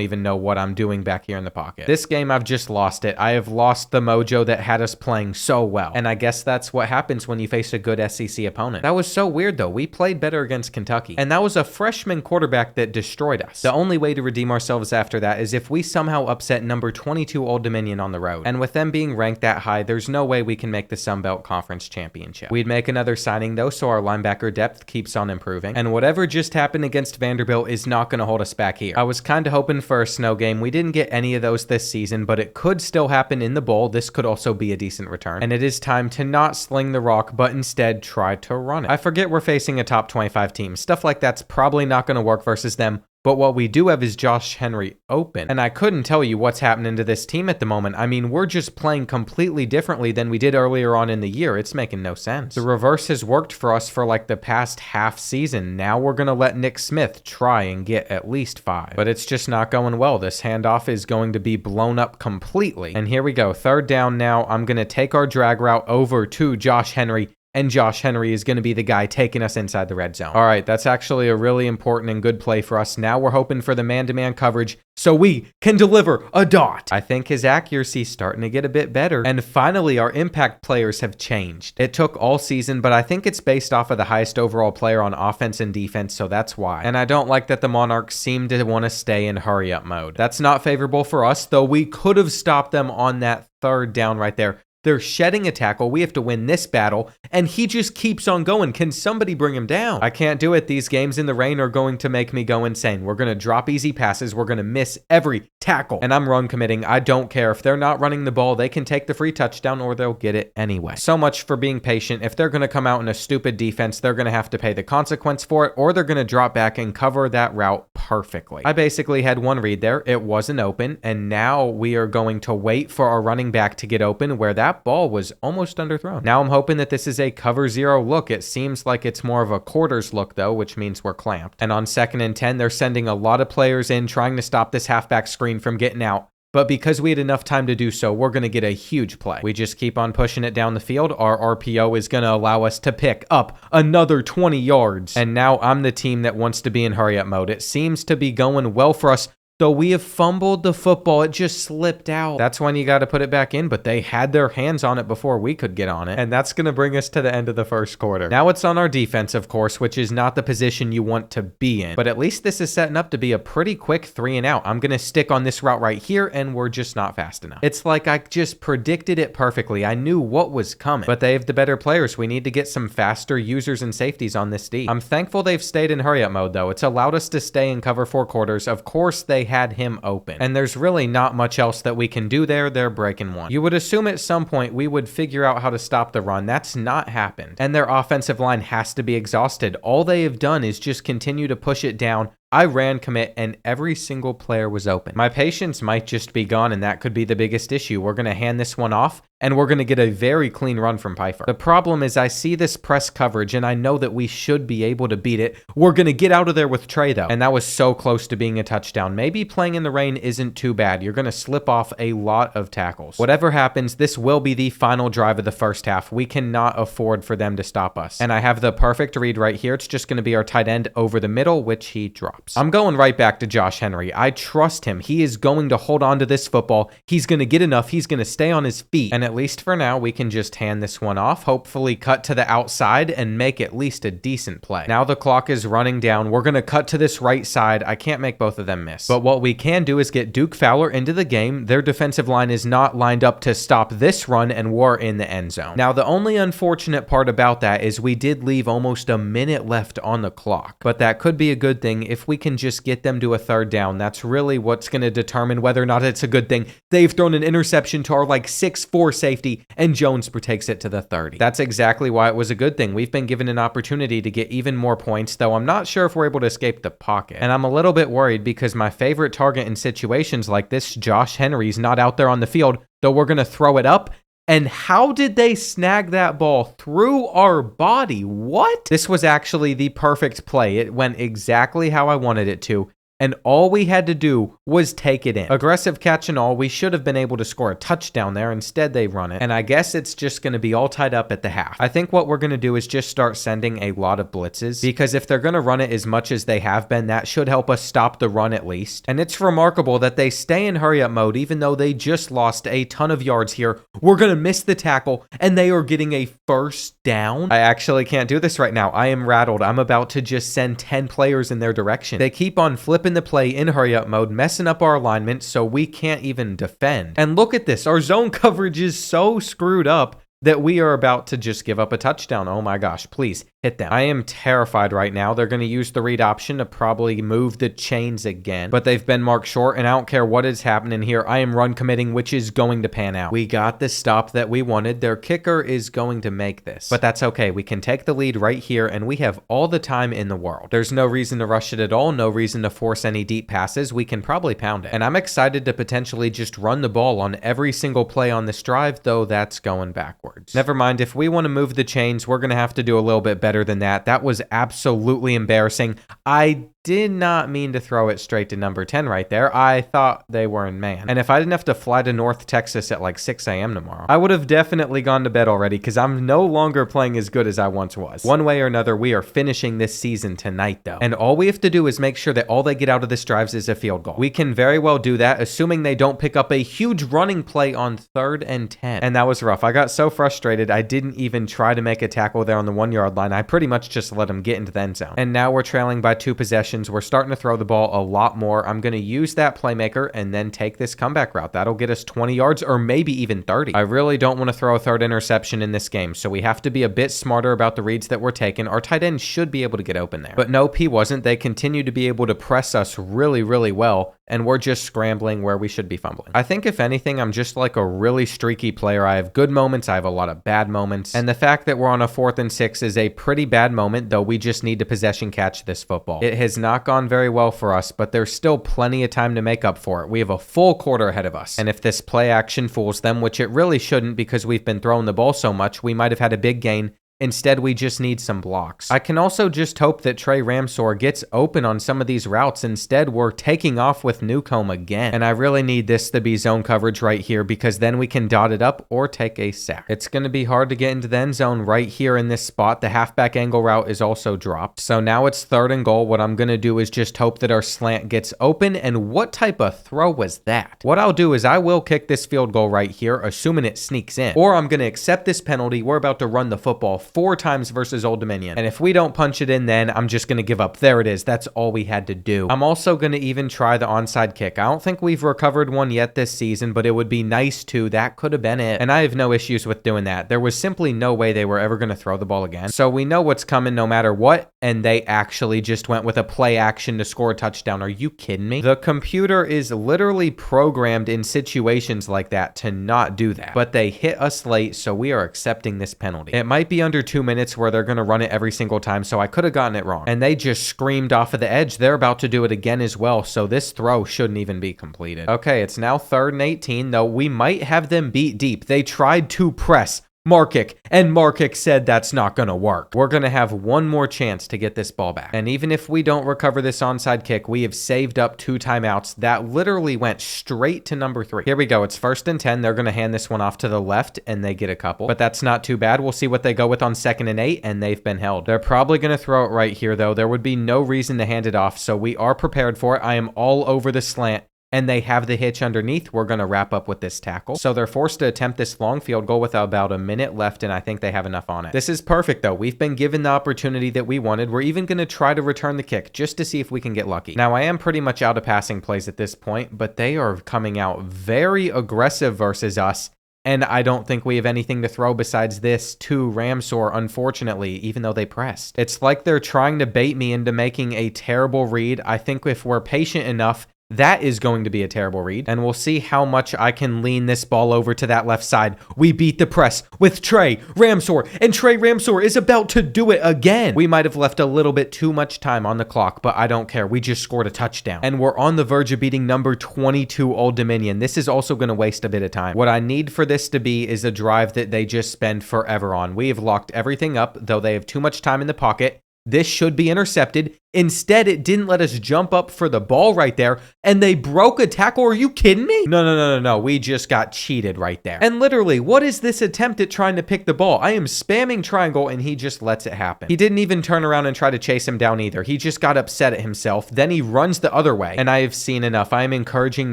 even know what I'm doing back here in the pocket. This game, I've just lost it. I have lost the mojo that had us playing so well, and I guess that's what happens when you face a good SEC opponent. That was so weird, though. We played better against Kentucky, and that was a freshman quarterback that destroyed us. The only way to redeem ourselves after that is if we somehow upset number 22 Old Dominion on the road, and with them being ranked that high, there's no way we can make the Sun Belt Conference Championship. We'd make another signing, though, so our linebacker depth keeps on improving, and whatever just happened against Vanderbilt is not going to hold us back here. I was kind of hoping for a snow game. We didn't get any of those this season, but it could still happen in the bowl. This could also be a decent return, and it is time to not sling the rock, but instead try to run it. I forget we're facing a top 25 team. Stuff like that's probably not going to work versus them. But what we do have is Josh Henry open. And I couldn't tell you what's happening to this team at the moment. I mean, we're just playing completely differently than we did earlier on in the year. It's making no sense. The reverse has worked for us for like the past half season. Now we're going to let Nick Smith try and get at least 5. But it's just not going well. This handoff is going to be blown up completely. And here we go. 3rd down now. I'm going to take our drag route over to Josh Henry. And Josh Henry is going to be the guy taking us inside the red zone. All right, that's actually a really important and good play for us. Now we're hoping for the man-to-man coverage so we can deliver a dot. I think his accuracy's starting to get a bit better. And finally, our impact players have changed. It took all season, but I think it's based off of the highest overall player on offense and defense, so that's why. And I don't like that the Monarchs seem to want to stay in hurry-up mode. That's not favorable for us, though we could have stopped them on that 3rd down right there. They're shedding a tackle. We have to win this battle, and he just keeps on going. Can somebody bring him down? I can't do it. These games in the rain are going to make me go insane. We're going to drop easy passes. We're going to miss every tackle, and I'm run committing. I don't care. If they're not running the ball, they can take the free touchdown or they'll get it anyway. So much for being patient. If they're going to come out in a stupid defense, they're going to have to pay the consequence for it, or they're going to drop back and cover that route perfectly. I basically had one read there. It wasn't open, and now we are going to wait for our running back to get open where that ball was almost underthrown. Now I'm hoping that this is a cover 0 look. It seems like it's more of a quarters look though, which means we're clamped. And on 2nd and 10, they're sending a lot of players in trying to stop this halfback screen from getting out. But because we had enough time to do so, we're going to get a huge play. We just keep on pushing it down the field. Our RPO is going to allow us to pick up another 20 yards. And now I'm the team that wants to be in hurry up mode. It seems to be going well for us. So we have fumbled the football. It just slipped out. That's when you got to put it back in, but they had their hands on it before we could get on it. And that's going to bring us to the end of the 1st quarter. Now it's on our defense, of course, which is not the position you want to be in. But at least this is setting up to be a pretty quick 3 and out. I'm going to stick on this route right here, and we're just not fast enough. It's like I just predicted it perfectly. I knew what was coming. But they have the better players. We need to get some faster users and safeties on this D. I'm thankful they've stayed in hurry-up mode, though. It's allowed us to stay and cover 4 quarters. Of course, they had him open. And there's really not much else that we can do there. They're breaking one. You would assume at some point we would figure out how to stop the run. That's not happened. And their offensive line has to be exhausted. All they have done is just continue to push it down. I ran commit and every single player was open. My patience might just be gone, and that could be the biggest issue. We're going to hand this one off, and we're going to get a very clean run from Pfeiffer. The problem is I see this press coverage, and I know that we should be able to beat it. We're going to get out of there with Trey, though, and that was so close to being a touchdown. Maybe playing in the rain isn't too bad. You're going to slip off a lot of tackles. Whatever happens, this will be the final drive of the first half. We cannot afford for them to stop us. And I have the perfect read right here. It's just going to be our tight end over the middle, which he drops. I'm going right back to Josh Henry. I trust him. He is going to hold on to this football. He's going to get enough. He's going to stay on his feet. And at least for now, we can just hand this one off, hopefully cut to the outside and make at least a decent play. Now the clock is running down. We're going to cut to this right side. I can't make both of them miss. But what we can do is get Duke Fowler into the game. Their defensive line is not lined up to stop this run, and we're in the end zone. Now, the only unfortunate part about that is we did leave almost a minute left on the clock. But that could be a good thing if we can just get them to a third down. That's really what's going to determine whether or not it's a good thing. They've thrown an interception to our 6'4" safety, and Jones takes it to the 30. That's exactly why it was a good thing. We've been given an opportunity to get even more points, though I'm not sure if we're able to escape the pocket. And I'm a little bit worried because my favorite target in situations like this, Josh Henry's not out there on the field, though we're going to throw it up. And how did they snag that ball through our body? What? This was actually the perfect play. It went exactly how I wanted it to. And all we had to do was take it in. Aggressive catch and all, we should have been able to score a touchdown there. Instead, they run it. And I guess it's just going to be all tied up at the half. I think what we're going to do is just start sending a lot of blitzes, because if they're going to run it as much as they have been, that should help us stop the run at least. And it's remarkable that they stay in hurry-up mode, even though they just lost a ton of yards here. We're going to miss the tackle, and they are getting a first down. I actually can't do this right now. I am rattled. I'm about to just send 10 players in their direction. They keep on flipping the play in hurry-up mode, messing up our alignment so we can't even defend. And look at this. Our zone coverage is so screwed up that we are about to just give up a touchdown. Oh my gosh, please hit them. I am terrified right now. They're going to use the read option to probably move the chains again, but they've been marked short, and I don't care what is happening here. I am run committing, which is going to pan out. We got the stop that we wanted. Their kicker is going to make this, but that's okay. We can take the lead right here, and we have all the time in the world. There's no reason to rush it at all, no reason to force any deep passes. We can probably pound it, and I'm excited to potentially just run the ball on every single play on this drive, though that's going backwards. Never mind, if we want to move the chains, we're going to have to do a little bit better than that. That was absolutely embarrassing. I did not mean to throw it straight to number 10 right there. I thought they were in man. And if I didn't have to fly to North Texas at 6 a.m. tomorrow, I would have definitely gone to bed already, because I'm no longer playing as good as I once was. One way or another, we are finishing this season tonight, though. And all we have to do is make sure that all they get out of this drive is a field goal. We can very well do that, assuming they don't pick up a huge running play on 3rd and 10. And that was rough. I got so frustrated, I didn't even try to make a tackle there on the 1-yard line. I pretty much just let them get into the end zone. And now we're trailing by 2 possessions. We're starting to throw the ball a lot more. I'm going to use that playmaker and then take this comeback route. That'll get us 20 yards or maybe even 30. I really don't want to throw a third interception in this game, so we have to be a bit smarter about the reads that we're taking. Our tight end should be able to get open there. But nope, he wasn't. They continue to be able to press us really, really well, and we're just scrambling where we should be fumbling. I think if anything, I'm just like a really streaky player. I have good moments. I have a lot of bad moments. And the fact that we're on a 4th and 6 is a pretty bad moment, though we just need to possession catch this football. It has not gone very well for us, but there's still plenty of time to make up for it. We have a full quarter ahead of us. And if this play action fools them, which it really shouldn't because we've been throwing the ball so much, we might have had a big gain. Instead, we just need some blocks. I can also just hope that Trey Ramsor gets open on some of these routes. Instead, we're taking off with Newcomb again. And I really need this to be zone coverage right here, because then we can dot it up or take a sack. It's going to be hard to get into the end zone right here in this spot. The halfback angle route is also dropped. So now it's 3rd and goal. What I'm going to do is just hope that our slant gets open. And what type of throw was that? What I'll do is I will kick this field goal right here, assuming it sneaks in. Or I'm going to accept this penalty. We're about to run the football 4 times versus Old Dominion. And if we don't punch it in, then I'm just going to give up. There it is. That's all we had to do. I'm also going to even try the onside kick. I don't think we've recovered one yet this season, but it would be nice to. That could have been it. And I have no issues with doing that. There was simply no way they were ever going to throw the ball again. So we know what's coming no matter what. And they actually just went with a play action to score a touchdown. Are you kidding me? The computer is literally programmed in situations like that to not do that. But they hit us late, so we are accepting this penalty. It might be under under 2 minutes where they're going to run it every single time, so I could have gotten it wrong. And they just screamed off of the edge. They're about to do it again as well, so this throw shouldn't even be completed. Okay, it's now 3rd and 18, though we might have them beat deep. They tried to press Markic, and Markic said that's not going to work. We're going to have one more chance to get this ball back. And even if we don't recover this onside kick, we have saved up 2 timeouts. That literally went straight to number 3. Here we go. It's 1st and 10. They're going to hand this one off to the left, and they get a couple. But that's not too bad. We'll see what they go with on 2nd and 8, and they've been held. They're probably going to throw it right here, though. There would be no reason to hand it off, so we are prepared for it. I am all over the slant, and they have the hitch underneath. We're going to wrap up with this tackle. So they're forced to attempt this long field goal with about a minute left, and I think they have enough on it. This is perfect, though. We've been given the opportunity that we wanted. We're even going to try to return the kick just to see if we can get lucky. Now, I am pretty much out of passing plays at this point, but they are coming out very aggressive versus us. And I don't think we have anything to throw besides this to Ramsor, unfortunately, even though they pressed. It's like they're trying to bait me into making a terrible read. I think if we're patient enough, that is going to be a terrible read, and we'll see how much I can lean this ball over to that left side. We beat the press with Trey Ramsor, and Trey Ramsor is about to do it again. We might have left a little bit too much time on the clock, but I don't care. We just scored a touchdown, and we're on the verge of beating number 22 Old Dominion. This is also going to waste a bit of time. What I need for this to be is a drive that they just spend forever on. We have locked everything up, though they have too much time in the pocket. This should be intercepted. Instead, it didn't let us jump up for the ball right there, and they broke a tackle. Are you kidding me? No. We just got cheated right there. And literally, what is this attempt at trying to pick the ball? I am spamming triangle, and he just lets it happen. He didn't even turn around and try to chase him down either. He just got upset at himself. Then he runs the other way, and I have seen enough. I am encouraging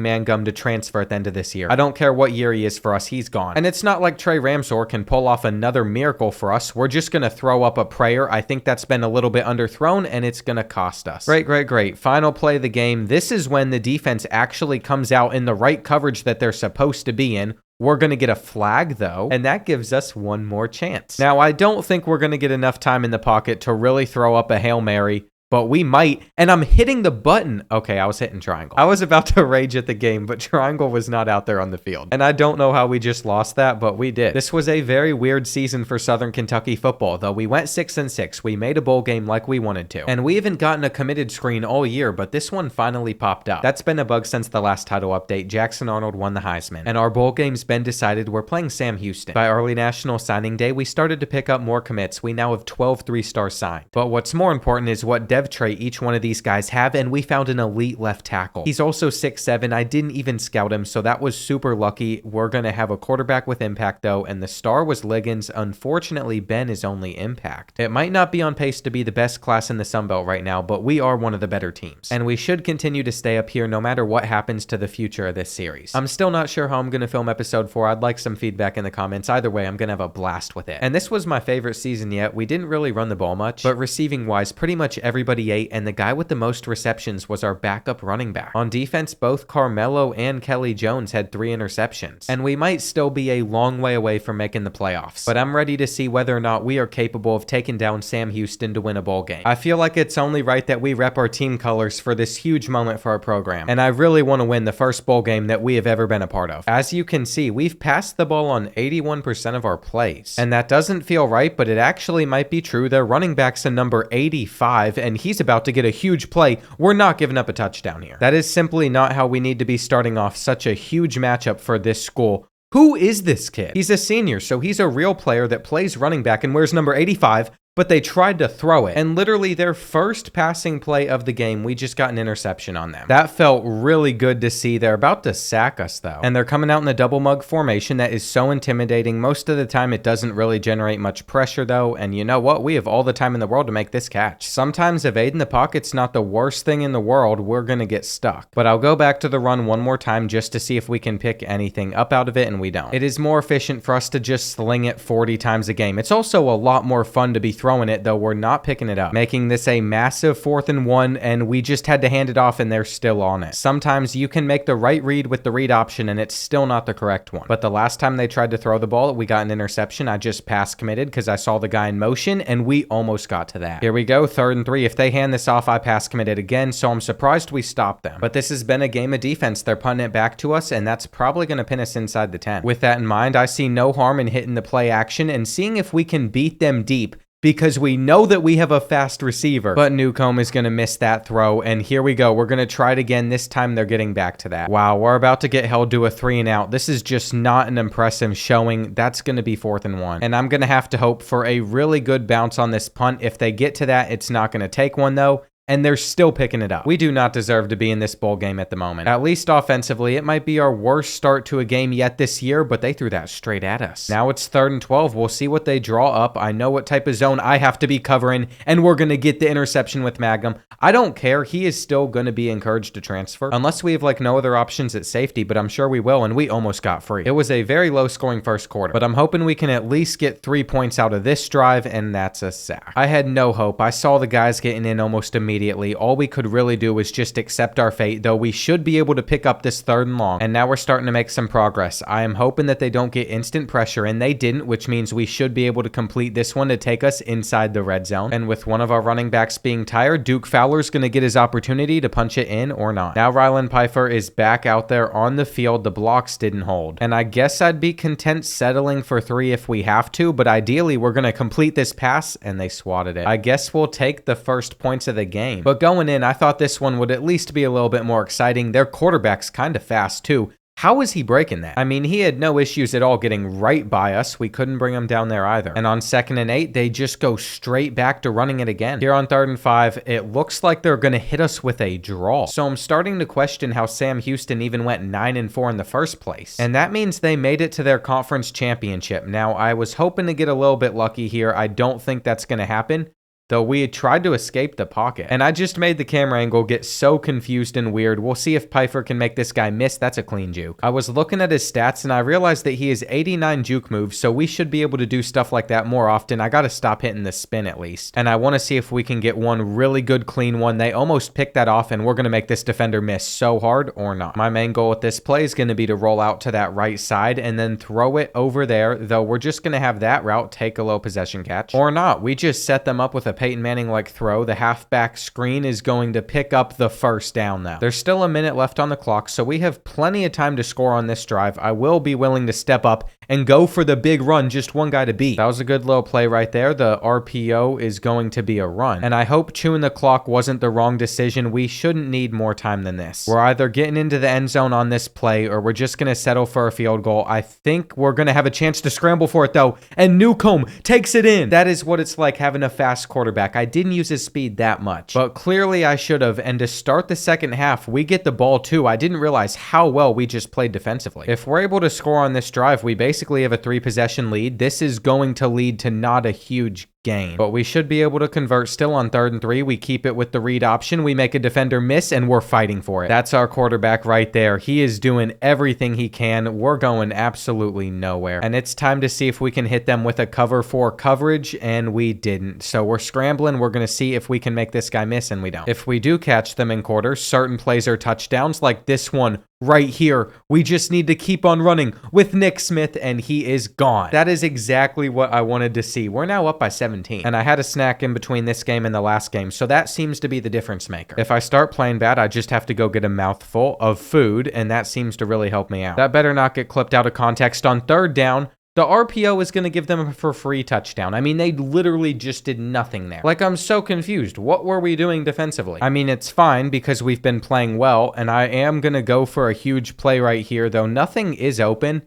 Mangum to transfer at the end of this year. I don't care what year he is for us. He's gone. And it's not like Trey Ramsor can pull off another miracle for us. We're just going to throw up a prayer. I think that's been a little bit underthrown, and it's going to cost us. Great. Final play of the game. This is when the defense actually comes out in the right coverage that they're supposed to be in. We're going to get a flag, though, and that gives us one more chance. Now, I don't think we're going to get enough time in the pocket to really throw up a Hail Mary, but we might, and I'm hitting the button. Okay, I was hitting triangle. I was about to rage at the game, but triangle was not out there on the field. And I don't know how we just lost that, but we did. This was a very weird season for Southern Kentucky football, though. We went 6-6. We made a bowl game like we wanted to. And we haven't gotten a committed screen all year, but this one finally popped up. That's been a bug since the last title update. Jackson Arnold won the Heisman. And our bowl game's been decided. We're playing Sam Houston. By early National Signing Day, we started to pick up more commits. We now have 12 3-stars signed. But what's more important is what dev trait each one of these guys have, and we found an elite left tackle. He's also 6'7". I didn't even scout him, so that was super lucky. We're going to have a quarterback with impact, though, and the star was Liggins. Unfortunately, Ben is only impact. It might not be on pace to be the best class in the Sun Belt right now, but we are one of the better teams, and we should continue to stay up here no matter what happens to the future of this series. I'm still not sure how I'm going to film episode 4. I'd like some feedback in the comments. Either way, I'm going to have a blast with it. And this was my favorite season yet. We didn't really run the ball much, but receiving-wise, pretty much everybody ate, and the guy with the most receptions was our backup running back. On defense, both Carmelo and Kelly Jones had 3 interceptions, and we might still be a long way away from making the playoffs, but I'm ready to see whether or not we are capable of taking down Sam Houston to win a bowl game. I feel like it's only right that we rep our team colors for this huge moment for our program, and I really want to win the first bowl game that we have ever been a part of. As you can see, we've passed the ball on 81% of our plays, and that doesn't feel right, but it actually might be true. Their running back's a number 85, and he's about to get a huge play. We're not giving up a touchdown here. That is simply not how we need to be starting off such a huge matchup for this school. Who is this kid? He's a senior, so he's a real player that plays running back and wears number 85, but they tried to throw it. And literally their first passing play of the game, we just got an interception on them. That felt really good to see. They're about to sack us, though. And they're coming out in the double mug formation that is so intimidating. Most of the time, it doesn't really generate much pressure, though. And you know what? We have all the time in the world to make this catch. Sometimes evading the pocket's not the worst thing in the world. We're going to get stuck. But I'll go back to the run one more time just to see if we can pick anything up out of it, and we don't. It is more efficient for us to just sling it 40 times a game. It's also a lot more fun to be throwing throwing it, though we're not picking it up, making this a massive 4th and 1, and we just had to hand it off and they're still on it. Sometimes you can make the right read with the read option and it's still not the correct one. But the last time they tried to throw the ball, we got an interception. I just pass committed because I saw the guy in motion and we almost got to that. Here we go, 3rd and 3. If they hand this off, I pass committed again, so I'm surprised we stopped them. But this has been a game of defense. They're punting it back to us and that's probably going to pin us inside the 10. With that in mind, I see no harm in hitting the play action and seeing if we can beat them deep, because we know that we have a fast receiver. But Newcomb is going to miss that throw, and here we go. We're going to try it again. This time they're getting back to that. Wow, we're about to get held to a 3 and out. This is just not an impressive showing. That's going to be 4th and 1. And I'm going to have to hope for a really good bounce on this punt. If they get to that, it's not going to take one though. And they're still picking it up. We do not deserve to be in this bowl game at the moment. At least offensively, it might be our worst start to a game yet this year, but they threw that straight at us. Now it's 3rd and 12. We'll see what they draw up. I know what type of zone I have to be covering, and we're going to get the interception with Magnum. I don't care. He is still going to be encouraged to transfer, unless we have like no other options at safety, but I'm sure we will, and we almost got free. It was a very low-scoring first quarter, but I'm hoping we can at least get 3 points out of this drive, and that's a sack. I had no hope. I saw the guys getting in almost immediately. All we could really do was just accept our fate, though we should be able to pick up this 3rd and long, and now we're starting to make some progress. I am hoping that they don't get instant pressure, and they didn't, which means we should be able to complete this one to take us inside the red zone. And with one of our running backs being tired, Duke Fowler's going to get his opportunity to punch it in or not. Now Ryland Pfeiffer is back out there on the field. The blocks didn't hold, and I guess I'd be content settling for 3 if we have to, but ideally we're going to complete this pass, and they swatted it. I guess we'll take the first points of the game. But going in, I thought this one would at least be a little bit more exciting. Their quarterback's kind of fast too. How is he breaking that? I mean, he had no issues at all getting right by us. We couldn't bring him down there either. And on 2nd and 8, they just go straight back to running it again. Here on 3rd and 5, it looks like they're going to hit us with a draw. So I'm starting to question how Sam Houston even went 9 and 4 in the first place. And that means they made it to their conference championship. Now, I was hoping to get a little bit lucky here. I don't think that's going to happen, though we had tried to escape the pocket. And I just made the camera angle get so confused and weird. We'll see if Pfeiffer can make this guy miss. That's a clean juke. I was looking at his stats and I realized that he has 89 juke moves, so we should be able to do stuff like that more often. I gotta stop hitting the spin at least. And I want to see if we can get one really good clean one. They almost picked that off, and we're gonna make this defender miss so hard or not. My main goal with this play is gonna be to roll out to that right side and then throw it over there, though we're just gonna have that route take a low possession catch. Or not. We just set them up with a Peyton Manning-like throw. The halfback screen is going to pick up the first down though. There's still a minute left on the clock, so we have plenty of time to score on this drive. I will be willing to step up and go for the big run, just one guy to beat. That was a good little play right there. The RPO is going to be a run, and I hope chewing the clock wasn't the wrong decision. We shouldn't need more time than this. We're either getting into the end zone on this play or we're just going to settle for a field goal. I think we're going to have a chance to scramble for it though, and Newcomb takes it in. That is what it's like having a fast quarterback. I didn't use his speed that much, but clearly I should have. And to start the second half, we get the ball too. I didn't realize how well we just played defensively. If we're able to score on this drive, we basically have a 3-possession lead. This is going to lead to not a huge gain, but we should be able to convert still on 3rd and 3. We keep it with the read option. We make a defender miss and we're fighting for it. That's our quarterback right there. He is doing everything he can. We're going absolutely nowhere, and it's time to see if we can hit them with a cover 4 coverage, and we didn't. So we're scrambling. We're going to see if we can make this guy miss, and we don't. If we do catch them in quarters, certain plays are touchdowns, like this one right here. We just need to keep on running with Nick Smith, and he is gone. That is exactly what I wanted to see. We're now up by 17, and I had a snack in between this game and the last game, so that seems to be the difference maker. If I start playing bad, I just have to go get a mouthful of food, and that seems to really help me out. That better not get clipped out of context. On 3rd down, the RPO is going to give them a for free touchdown. I mean, they literally just did nothing there. Like, I'm so confused. What were we doing defensively? I mean, it's fine because we've been playing well, and I am going to go for a huge play right here, though nothing is open.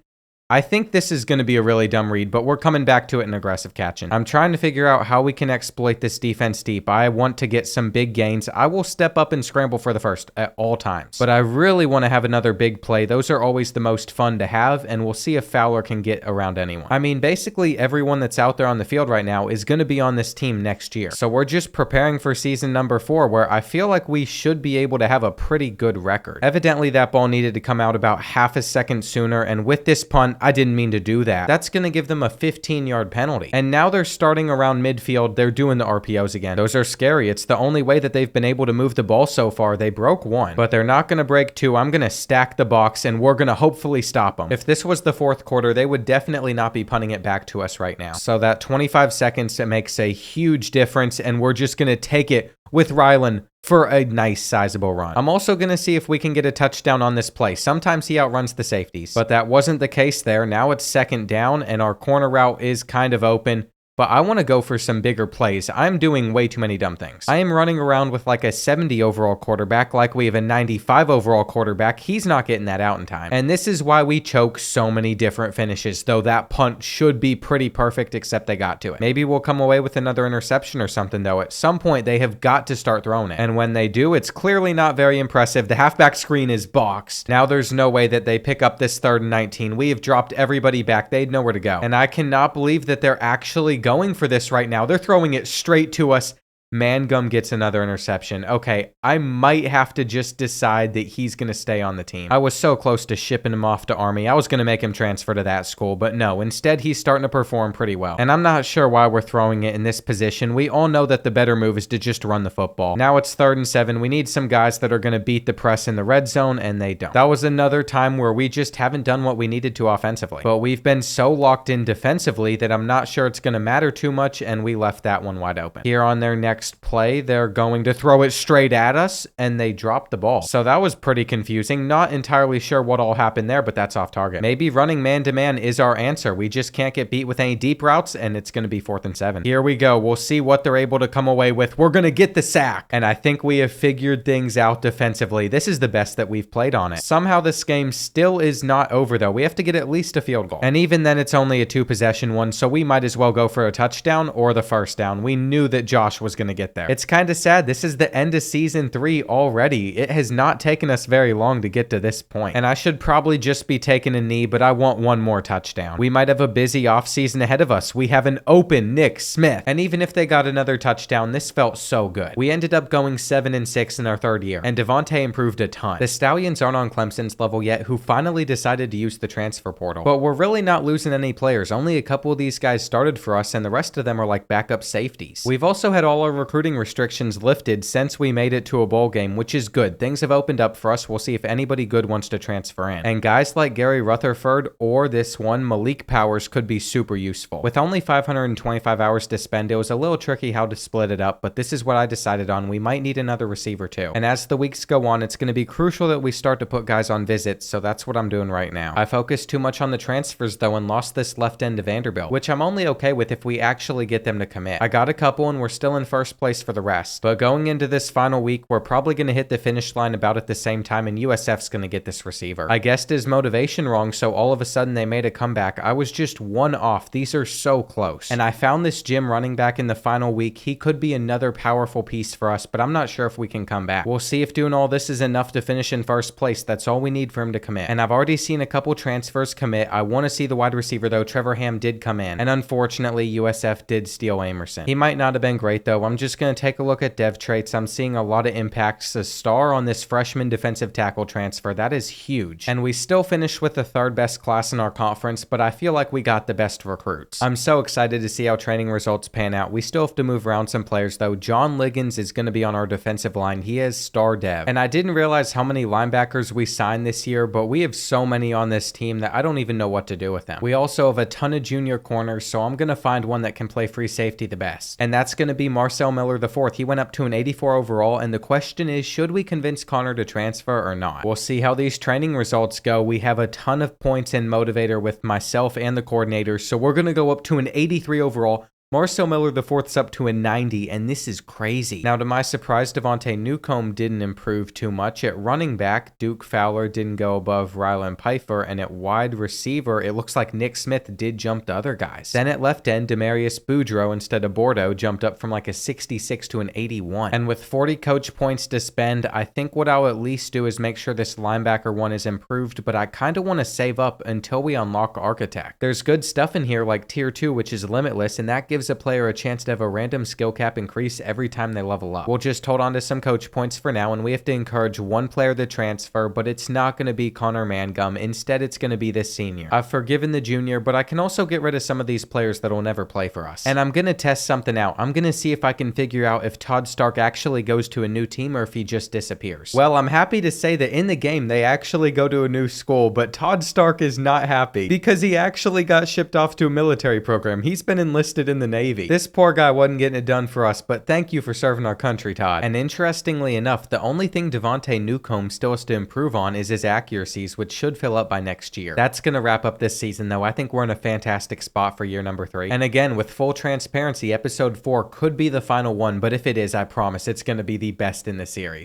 I think this is going to be a really dumb read, but we're coming back to it in aggressive catching. I'm trying to figure out how we can exploit this defense deep. I want to get some big gains. I will step up and scramble for the first at all times, but I really want to have another big play. Those are always the most fun to have, and we'll see if Fowler can get around anyone. I mean, basically everyone that's out there on the field right now is going to be on this team next year. So we're just preparing for season number 4, where I feel like we should be able to have a pretty good record. Evidently that ball needed to come out about half a second sooner, and with this punt, I didn't mean to do that. That's going to give them a 15-yard penalty. And now they're starting around midfield. They're doing the RPOs again. Those are scary. It's the only way that they've been able to move the ball so far. They broke one, but they're not going to break two. I'm going to stack the box, and we're going to hopefully stop them. If this was the fourth quarter, they would definitely not be punting it back to us right now. So that 25 seconds, it makes a huge difference, and we're just going to take it with Rylan for a nice sizable run. I'm also going to see if we can get a touchdown on this play. Sometimes he outruns the safeties, but that wasn't the case there. Now it's second down, and our corner route is kind of open. But I want to go for some bigger plays. I'm doing way too many dumb things. I am running around with like a 70 overall quarterback, like we have a 95 overall quarterback. He's not getting that out in time. And this is why we choke so many different finishes, though that punt should be pretty perfect, except they got to it. Maybe we'll come away with another interception or something, though. At some point, they have got to start throwing it. And when they do, it's clearly not very impressive. The halfback screen is boxed. Now there's no way that they pick up this 3rd and 19. We have dropped everybody back. They'd know where to go. And I cannot believe that they're actually going for this right now. They're throwing it straight to us. Mangum gets another interception. Okay, I might have to just decide that he's going to stay on the team. I was so close to shipping him off to Army. I was going to make him transfer to that school, but no. Instead, he's starting to perform pretty well. And I'm not sure why we're throwing it in this position. We all know that the better move is to just run the football. Now it's 3rd and 7. We need some guys that are going to beat the press in the red zone, and they don't. That was another time where we just haven't done what we needed to offensively. But we've been so locked in defensively that I'm not sure it's going to matter too much, and we left that one wide open. Here on their next play, they're going to throw it straight at us, and they dropped the ball. So that was pretty confusing. Not entirely sure what all happened there, but that's off target. Maybe running man-to-man is our answer. We just can't get beat with any deep routes, and it's going to be 4th and 7. Here we go. We'll see what they're able to come away with. We're going to get the sack, and I think we have figured things out defensively. This is the best that we've played on it. Somehow this game still is not over, though. We have to get at least a field goal, and even then it's only a 2-possession one, so we might as well go for a touchdown or the first down. We knew that Josh was going to get there. It's kind of sad. This is the end of season 3 already. It has not taken us very long to get to this point. And I should probably just be taking a knee, but I want one more touchdown. We might have a busy offseason ahead of us. We have an open Nick Smith. And even if they got another touchdown, this felt so good. We ended up going 7-6 in our 3rd year, and Devontae improved a ton. The Stallions aren't on Clemson's level yet, who finally decided to use the transfer portal. But we're really not losing any players. Only a couple of these guys started for us, and the rest of them are like backup safeties. We've also had all our recruiting restrictions lifted since we made it to a bowl game, which is good. Things have opened up for us. We'll see if anybody good wants to transfer in. And guys like Gary Rutherford or this one, Malik Powers, could be super useful. With only 525 hours to spend, it was a little tricky how to split it up, but this is what I decided on. We might need another receiver too. And as the weeks go on, it's going to be crucial that we start to put guys on visits, so that's what I'm doing right now. I focused too much on the transfers though and lost this left end to Vanderbilt, which I'm only okay with if we actually get them to commit. I got a couple and we're still in first place for the rest. But going into this final week, we're probably going to hit the finish line about at the same time, and USF's going to get this receiver. I guessed his motivation wrong, so all of a sudden they made a comeback. I was just one off. These are so close. And I found this Jim running back in the final week. He could be another powerful piece for us, but I'm not sure if we can come back. We'll see if doing all this is enough to finish in first place. That's all we need for him to commit. And I've already seen a couple transfers commit. I want to see the wide receiver though. Trevor Ham did come in, and unfortunately USF did steal Amerson. He might not have been great though. I'm just going to take a look at dev traits. I'm seeing a lot of impacts. A star on this freshman defensive tackle transfer. That is huge. And we still finished with the 3rd best class in our conference, but I feel like we got the best recruits. I'm so excited to see how training results pan out. We still have to move around some players though. John Liggins is going to be on our defensive line. He is star dev. And I didn't realize how many linebackers we signed this year, but we have so many on this team that I don't even know what to do with them. We also have a ton of junior corners, so I'm going to find one that can play free safety the best. And that's going to be Marcel Miller IV. He went up to an 84 overall, and the question is, should we convince Connor to transfer or not? We'll see how these training results go. We have a ton of points in motivator with myself and the coordinator, so we're going to go up to an 83 overall. Marcel Miller IV's up to a 90, and this is crazy. Now, to my surprise, Devontae Newcomb didn't improve too much. At running back, Duke Fowler didn't go above Rylan Pfeiffer, and at wide receiver, it looks like Nick Smith did jump the other guys. Then at left end, Demarius Boudreaux instead of Bordeaux jumped up from like a 66 to an 81. And with 40 coach points to spend, I think what I'll at least do is make sure this linebacker one is improved, but I kind of want to save up until we unlock Architect. There's good stuff in here like Tier 2, which is limitless, and that gives gives a player a chance to have a random skill cap increase every time they level up. We'll just hold on to some coach points for now, and we have to encourage one player to transfer, but it's not going to be Connor Mangum. Instead, it's going to be this senior. I've forgiven the junior, but I can also get rid of some of these players that will never play for us. And I'm going to test something out. I'm going to see if I can figure out if Todd Stark actually goes to a new team or if he just disappears. Well, I'm happy to say that in the game, they actually go to a new school, but Todd Stark is not happy because he actually got shipped off to a military program. He's been enlisted in the Navy. This poor guy wasn't getting it done for us, but thank you for serving our country, Todd. And interestingly enough, the only thing Devontae Newcomb still has to improve on is his accuracies, which should fill up by next year. That's going to wrap up this season, though. I think we're in a fantastic spot for year number 3. And again, with full transparency, episode 4 could be the final one, but if it is, I promise it's going to be the best in the series.